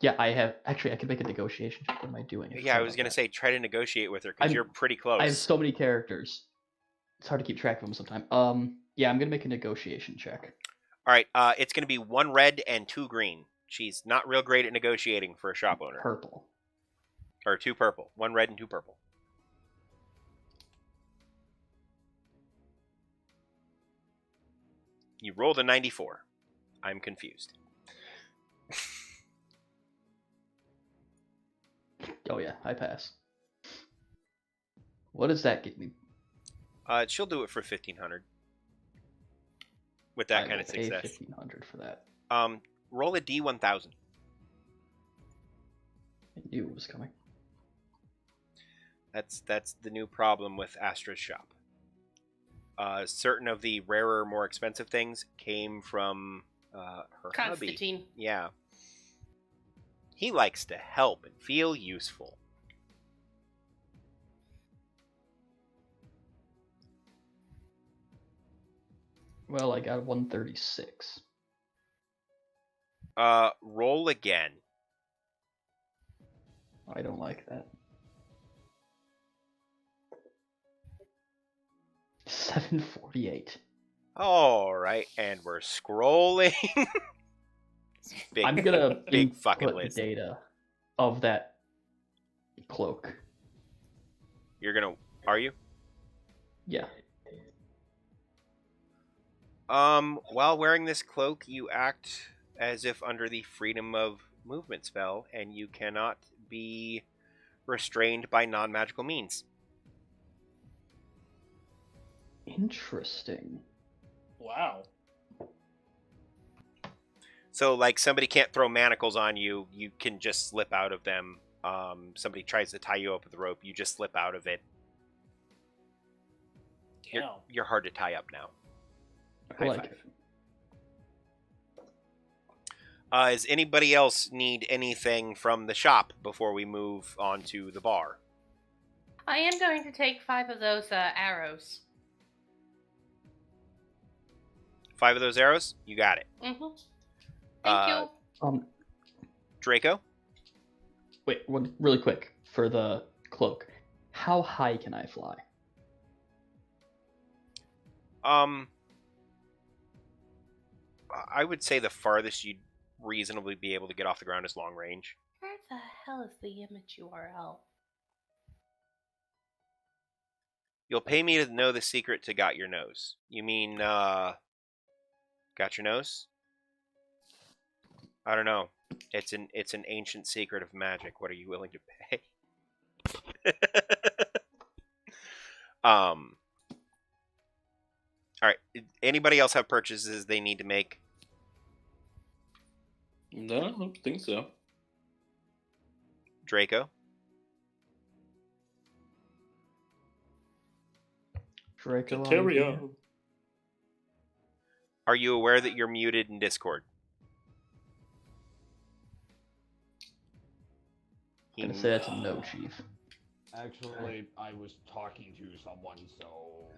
Yeah, I could make a negotiation. What am I doing? Yeah, I was going to say, try to negotiate with her, because you're pretty close. I have so many characters. It's hard to keep track of them sometimes. Yeah, I'm going to make a negotiation check. Alright, it's going to be 1 red and 2 green. She's not real great at negotiating for a shop owner. Purple. Or 2 purple. 1 red and 2 purple. You rolled a 94. I'm confused. Oh yeah, I pass. What does that get me? She'll do it for 1,500. With that kind of success. 1,500 for that. Roll a D1000. I knew it was coming. That's the new problem with Astrid's shop. Certain of the rarer, more expensive things came from her Constantine. hubby. Yeah. He likes to help and feel useful. Well, I got 136. Roll again. I don't like that. 748. All right, and we're scrolling. Big, I'm gonna big fucking input list. data of that cloak. You're gonna? Are you? Yeah. While wearing this cloak, you act as if under the freedom of movement spell, and you cannot be restrained by non-magical means. Interesting. Wow. So, like, somebody can't throw manacles on you, you can just slip out of them. Somebody tries to tie you up with a rope, you just slip out of it. Damn. You're hard to tie up now. I High like five. it. Does anybody else need anything from the shop before we move on to the bar? I am going to take 5 of those arrows. 5 of those arrows? You got it. Mm-hmm. Thank you. Draco? Wait, one really quick for the cloak. How high can I fly? I would say the farthest you'd reasonably be able to get off the ground is long range. Where the hell is the image URL? You'll pay me to know the secret to Got Your Nose. You mean, Got Your Nose? I don't know. It's an ancient secret of magic. What are you willing to pay? Alright. Anybody else have purchases they need to make? No, I don't think so. Draco? Draco. Ontario. Are you aware that you're muted in Discord? I'm gonna say that's a no, Chief. Actually, I was talking to someone, so...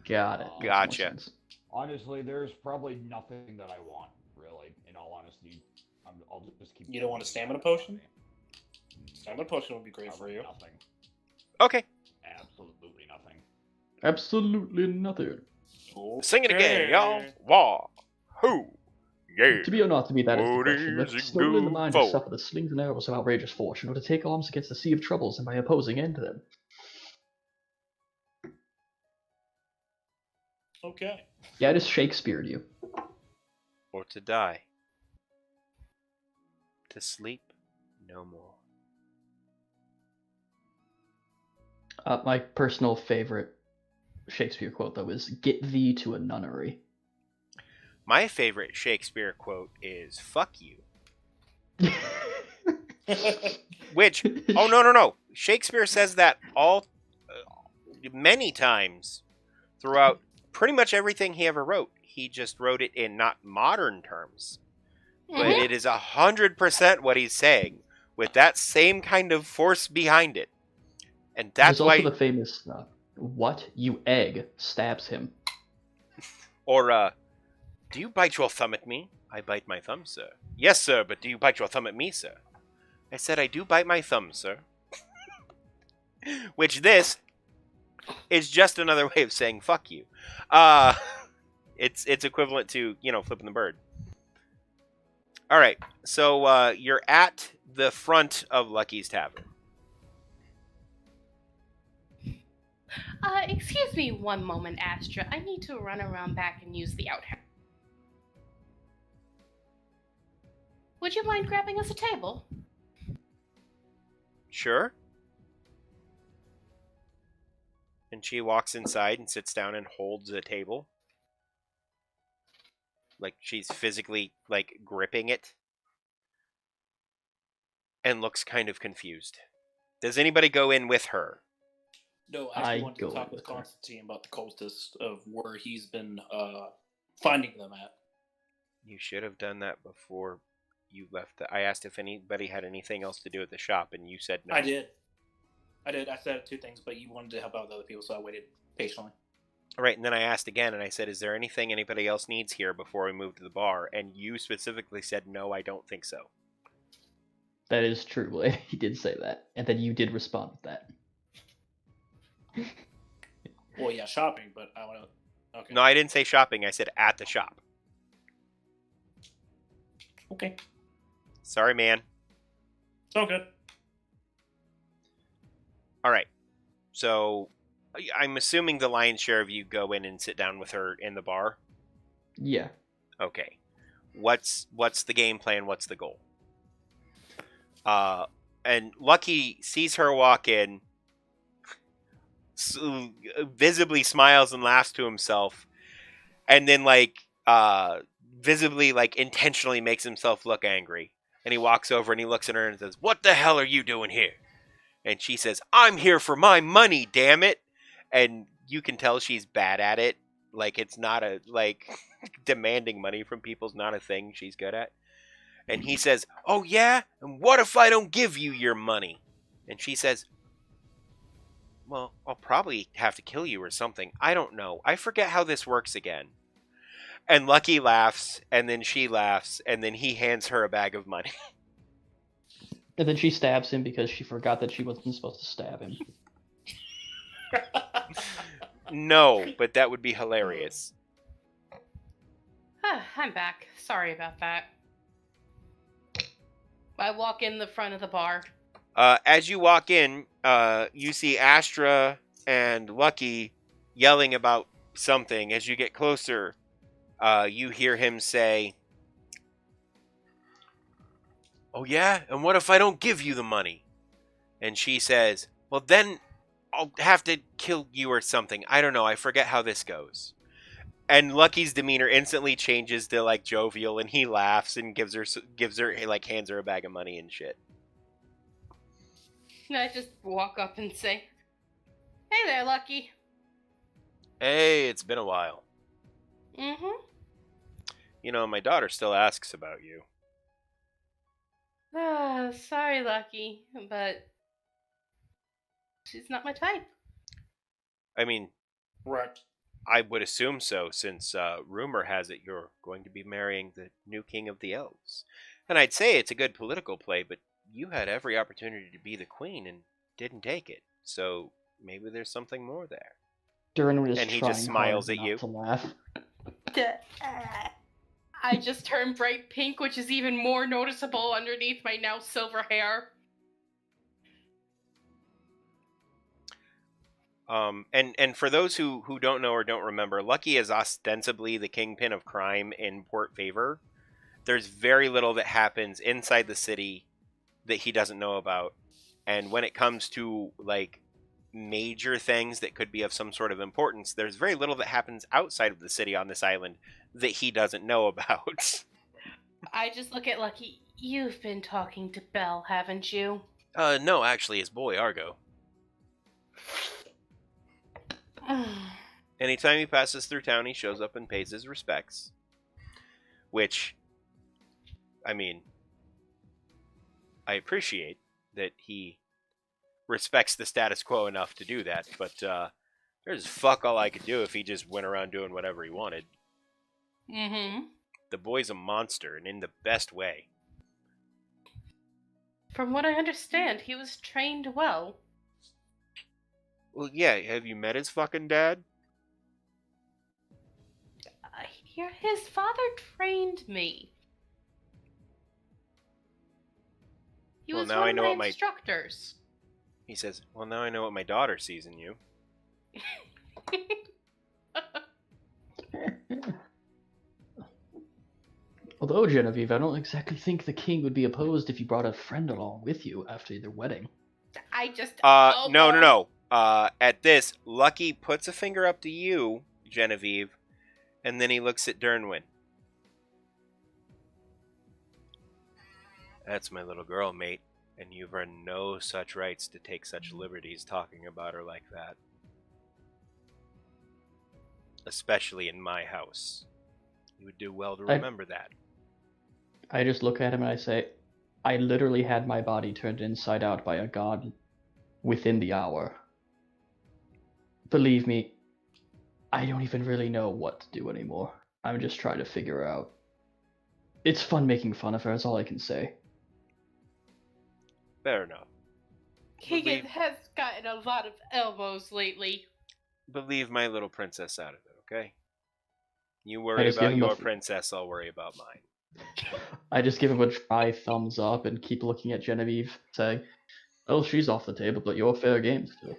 Got it. Makes more Gotcha. sense. Honestly, there's probably nothing that I want, really. In all honesty, I'll just keep... You don't want a stamina going. potion? Stamina potion would be great for you. Nothing. Okay. Absolutely nothing. Absolutely nothing. Sing it again, Okay. y'all. Wah. Hoo. Yeah. To be or not to be, that is the What question. is Let it stolen in the good mind for? to suffer the slings and arrows of outrageous fortune, or to take arms against the sea of troubles, and by opposing end them. Okay. Yeah, I just Shakespeare'd you. Or to die. To sleep no more. My personal favorite Shakespeare quote, though, is "Get thee to a nunnery." My favorite Shakespeare quote is "fuck you." Which, oh no. Shakespeare says that all many times throughout pretty much everything he ever wrote. He just wrote it in not modern terms. But Mhm. it is 100% what he's saying with that same kind of force behind it. And that's There's also why, the famous "What, you egg?" stabs him. or do you bite your thumb at me? I bite my thumb, sir. Yes, sir, but do you bite your thumb at me, sir? I said I do bite my thumb, sir. Which this is just another way of saying fuck you. It's equivalent to, flipping the bird. All right, so you're at the front of Lucky's Tavern. Excuse me one moment, Astrid. I need to run around back and use the outhouse. Would you mind grabbing us a table? Sure. And she walks inside and sits down and holds a table. Like she's physically, gripping it. And looks kind of confused. Does anybody go in with her? No, I I actually wanted go to talk with with her. Constantine about the cultists of where he's been finding them at. You should have done that before you left. I asked if anybody had anything else to do at the shop, and you said no. I did. I said two things, but you wanted to help out with other people, so I waited patiently. All right, and then I asked again, and I said, is there anything anybody else needs here before we move to the bar? And you specifically said, no, I don't think so. That is true. He did say that, and then you did respond with that. Well, yeah, shopping, but I want to. Okay. No, I didn't say shopping. I said at the shop. Okay. Sorry, man. It's all good. All right. So I'm assuming the lion's share of you go in and sit down with her in the bar. Yeah. Okay. What's the game plan? What's the goal? And Lucky sees her walk in, visibly smiles and laughs to himself, and then visibly intentionally makes himself look angry. And he walks over and he looks at her and says, "What the hell are you doing here?" And she says, "I'm here for my money, damn it." And you can tell she's bad at it. It's not demanding money from people's not a thing she's good at. And he says, "Oh yeah? And what if I don't give you your money?" And she says, "Well, I'll probably have to kill you or something. I don't know. I forget how this works again." And Lucky laughs, and then she laughs, and then he hands her a bag of money. And then she stabs him because she forgot that she wasn't supposed to stab him. No, but that would be hilarious. I'm back. Sorry about that. I walk in the front of the bar. As you walk in, you see Astra and Lucky yelling about something. As you get closer, you hear him say, "Oh yeah? And what if I don't give you the money?" And she says, "Well then I'll have to kill you or something. I don't know. I forget how this goes." And Lucky's demeanor instantly changes to jovial, and he laughs and gives her hands her a bag of money and shit. And I just walk up and say, "Hey there, Lucky." Hey, it's been a while. Mm-hmm. My daughter still asks about you. Sorry, Lucky, but She's not my type. I mean, Correct. I would assume so, since rumor has it you're going to be marrying the new king of the elves. And I'd say it's a good political play, but you had every opportunity to be the queen and didn't take it. So maybe there's something more there. Durin is And he trying just smiles hard at not you. to laugh. I just turn bright pink, which is even more noticeable underneath my now silver hair. And for those who don't know or don't remember, Lucky is ostensibly the kingpin of crime in Port Favor. There's very little that happens inside the city that he doesn't know about. And when it comes to, like, major things that could be of some sort of importance, there's very little that happens outside of the city on this island that he doesn't know about. I just look at Lucky. You've been talking to Belle, haven't you? No, actually, his boy, Argo. Anytime he passes through town, he shows up and pays his respects. Which, I mean, I appreciate that he respects the status quo enough to do that, but there's fuck all I could do if he just went around doing whatever he wanted. Mm-hmm. The boy's a monster, and in the best way. From what I understand, he was trained well. Well, yeah, have you met his fucking dad? I hear his father trained me. He Well, was now one I of know my what my- instructors. He says, well, now I know what my daughter sees in you. Although, Genevieve, I don't exactly think the king would be opposed if you brought a friend along with you after their wedding. I just... No. At this, Lucky puts a finger up to you, Genevieve, and then he looks at Dernwin. That's my little girl, mate, and you've earned no such rights to take such liberties talking about her like that. Especially in my house. You would do well to remember that. I just look at him and I say, I literally had my body turned inside out by a god within the hour. Believe me, I don't even really know what to do anymore. I'm just trying to figure out. It's fun making fun of her, that's all I can say. Fair enough. Keegan has gotten a lot of elbows lately. Believe my little princess out of it, okay? You worry about your princess, I'll worry about mine. I just give him a dry thumbs up and keep looking at Genevieve, saying, "Oh, she's off the table, but you're fair game still."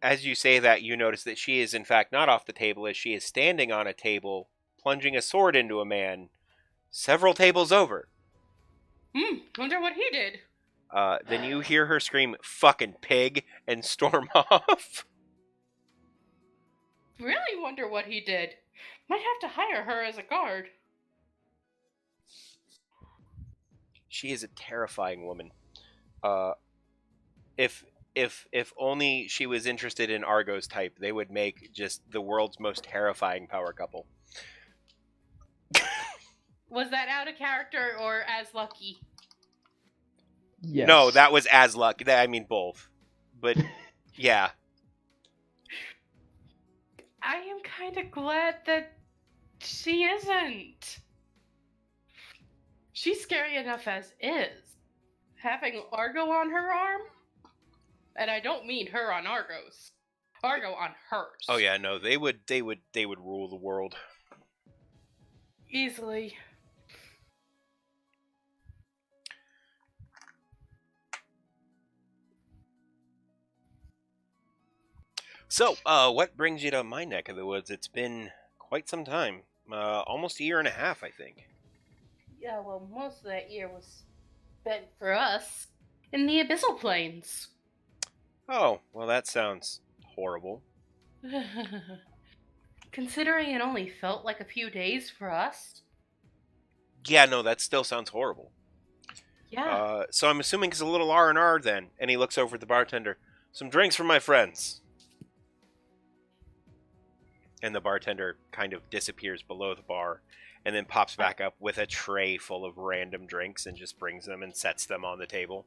As you say that, you notice that she is in fact not off the table, as she is standing on a table, plunging a sword into a man, several tables over. Wonder what he did. Then you hear her scream, "Fucking pig," and storm off. Really wonder what he did. Might have to hire her as a guard. She is a terrifying woman. If only she was interested in Argo's type, they would make just the world's most terrifying power couple. Was that out of character or as Lucky? Yes. No, that was as luck. I mean both. But yeah. I am kind of glad that she isn't. She's scary enough as is. Having Argo on her arm? And I don't mean her on Argo's. Argo on hers. Oh yeah, no, they would rule the world. Easily. So, what brings you to my neck of the woods? It's been quite some time. Almost a year and a half, I think. Yeah, well, most of that year was spent for us in the Abyssal Plains. Oh, well, that sounds horrible. Considering it only felt like a few days for us. Yeah, no, that still sounds horrible. Yeah. So I'm assuming it's a little R&R then. And he looks over at the bartender. Some drinks for my friends. And the bartender kind of disappears below the bar and then pops back up with a tray full of random drinks and just brings them and sets them on the table.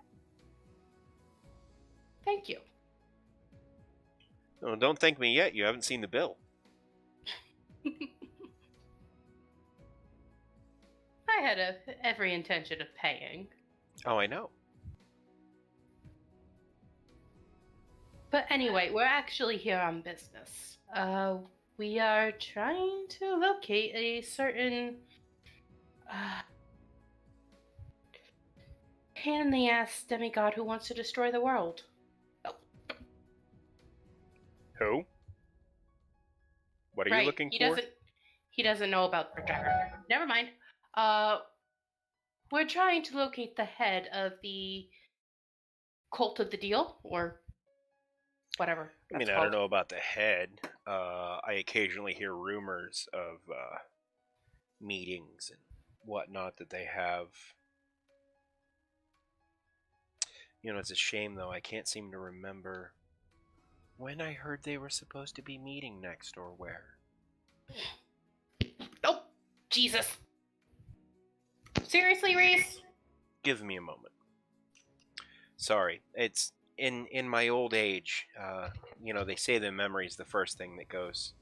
Thank you. Oh, don't thank me yet. You haven't seen the bill. I had every intention of paying. Oh, I know. But anyway, we're actually here on business. We are trying to locate a certain pain in the ass demigod who wants to destroy the world. Who? What are you looking for? He doesn't know about the driver. Never mind. We're trying to locate the head of the cult of the deal, or whatever. I mean, I don't know about the head. I occasionally hear rumors of meetings and whatnot that they have. You know, it's a shame, though. I can't seem to remember when I heard they were supposed to be meeting next or where. Oh, Jesus. Seriously, Reese? Give me a moment. Sorry, it's in my old age. You know, they say the memory's the first thing that goes.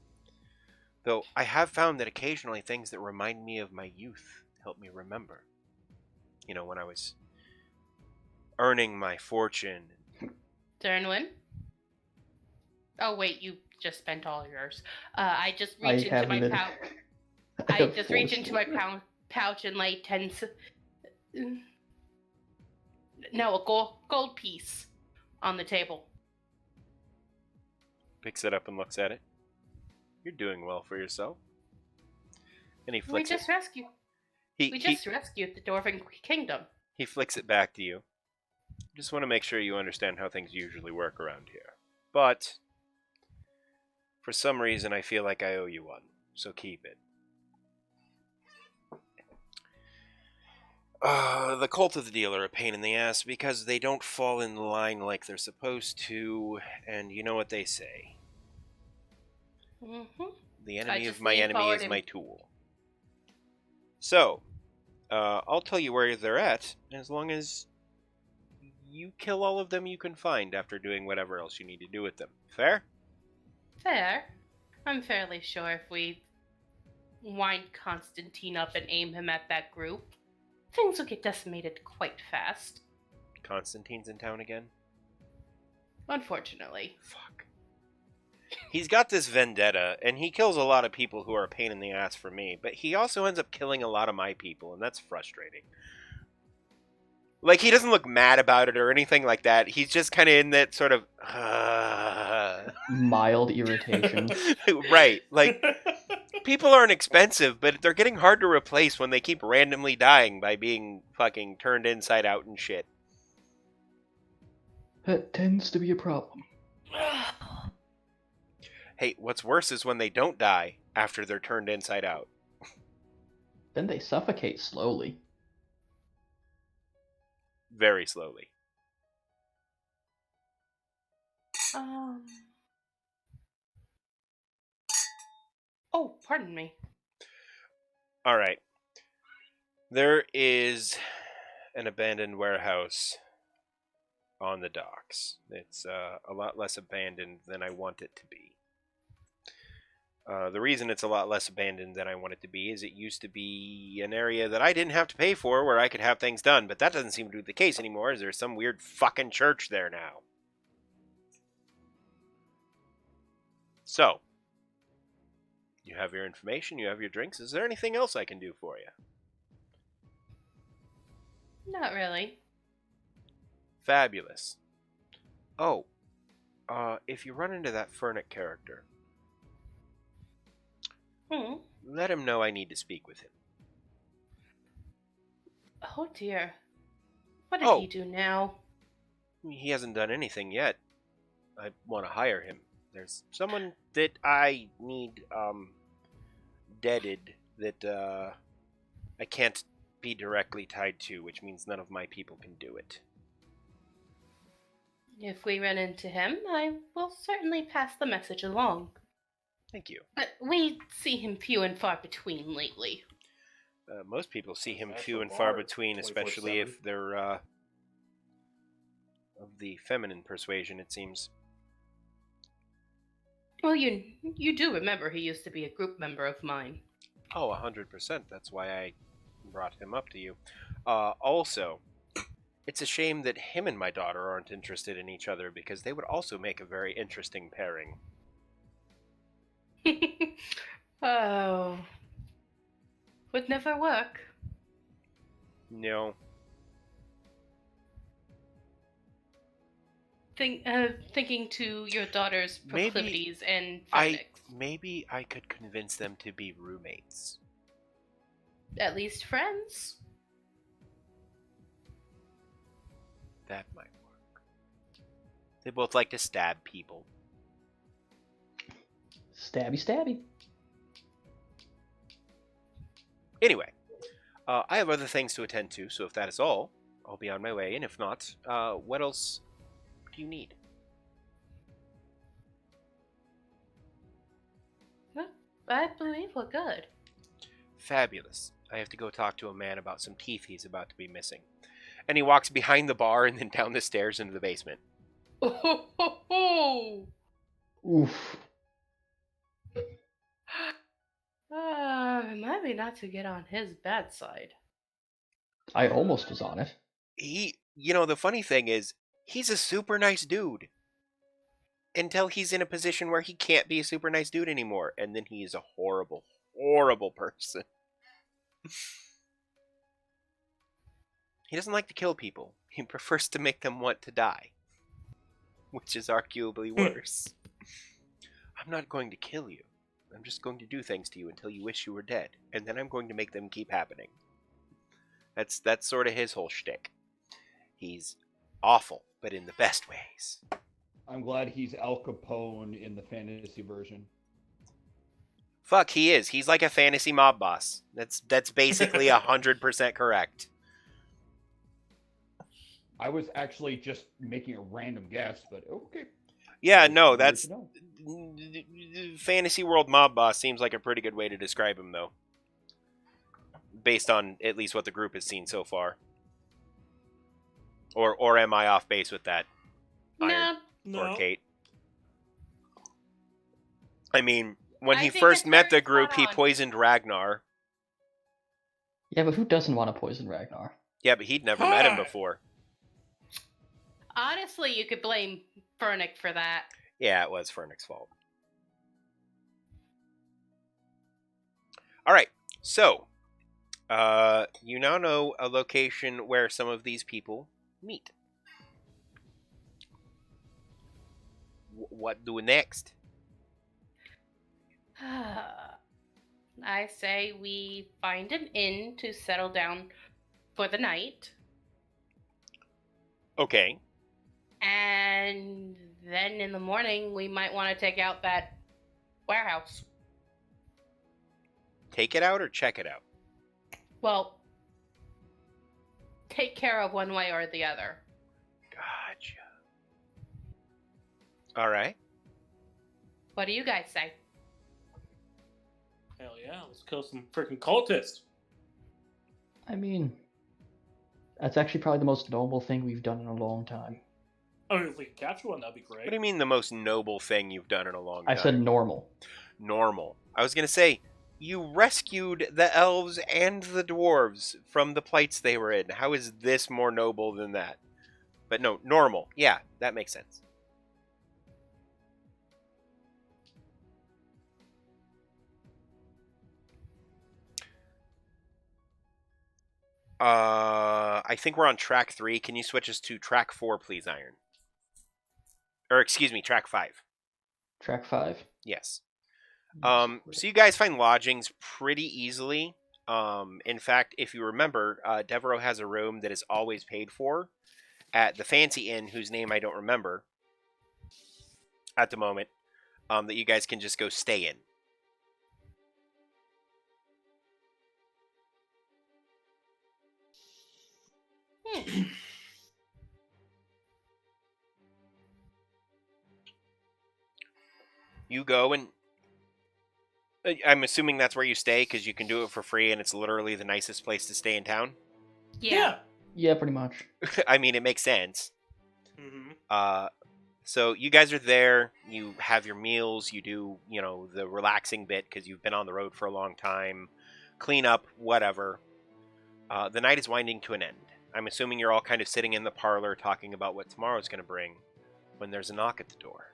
Though I have found that occasionally things that remind me of my youth help me remember. You know, when I was earning my fortune. Dernwin? Oh, wait, you just spent all yours. I just reach into my pouch. I just reach into my pouch and lay 10... No, a gold piece on the table. Picks it up and looks at it. You're doing well for yourself. And he flicks We just rescued the Dwarven Kingdom. He flicks it back to you. Just want to make sure you understand how things usually work around here. But for some reason, I feel like I owe you one. So keep it. The cult of the deal are a pain in the ass because they don't fall in line like they're supposed to, and you know what they say. Mm-hmm. The enemy of my enemy is my tool. So, I'll tell you where they're at, as long as you kill all of them you can find after doing whatever else you need to do with them. Fair? Fair. I'm fairly sure if we wind Constantine up and aim him at that group, things will get decimated quite fast. Constantine's in town again? Unfortunately. Fuck. He's got this vendetta, and he kills a lot of people who are a pain in the ass for me, but he also ends up killing a lot of my people, and that's frustrating. Like, he doesn't look mad about it or anything like that. He's just kind of in that sort of... mild irritation. Right. Like, people aren't expensive, but they're getting hard to replace when they keep randomly dying by being fucking turned inside out and shit. That tends to be a problem. Hey, what's worse is when they don't die after they're turned inside out. Then they suffocate slowly. Very slowly. Oh, pardon me. Alright. There is an abandoned warehouse on the docks. It's a lot less abandoned than I want it to be. The reason it's a lot less abandoned than I want it to be is it used to be an area that I didn't have to pay for where I could have things done, but that doesn't seem to be the case anymore, as there's some weird fucking church there now. So, you have your information, you have your drinks. Is there anything else I can do for you? Not really. Fabulous. Oh, if you run into that Furnick character, let him know I need to speak with him. Oh dear. What did he do now? He hasn't done anything yet. I want to hire him. There's someone that I need, deaded that, I can't be directly tied to, which means none of my people can do it. If we run into him, I will certainly pass the message along. Thank you. But we see him few and far between lately. Most people see him That's few the and far bar, between, especially 24/7. if they're of the feminine persuasion, it seems. Well, you do remember he used to be a group member of mine. Oh, 100%. That's why I brought him up to you. Also, it's a shame that him and my daughter aren't interested in each other, because they would also make a very interesting pairing. Oh, would never work. No. Thinking to your daughter's Maybe proclivities and Maybe phonics. I could convince them to be roommates. At least friends. That might work. They both like to stab people. Stabby, stabby. Anyway, I have other things to attend to, so if that is all, I'll be on my way. And if not, what else do you need? I believe we're good. Fabulous. I have to go talk to a man about some teeth he's about to be missing. And he walks behind the bar and then down the stairs into the basement. Oh, Oof. remind me not to get on his bad side. I almost was on it. The funny thing is, he's a super nice dude. Until he's in a position where he can't be a super nice dude anymore. And then he is a horrible, horrible person. He doesn't like to kill people. He prefers to make them want to die. Which is arguably worse. I'm not going to kill you. I'm just going to do things to you until you wish you were dead. And then I'm going to make them keep happening. That's sort of his whole shtick. He's awful, but in the best ways. I'm glad he's Al Capone in the fantasy version. Fuck, he is. He's like a fantasy mob boss. That's basically 100% correct. I was actually just making a random guess, but okay. Yeah, no, Good that's... to know. Fantasy World mob boss seems like a pretty good way to describe him, though. Based on at least what the group has seen so far. Or am I off base with that? Iron? No, Or No. Kate? I mean, when I he think first it's met the very group, spot he on. poisoned Ragnar. Yeah, but who doesn't want to poison Ragnar? Yeah, but he'd never met him before. honestly, you could blame Fernick for that. Yeah, it was Fernick's fault. Alright, so, you now know a location where some of these people meet. What do next? I say we find an inn to settle down for the night, Okay, and then in the morning we might want to take out that warehouse. take it out or check it out? Well, take care of one way or the other. Gotcha. Alright. What do you guys say? Hell yeah, let's kill some freaking cultists. I mean, that's actually probably the most noble thing we've done in a long time. I mean, if we can capture one, that'd be great. What do you mean the most noble thing you've done in a long time? I said normal. Normal. I was going to say, you rescued the elves and the dwarves from the plights they were in. How is this more noble than that? But no, normal. Yeah, that makes sense. I think we're on track 3. Can you switch us to track 4, please, Iron? Or, excuse me, track 5. Track 5. Yes. So you guys find lodgings pretty easily. In fact, if you remember, Devereaux has a room that is always paid for at the fancy inn, whose name I don't remember at the moment, that you guys can just go stay in. You go and I'm assuming that's where you stay because you can do it for free and it's literally the nicest place to stay in town. Yeah. Yeah, pretty much. I mean, it makes sense. Mm-hmm. So you guys are there. You have your meals. You do, the relaxing bit because you've been on the road for a long time. Clean up, whatever. The night is winding to an end. I'm assuming you're all kind of sitting in the parlor talking about what tomorrow's going to bring when there's a knock at the door.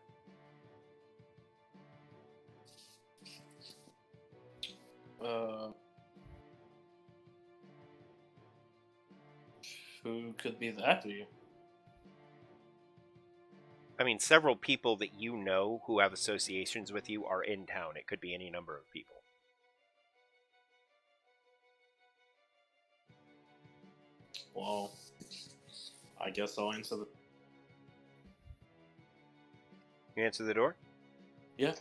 Who could be that to you? I mean, several people that you know who have associations with you are in town. It could be any number of people. Well, I guess I'll answer the. You answer the door? Yeah.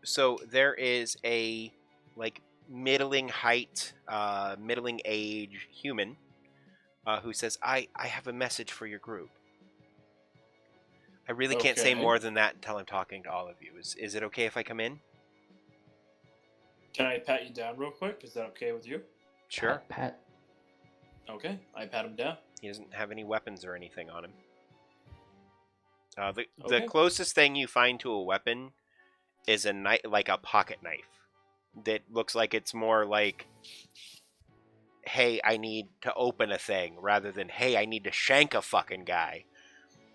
So there is a, middling height, middling age human who says, I have a message for your group. I really can't say Okay. more than that until I'm talking to all of you. Is it okay if I come in? Can I pat you down real quick? Is that okay with you? Sure. Pat. Okay, I pat him down. He doesn't have any weapons or anything on him. The Okay. closest thing you find to a weapon is a knife, like a pocket knife, that looks like it's more like, hey, I need to open a thing, rather than, hey, I need to shank a fucking guy.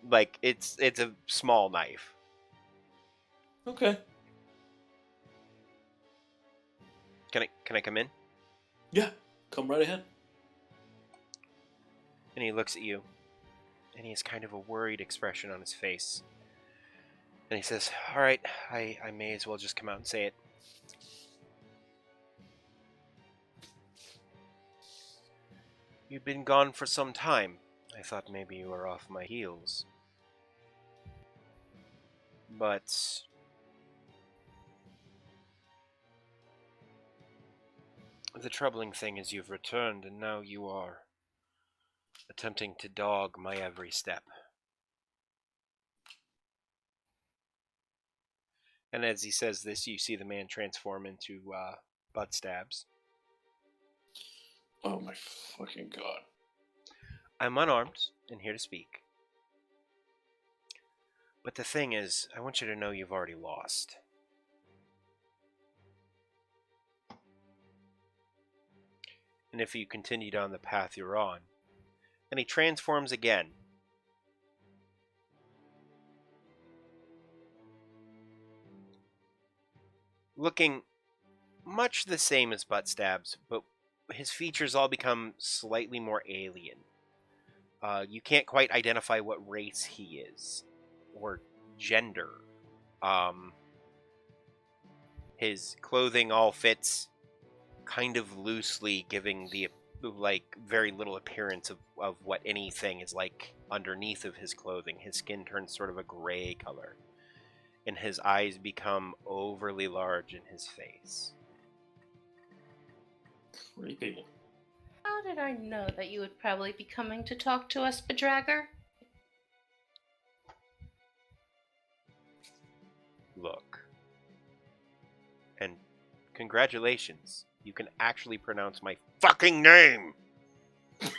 Like, it's a small knife. Okay. Can I come in? Yeah, come right ahead. And he looks at you, and he has kind of a worried expression on his face. And he says, all right, I may as well just come out and say it. You've been gone for some time. I thought maybe you were off my heels. But the troubling thing is you've returned, and now you are attempting to dog my every step. And as he says this, you see the man transform into butt stabs. Oh my fucking god. I'm unarmed and here to speak. But the thing is, I want you to know you've already lost. And if you continue down the path you're on, and he transforms again. Looking much the same as Butt Stabs, but his features all become slightly more alien. You can't quite identify what race he is, or gender. His clothing all fits kind of loosely, giving the very little appearance of what anything is like underneath of his clothing. His skin turns sort of a gray color, and his eyes become overly large in his face. Creepy. How did I know that you would probably be coming to talk to us, Bedragger? Look. And congratulations. You can actually pronounce my fucking name! I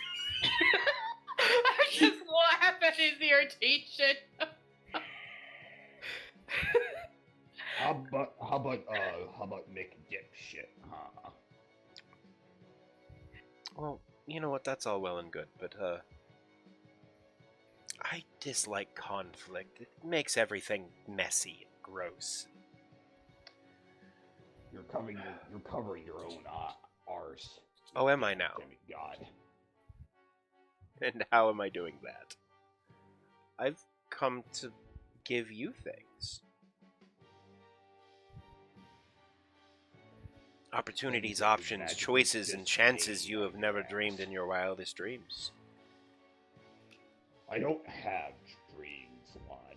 just laugh at his irritation. How about Mick Dipshit, huh? Well, you know what, that's all well and good, but, I dislike conflict. It makes everything messy and gross. You're covering your own arse. Oh, am I now? Demigod. And how am I doing that? I've come to give you things. Opportunities, options, choices, and chances you have never dreamed in your wildest dreams. I don't have dreams, lad.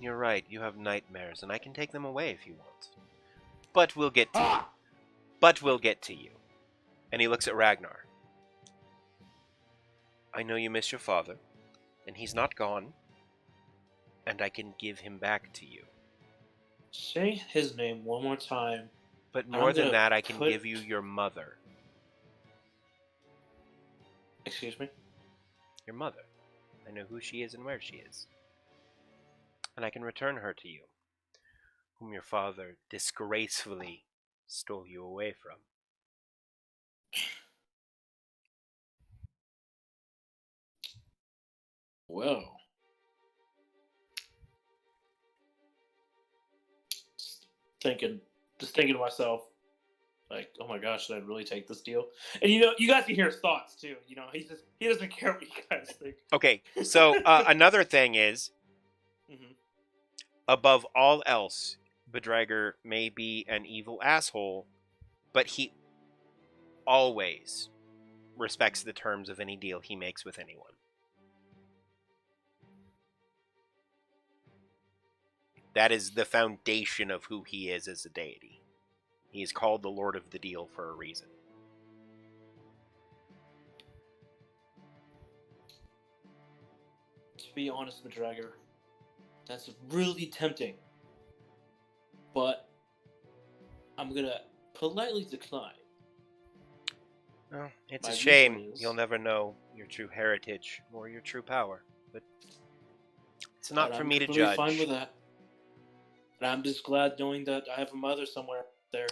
You're right, you have nightmares, and I can take them away if you want. But we'll get to you. But we'll get to you. And he looks at Ragnar. I know you miss your father, and he's not gone, and I can give him back to you. say his name one more time. But I'm more than gonna that, I can put- give you your mother. Excuse me? Your mother. I know who she is and where she is. And I can return her to you, whom your father disgracefully stole you away from. Well. Just thinking to myself, like, oh my gosh, should I really take this deal? And you guys can hear his thoughts too. He doesn't care what you guys think. Okay, so another thing is, Mm-hmm. above all else, Bedragger may be an evil asshole, but he always respects the terms of any deal he makes with anyone. That is the foundation of who he is as a deity. He is called the Lord of the Deal for a reason. To be honest, Bedragger, that's really tempting. But I'm gonna politely decline. Well, it's My a shame. reason is- You'll never know your true heritage or your true power. But it's not And for I'm me to completely judge. fine with that. And I'm just glad knowing that I have a mother somewhere there.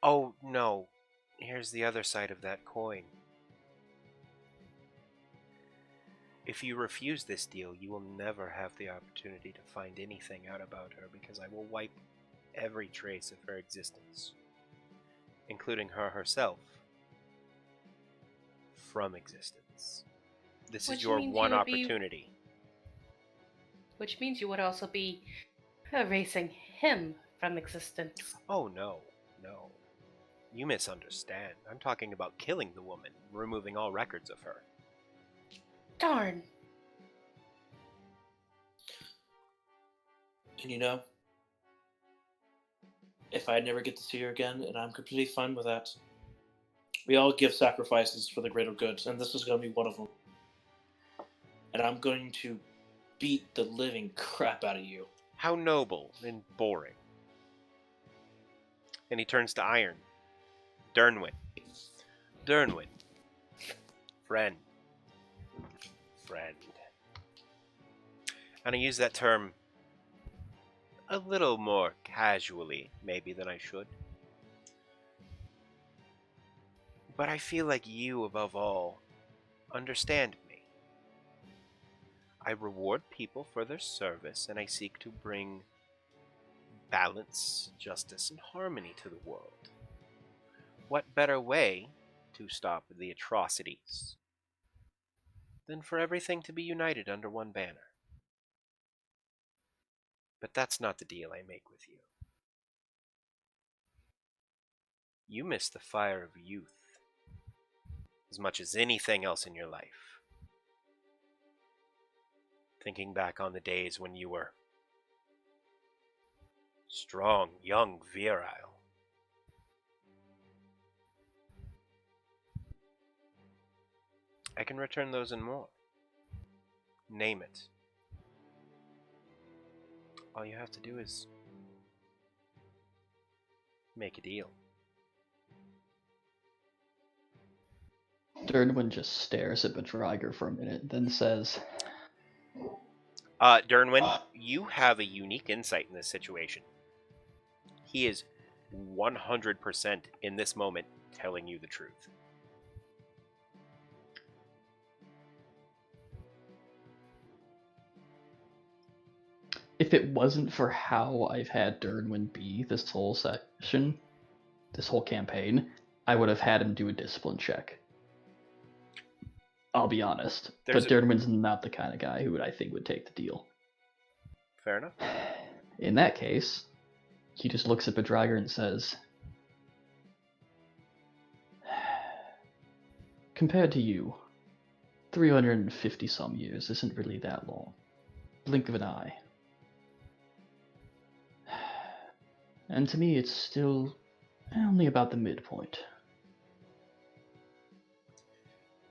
Oh, no. Here's the other side of that coin. If you refuse this deal, you will never have the opportunity to find anything out about her, because I will wipe every trace of her existence, including her herself, from existence. This Which is your means one you would be- opportunity. Which means you would also be erasing him from existence. Oh, no. You misunderstand. I'm talking about killing the woman, removing all records of her. Darn. And if I never get to see her again, and I'm completely fine with that. We all give sacrifices for the greater good, and this is going to be one of them. And I'm going to beat the living crap out of you. How noble and boring. And he turns to Iron. Dernwin. Friend. And I use that term a little more casually, maybe, than I should. But I feel like you, above all, understand me. I reward people for their service, and I seek to bring balance, justice, and harmony to the world. What better way to stop the atrocities than for everything to be united under one banner? But that's not the deal I make with you. You miss the fire of youth as much as anything else in your life. Thinking back on the days when you were strong, young, virile. I can return those and more. Name it. All you have to do is make a deal. Dernwin just stares at Bedragger for a minute, then says, Dernwin, you have a unique insight in this situation. He is 100% in this moment telling you the truth. if it wasn't for how I've had Dernwin be this whole section, this whole campaign, I would have had him do a discipline check. I'll be honest. There's But Dernwin's not the kind of guy who I think would take the deal. Fair enough. In that case, he just looks at Bedragger and says, compared to you, 350 some years isn't really that long. Blink of an eye. And to me, it's still only about the midpoint.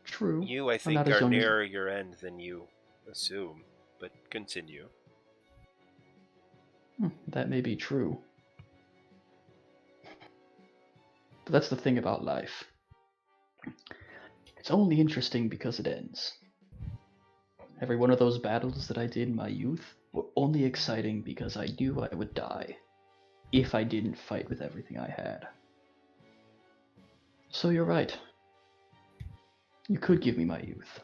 True. You, I I'm think, not as are young as- nearer your end than you assume, but continue. That may be true. But that's the thing about life. It's only interesting because it ends. Every one of those battles that I did in my youth were only exciting because I knew I would die if I didn't fight with everything I had. So you're right. You could give me my youth.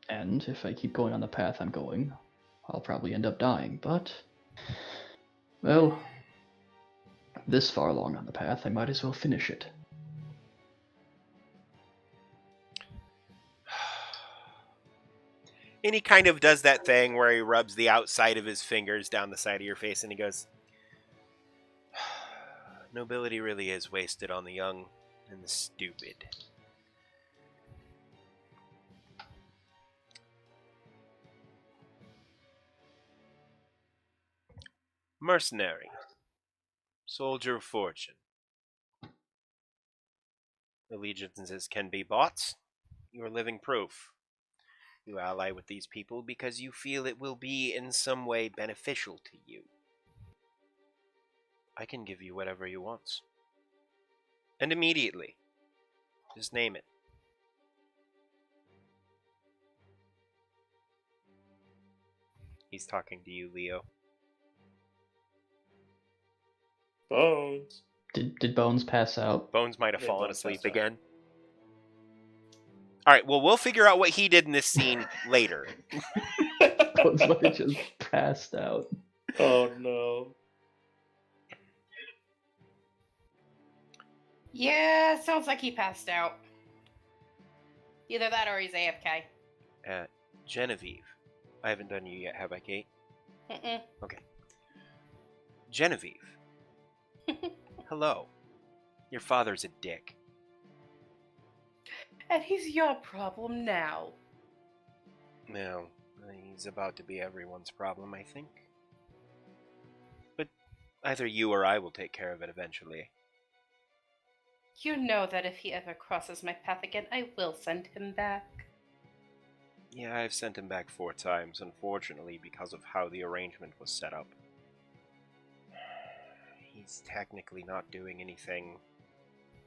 And if I keep going on the path I'm going, I'll probably end up dying, but... well, this far along on the path, I might as well finish it. And he kind of does that thing where he rubs the outside of his fingers down the side of your face and he goes, nobility really is wasted on the young and the stupid. Mercenary. Soldier of fortune. Allegiances can be bought. You are living proof. You ally with these people because you feel it will be in some way beneficial to you. I can give you whatever you want. And immediately. Just name it. He's talking to you, Leo. Bones. Did Bones pass out? Bones might have Yeah, fallen Bones asleep passed out. again. Alright, well, we'll figure out what he did in this scene later. Bones might have just passed out. Oh no. Yeah, sounds like he passed out. Either that or he's AFK. Genevieve. I haven't done you yet, have I, Kate? Mm-mm. Okay. Genevieve. Hello. Your father's a dick. And he's your problem now. No, he's about to be everyone's problem, I think. But either you or I will take care of it eventually. You know that if he ever crosses my path again, I will send him back. Yeah, I've sent him back 4 times, unfortunately, because of how the arrangement was set up. He's technically not doing anything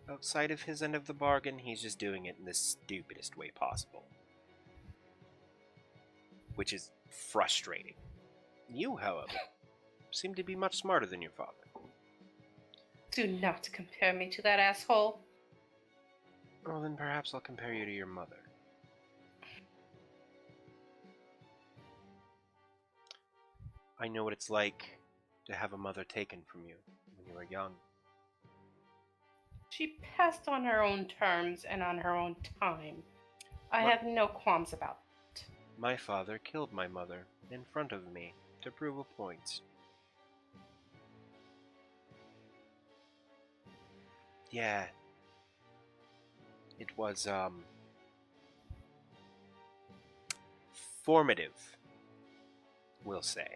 outside of his end of the bargain. He's just doing it in the stupidest way possible. Which is frustrating. You, however, seem to be much smarter than your father. Do not compare me to that asshole. Well, then perhaps I'll compare you to your mother. I know what it's like to have a mother taken from you when you were young. She passed on her own terms and on her own time. I have no qualms about it. My father killed my mother in front of me to prove a point. Yeah. It was, formative, we'll say.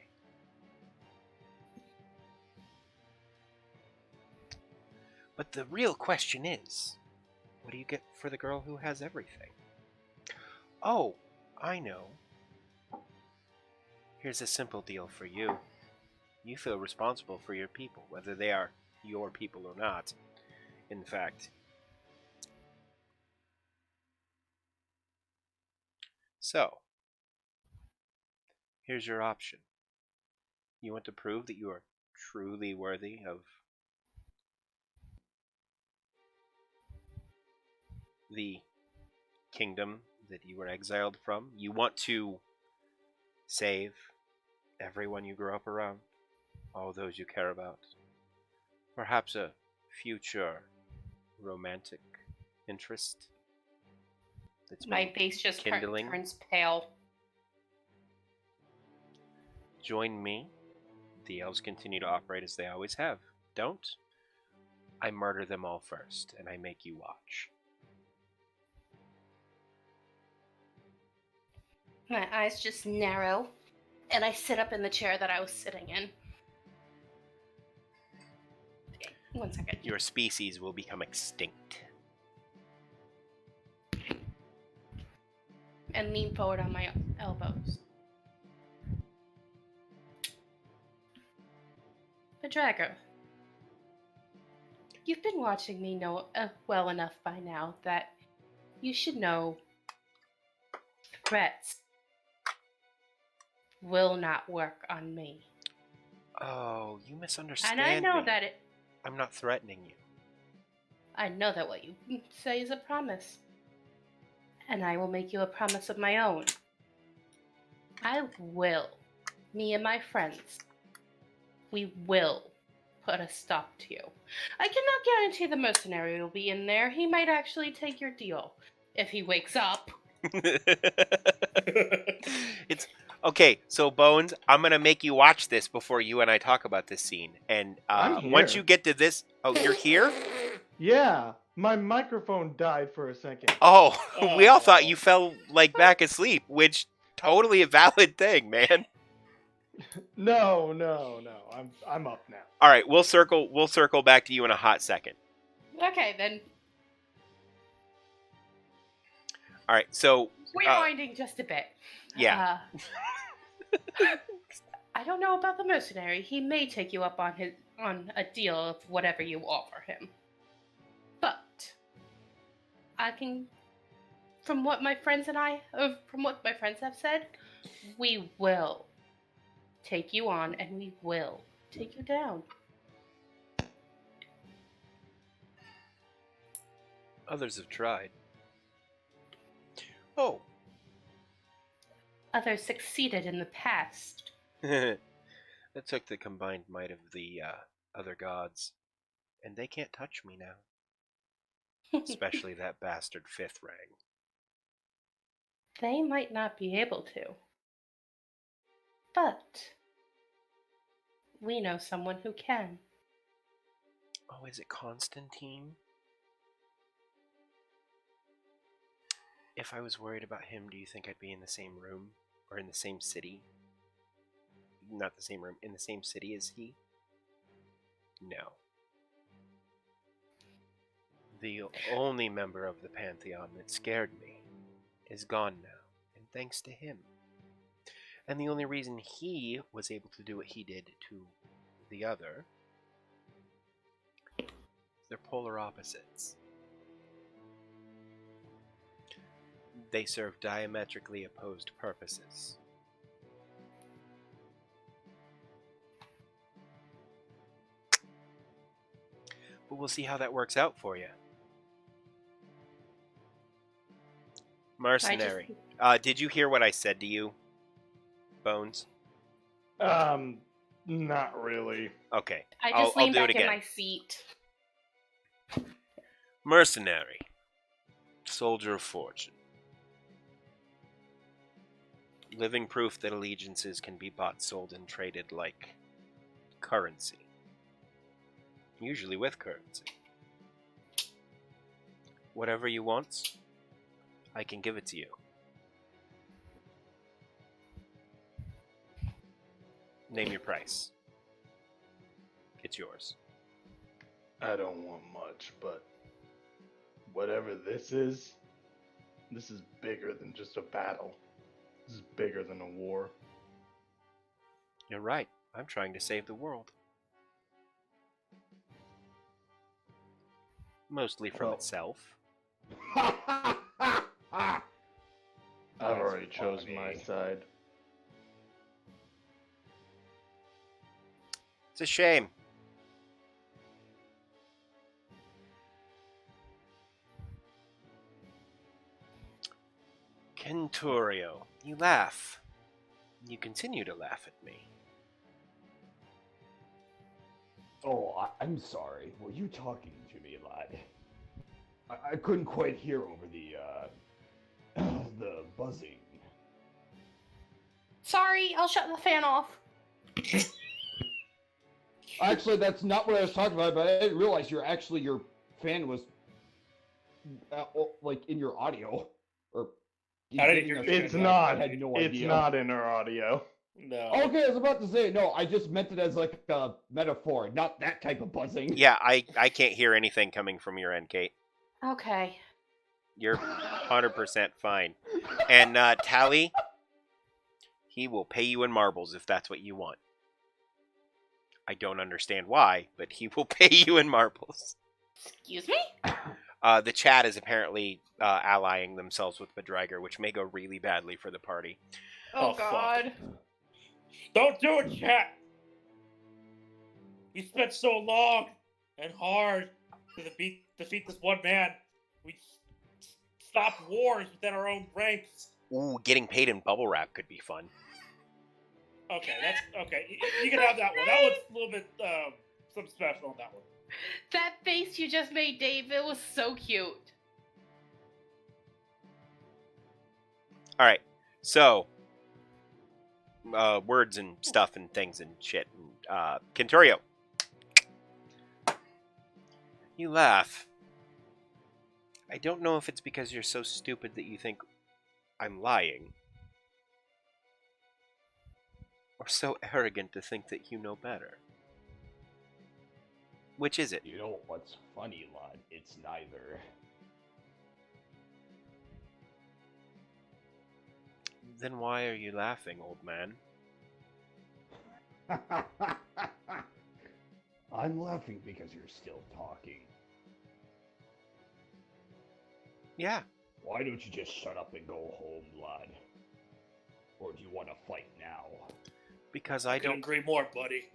But the real question is, what do you get for the girl who has everything? Oh, I know. Here's a simple deal for you. You feel responsible for your people, whether they are your people or not. In fact, so, here's your option. You want to prove that you are truly worthy of the kingdom that you were exiled from. You want to save everyone you grew up around, all those you care about. Perhaps a future romantic interest that's My been face just kindling. turns pale. Join me. The elves continue to operate as they always have. Don't. I murder them all first, and I make you watch. My eyes just narrow, and I sit up in the chair that I was sitting in. Okay, 1 second. Your species will become extinct. And lean forward on my elbows. The Dragger. You've been watching me know well enough by now that you should know threats will not work on me. Oh, you misunderstand And I know me. that I'm not threatening you. I know that what you say is a promise. And I will make you a promise of my own. I will, me and my friends, we will put a stop to you. I cannot guarantee the mercenary will be in there. He might actually take your deal if he wakes up. It's okay. So Bones, I'm gonna make you watch this before you and I talk about this scene. And I'm once here. you get to this, oh, you're here. Yeah, my microphone died for a second. Oh, we all thought Oh. you fell like back asleep, which totally a valid thing, man. No. I'm up now. All right, we'll circle back to you in a hot second. Okay, then All right, so rewinding just a bit. yeah. I don't know about the mercenary. He may take you up on a deal of whatever you offer him. But I can, from what my friends have said, we will take you on and we will take you down. Others have tried. Oh. Others succeeded in the past. That took the combined might of the other gods, and they can't touch me now. Especially that bastard fifth rang. They might not be able to. But we know someone who can. Oh, is it Constantine? If I was worried about him, do you think I'd be in the same room? Or in the same city? Not the same room, in the same city as he? No. The only member of the Pantheon that scared me is gone now, and thanks to him. And the only reason he was able to do what he did to the other, they're polar opposites. They serve diametrically opposed purposes. But we'll see how that works out for you. Mercenary. Did you hear what I said to you, Bones? Not really. Okay. I I'll just lean do it back in again. my seat. Mercenary. Soldier of fortune. Living proof that allegiances can be bought, sold, and traded like currency. Usually with currency. Whatever you want, I can give it to you. Name your price. It's yours. I don't want much, but whatever this is bigger than just a battle. This is bigger than a war. You're right. I'm trying to save the world. Mostly from Well. itself. I've already chosen my side. It's a shame. Kenturio, you laugh. You continue to laugh at me. Oh, I'm sorry. Were you talking to me a lot? I couldn't quite hear over the the buzzing. Sorry, I'll shut the fan off. Actually, that's not what I was talking about, but I didn't realize your fan was like in your audio. Or How did getting your a fan It's feedback. not. I had no It's idea. not in our audio. No. Okay, I was about to say, no, I just meant it as like a metaphor, not that type of buzzing. Yeah, I can't hear anything coming from your end, Kate. Okay. You're 100% fine. And Tally, he will pay you in marbles if that's what you want. I don't understand why, but he will pay you in marbles. Excuse me? The chat is apparently allying themselves with Bedrager, which may go really badly for the party. Oh, Oh, fuck. God. Don't do it, chat! We spent so long and hard to defeat this one man. We stopped wars within our own ranks. Ooh, getting paid in bubble wrap could be fun. Okay, that's okay. You can have that one. That one's a little bit something special on that one. That face you just made, Dave, it was so cute. All right, so words and stuff and things and shit. Kentorio, you laugh. I don't know if it's because you're so stupid that you think I'm lying, or so arrogant to think that you know better. Which is it? You know what's funny, lad? It's neither. Then why are you laughing, old man? I'm laughing because you're still talking. Yeah, Why don't you just shut up and go home, lad? Or do you want to fight now? because I I couldn't don't agree more, buddy.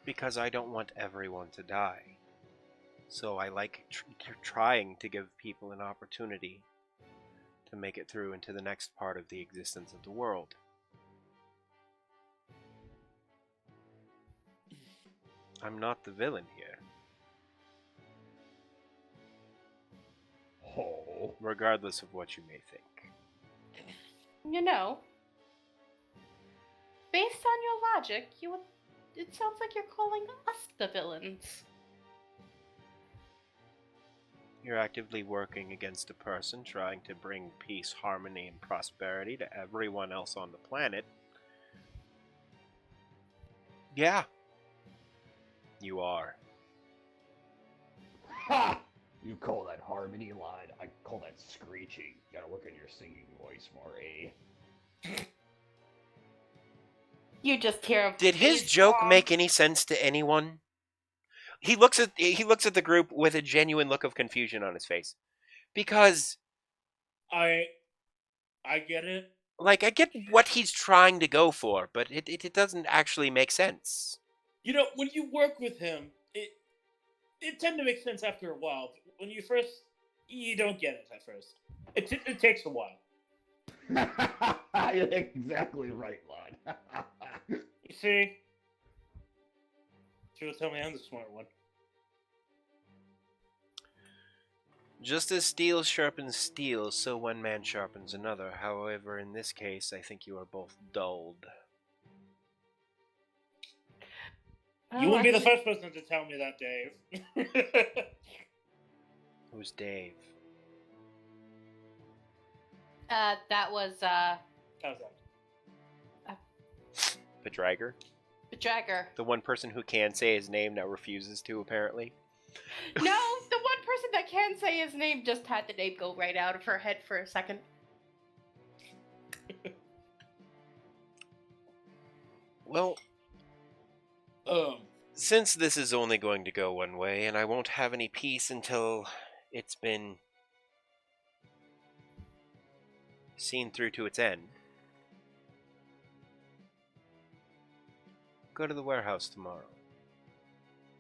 because I don't want everyone to die. So I like trying to give people an opportunity to make it through into the next part of the existence of the world. I'm not the villain here, Oh. regardless of what you may think. You know, based on your logic, it sounds like you're calling us the villains. You're actively working against a person trying to bring peace, harmony, and prosperity to everyone else on the planet. Yeah, you are. Ha! You call that harmony, lad? I call that screeching. You gotta work on your singing voice more, eh? You just hear a Did his bass joke drum. make any sense to anyone? He looks at the group with a genuine look of confusion on his face. Because I get it. like I get what he's trying to go for, but it doesn't actually make sense. You know, when you work with him, it tend to make sense after a while. When you first, you don't get it at first. It takes a while. You're exactly right, lad. You see, she will tell me I'm the smart one. Just as steel sharpens steel, so one man sharpens another. However, in this case, I think you are both dulled. You wouldn't be the first person to tell me that, Dave. Who's Dave? That was, How's that? Bedrager? Bedrager. The one person who can say his name now refuses to, apparently. No, the one person that can say his name just had the name go right out of her head for a second. Well, since this is only going to go one way, and I won't have any peace until it's been seen through to its end, go to the warehouse tomorrow.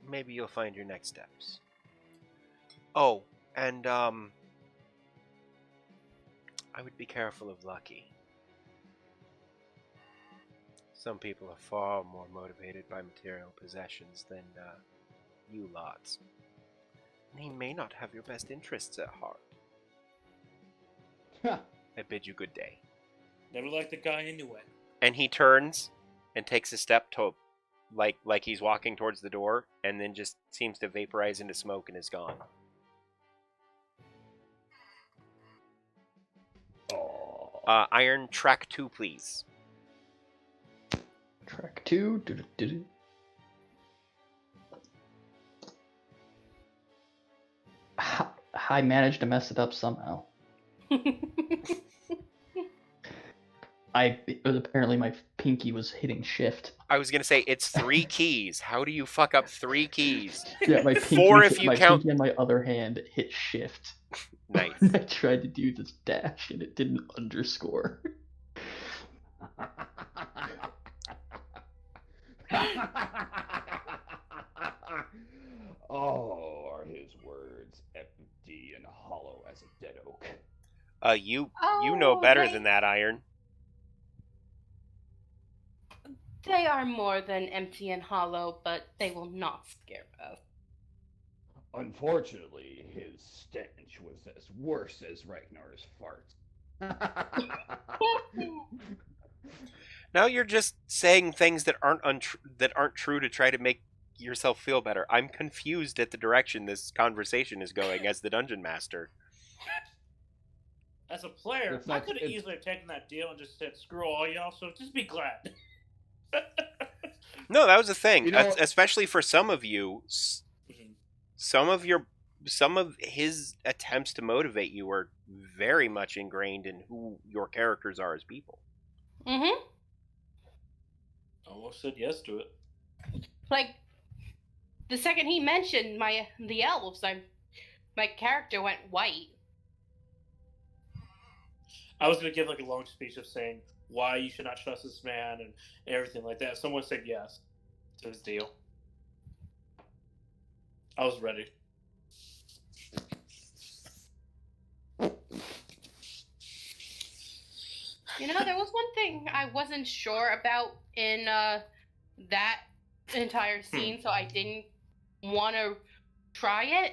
Maybe you'll find your next steps. Oh, and I would be careful of Lucky. Some people are far more motivated by material possessions than you lots. And he may not have your best interests at heart. I bid you good day. Never liked the guy anyway. And he turns and takes a step to, like he's walking towards the door, and then just seems to vaporize into smoke and is gone. Iron, track 2, please. Track 2. Do-do-do-do. I managed to mess it up somehow. It was apparently my pinky was hitting shift. I was gonna say it's 3 keys. How do you fuck up 3 keys? Yeah, my pinky, 4 if you my count. pinky on my other hand hit shift. Nice. I tried to do this dash and it didn't underscore. Oh, are his words empty and hollow as a dead oak? You know Oh, better than that, Iron. They are more than empty and hollow, but they will not scare us. Unfortunately, his stench was as worse as Ragnar's farts. Now you're just saying things that aren't true to try to make yourself feel better. I'm confused at the direction this conversation is going as the dungeon master. As a player, It's I not- could have it's- easily taken that deal and just said, screw all y'all, so just be glad. No, that was the thing. You know- Especially for some of you, Mhm. some of his attempts to motivate you are very much ingrained in who your characters are as people. Mm-hmm. Almost said yes to it. Like, the second he mentioned the elves, my character went white. I was going to give like a long speech of saying why you should not trust this man and everything like that. Someone said yes to his deal. I was ready. You know, there was one thing I wasn't sure about in that entire scene, so I didn't want to try it.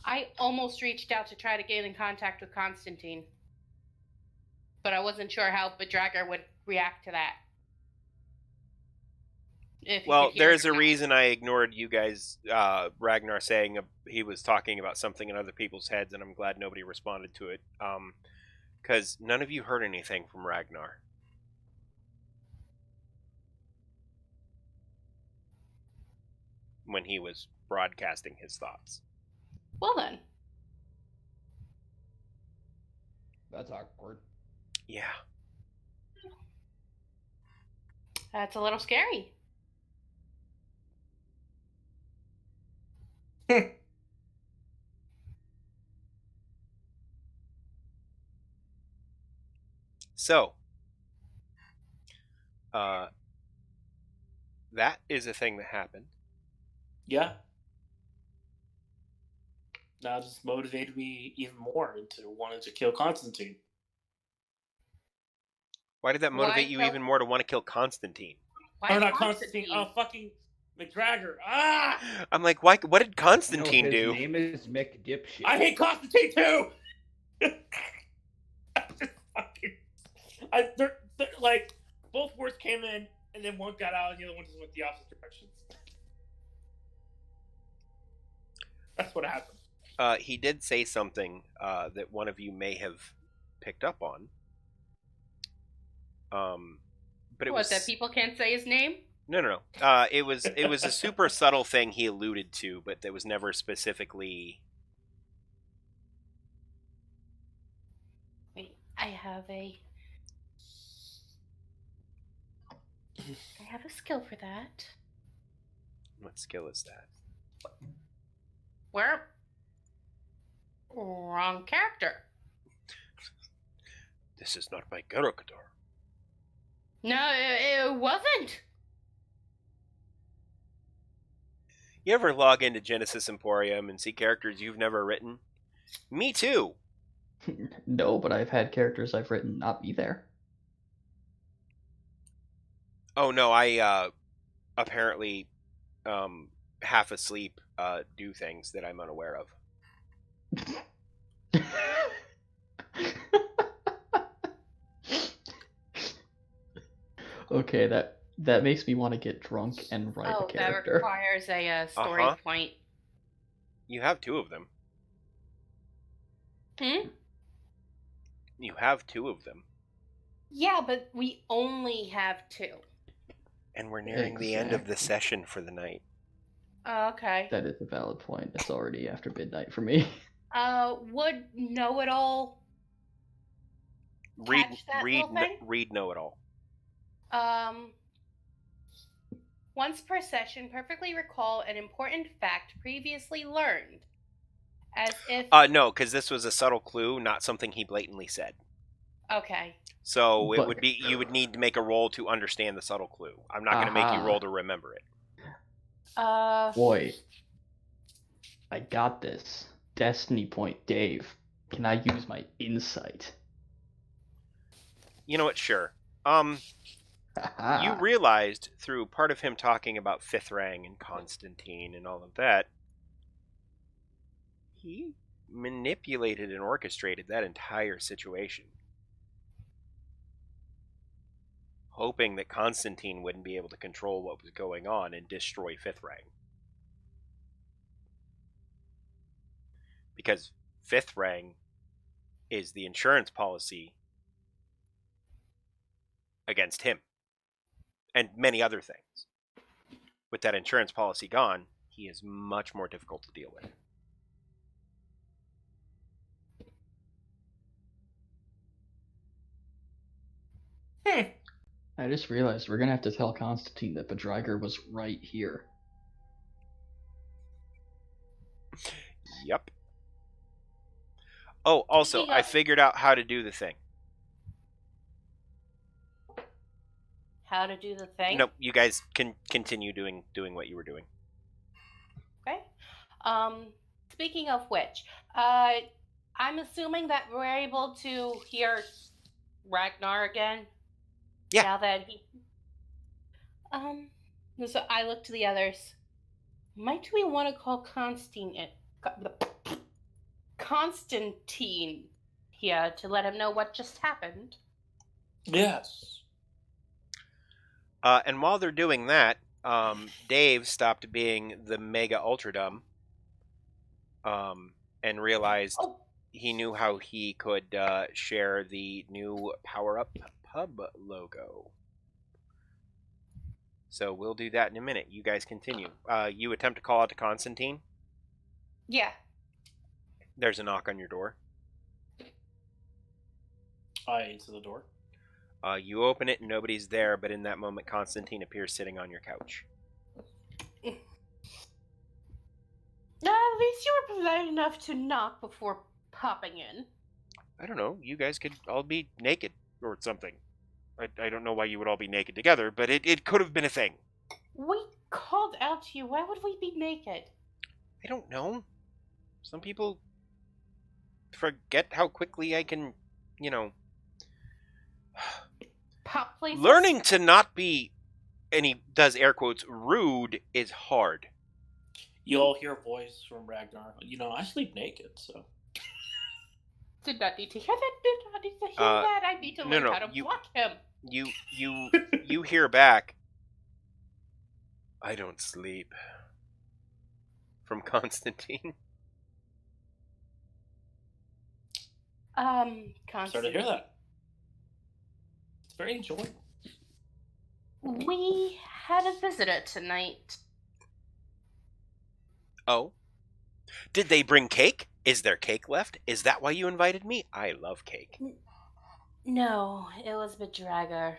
I almost reached out to try to get in contact with Constantine, but I wasn't sure how Bedragger would react to that. If he Well, could hear there's it a or not. reason I ignored you guys, Ragnar saying he was talking about something in other people's heads, and I'm glad nobody responded to it. Because none of you heard anything from Ragnar. When he was broadcasting his thoughts. Well then, That's awkward. Yeah. that's a little scary. So, that is a thing that happened. Yeah. Now it just motivated me even more into wanting to kill Constantine. Why did that Why motivate you kill- even more to want to kill Constantine? Why Or not Constantine, fucking McDragger. Ah! I'm like, why? What did No, Constantine his do? name is McDipshit. I hate Constantine too! I just fucking... they're, like, both words came in, and then one got out, and the other one just went the opposite directions. That's what happened. He did say something that one of you may have picked up on. But it What, was that people can't say his name? no. It was a super subtle thing he alluded to, but that was never specifically. Wait, I have a skill for that. What skill is that? Where? Wrong character. This is not my character. No, it wasn't. You ever log into Genesis Emporium and see characters you've never written? Me too. No, but I've had characters I've written not be there. Oh no, I apparently half asleep do things that I'm unaware of. Okay, that makes me want to get drunk and write a That character. requires a story Uh-huh. point. You have 2 of them. Hmm? You have 2 of them. Yeah, but we only have 2. And we're nearing the end of the Exactly. session for the night. Okay. That is a valid point. It's already after midnight for me. Would know-it-all catch that little thing? Read know-it-all. Once per session, perfectly recall an important fact previously learned. As if... No, because this was a subtle clue, not something he blatantly said. Okay. So it But- would be you would need to make a roll to understand the subtle clue. I'm not going to make you Aha. roll to remember it. Boy, I got this. Destiny point, Dave. Can I use my insight? You know what? Sure. Haha. You realized through part of him talking about Fifth Rang and Constantine and all of that, he manipulated and orchestrated that entire situation, hoping that Constantine wouldn't be able to control what was going on and destroy Fifth Rang. Because Fifth Rang is the insurance policy against him and many other things. With that insurance policy gone, he is much more difficult to deal with. I just realized we're gonna have to tell Constantine that Bedrager was right here. Yep. Oh, also, Speaking I of- figured out how to do the thing. How to do the thing? Nope, you guys can continue doing what you were doing. Okay. Speaking of which, I'm assuming that we're able to hear Ragnar again. Yeah. Now that he. So I look to the others. Might we want to call Constantine here to let him know what just happened? Yes. And while they're doing that, Dave stopped being the mega ultra dumb, and realized Oh, he knew how he could share the new Power Up Pub logo. So we'll do that in a minute. You guys continue. You attempt to call out to Constantine. yeah. There's a knock on your door. I answer the door. You open it and nobody's there, but in that moment, Constantine appears sitting on your couch. At least you were polite enough to knock before popping in. I don't know. You guys could all be naked or something. I don't know why you would all be naked together, but it could have been a thing. We called out to you. Why would we be naked? I don't know. Some people forget how quickly I can, Pop places? learning to not be, and he does air quotes, rude is hard. You all hear a voice from Ragnar. I sleep naked, so. Did not need to hear that. Did not need to hear that. I need to learn how to block him. You hear back, I don't sleep, from Constantine. Sorry to Constantine. hear that. It's very enjoyable. We had a visitor tonight. Oh? Did they bring cake? Is there cake left? Is that why you invited me? I love cake. No, it was Bedrager.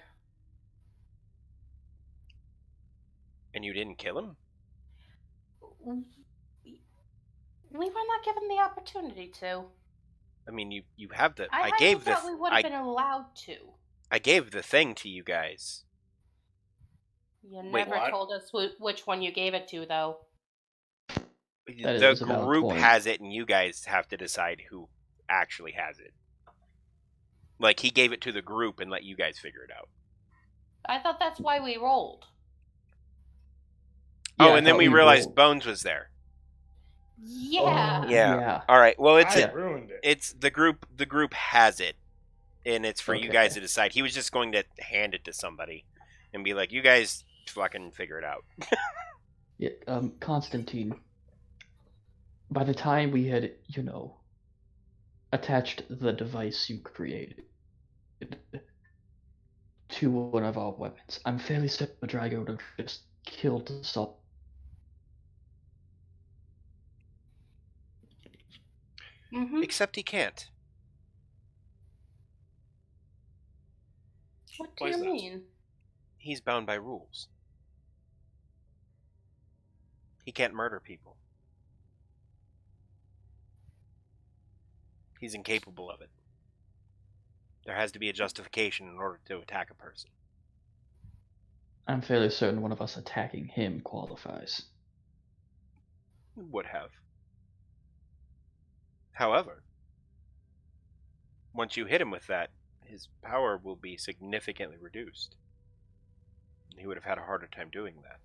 And you didn't kill him? We were not given the opportunity to. I mean, you have the. I gave thought the. we would have been allowed to. I gave the thing to you guys. You Wait, never what? told us which one you gave it to, though. That The is a valid group point. has it, and you guys have to decide who actually has it. Like, he gave it to the group and let you guys figure it out. I thought that's why we rolled. Yeah, Oh, I and then thought we realized rolled. Bones was there. Yeah. Yeah. All right. Well, it's I Yeah. ruined it. it's the group. The group has it, and it's for you Okay. guys to decide. He was just going to hand it to somebody and be like, "You guys fucking figure it out." Yeah, Constantine. By the time we had, attached the device you created to one of our weapons, I'm fairly certain Bedrager would have just killed us all. Mm-hmm. Except he can't. What do Why is you that? mean? He's bound by rules. He can't murder people. He's incapable of it. There has to be a justification in order to attack a person. I'm fairly certain one of us attacking him qualifies. Would have. However, once you hit him with that, his power will be significantly reduced. He would have had a harder time doing that.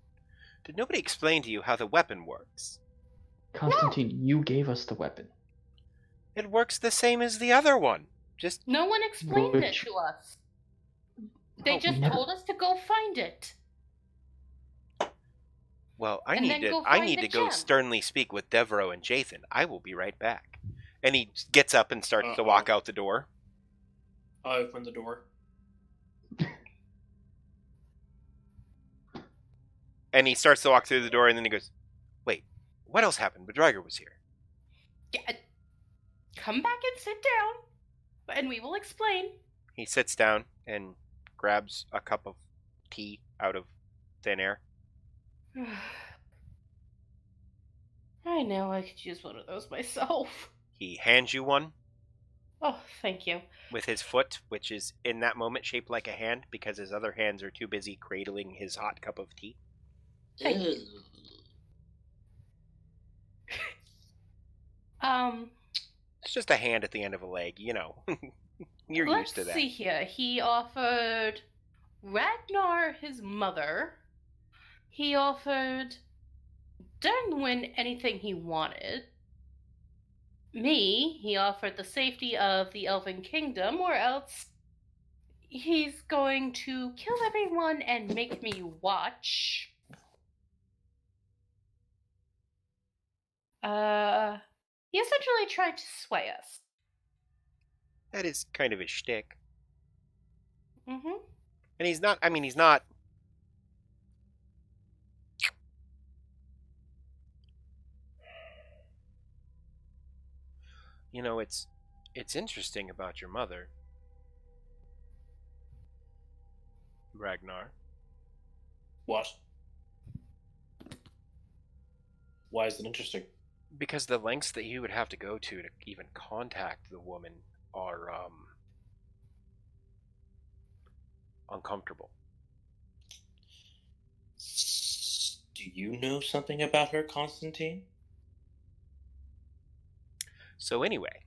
Did nobody explain to you how the weapon works? Constantine, you gave us the weapon. It works the same as the other one. Just, No one explained it Which- to us. They Oh, just never- told us to go find it. well, I And need then to go I find need the to go gem. sternly speak with Devereaux and Jathan. I will be right back. And he gets up and starts to walk out the door. I open the door. And he starts to walk through the door, and then he goes, "Wait, what else happened? Bedriger was here." Yeah, come back and sit down, and we will explain. He sits down and grabs a cup of tea out of thin air. I know I could use one of those myself. He hands you one Oh, thank you. with his foot, which is in that moment shaped like a hand because his other hands are too busy cradling his hot cup of tea. Thank you. It's just a hand at the end of a leg, you know. You're Let's used to that. see here. He offered Ragnar his mother. He offered Dunwin anything he wanted. Me, he offered the safety of the Elven Kingdom, or else he's going to kill everyone and make me watch. He essentially tried to sway us. That is kind of his shtick. Mm-hmm. And he's not, he's not. You know, it's interesting about your mother, Ragnar. What? Why is it interesting? Because the lengths that you would have to go to even contact the woman are uncomfortable. Do you know something about her, Constantine? So anyway,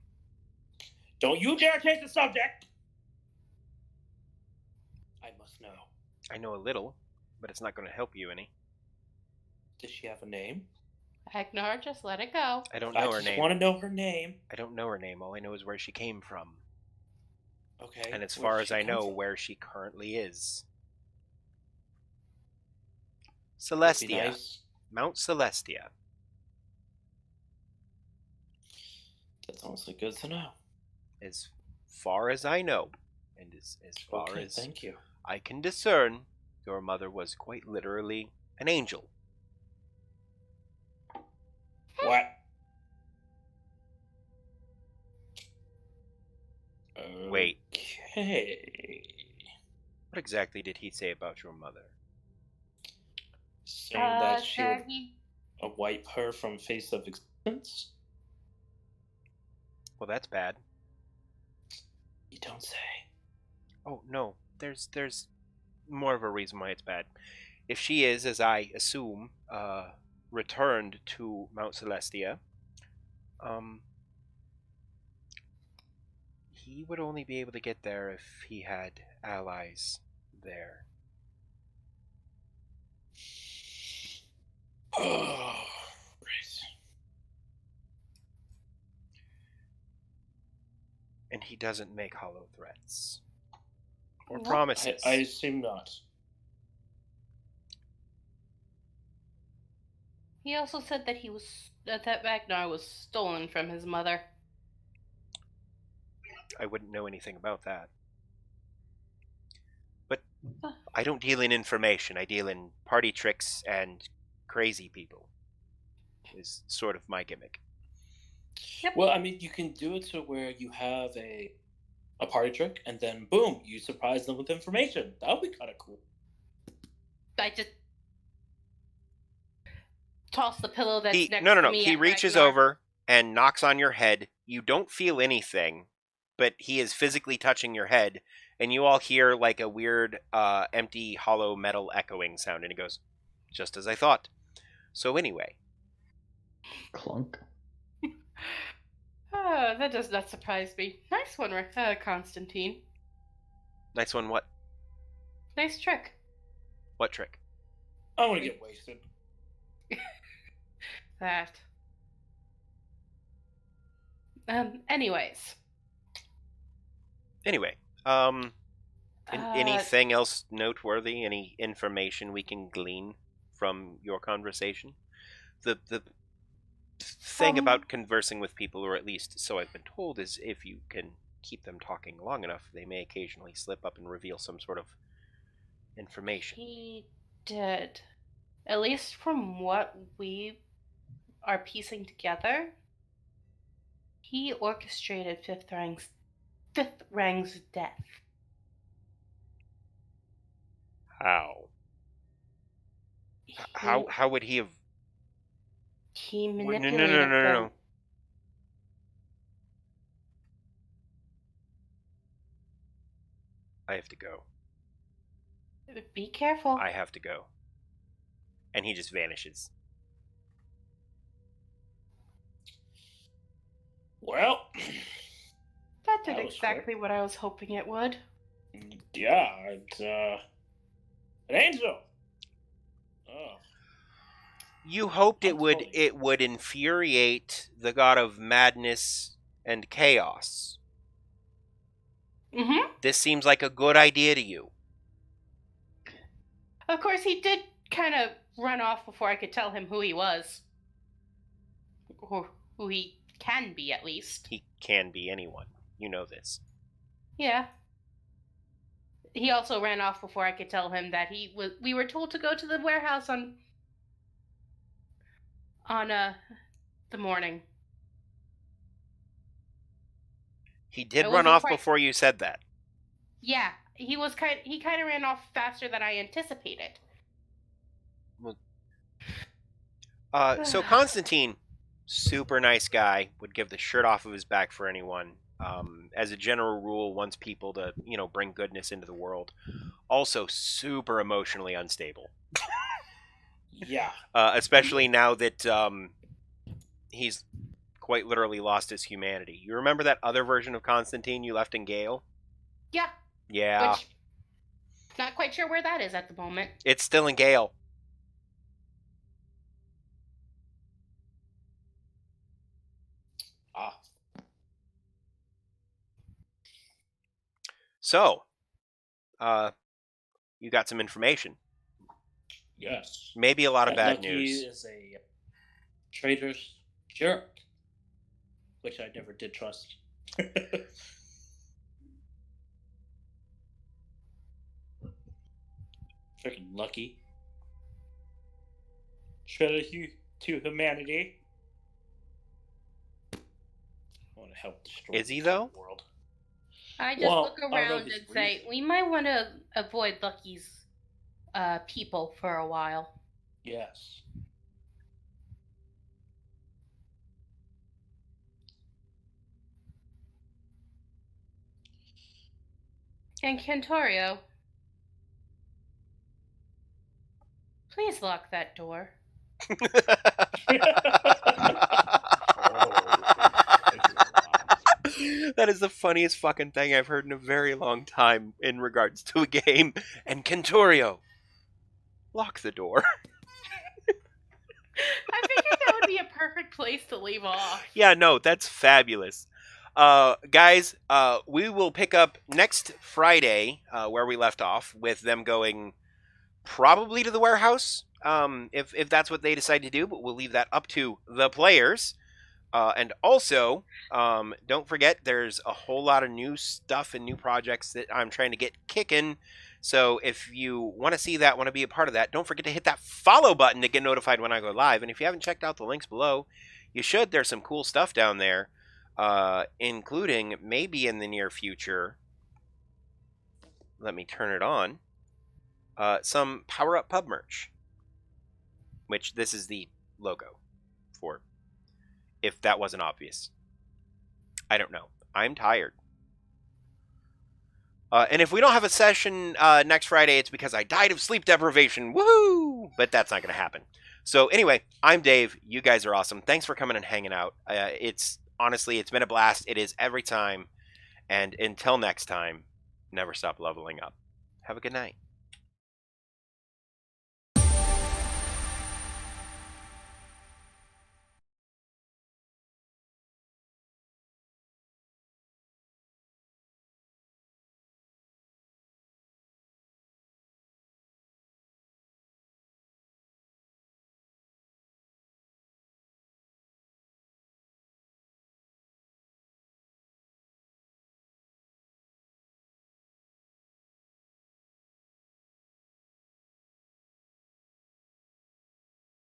Don't you dare change the subject! I must know. I know a little, but it's not going to help you any. Does she have a name? Ragnar, just let it go. I don't I know her just name. want to know her name. I don't know her name. All I know is where she came from. Okay. And as where far does as she I come know, from? where she currently is. Would be Celestia. nice. Mount Celestia. That's honestly good to know. As far as I know, and as far Okay, as thank you. I can discern, your mother was quite literally an angel. What? Wait. Okay. What exactly did he say about your mother? Saying that she Said would he wipe her from face of existence? Well, that's bad. You don't say. Oh, no. There's more of a reason why it's bad. If she is, as I assume, returned to Mount Celestia, he would only be able to get there if he had allies there. Oh, right. And he doesn't make hollow threats. Or No. promises. I assume not. He also said that that Ragnar was stolen from his mother. I wouldn't know anything about that. But I don't deal in information. I deal in party tricks and crazy people. Is sort of my gimmick. Yep. Well, I mean, you can do it to where you have a a party trick, and then boom, you surprise them with information. That would be kind of cool. I just toss the pillow that's next No. to me. He at reaches Ragnar. over and knocks on your head. You don't feel anything, but he is physically touching your head, and you all hear like a weird, empty, hollow metal echoing sound, and he goes, "Just as I thought." So anyway, Clunk. That does not surprise me. Nice one, Constantine. nice one. What? Nice trick. What trick? I want to get wasted. That. Anyways. Anyway, anything else noteworthy? Any information we can glean from your conversation? The thing about conversing with people, or at least so I've been told, is if you can keep them talking long enough, they may occasionally slip up and reveal some sort of information. He did. At least from what we are piecing together, he orchestrated Fifth Rang's death. How? How would he have? He No. manipulated them. I have to go. Be careful. I have to go. And he just vanishes. Well, That did That was exactly what I was hoping it would. yeah, it's an angel. Oh, You hoped I'm telling you. it would infuriate the god of madness and chaos. Mm-hmm. This seems like a good idea to you. Of course, he did kind of run off before I could tell him who he was. Or who he can be, at least. He can be anyone. You know this. Yeah. He also ran off before I could tell him that we were told to go to the warehouse on the morning. He did I run wasn't off quite- before you said that. Yeah, he kind of ran off faster than I anticipated. So Constantine, super nice guy, would give the shirt off of his back for anyone. As a general rule, wants people to, bring goodness into the world. Also, super emotionally unstable. yeah. Especially now that he's quite literally lost his humanity. You remember that other version of Constantine you left in Gale? Yeah. Yeah. Which, not quite sure where that is at the moment. It's still in Gale. Ah, So, you got some information. yes. Maybe a lot of That bad Lucky news. is a traitorous jerk, which I never did trust. Freaking Lucky. Traitor to humanity. I want to help destroy Is he, the though? world. I just Well, look I don't know if around he's and say, breathing. we might want to avoid Lucky's people for a while. Yes. And Cantorio, please lock that door. That is the funniest fucking thing I've heard in a very long time in regards to a game. And Kentorio, lock the door. I figured that would be a perfect place to leave off. Yeah, no, that's fabulous. Guys, we will pick up next Friday where we left off, with them going probably to the warehouse, if that's what they decide to do, but we'll leave that up to the players. And also, don't forget, there's a whole lot of new stuff and new projects that I'm trying to get kicking. So if you want to see that, want to be a part of that, don't forget to hit that follow button to get notified when I go live. And if you haven't checked out the links below, you should. There's some cool stuff down there. including maybe in the near future, let me turn it on, some Power Up Pub merch, which this is the logo for, if that wasn't obvious. I don't know. I'm tired. And if we don't have a session next Friday, it's because I died of sleep deprivation. Woohoo! But that's not going to happen. So anyway, I'm Dave. You guys are awesome. Thanks for coming and hanging out. It's been a blast. It is every time. And until next time, never stop leveling up. Have a good night.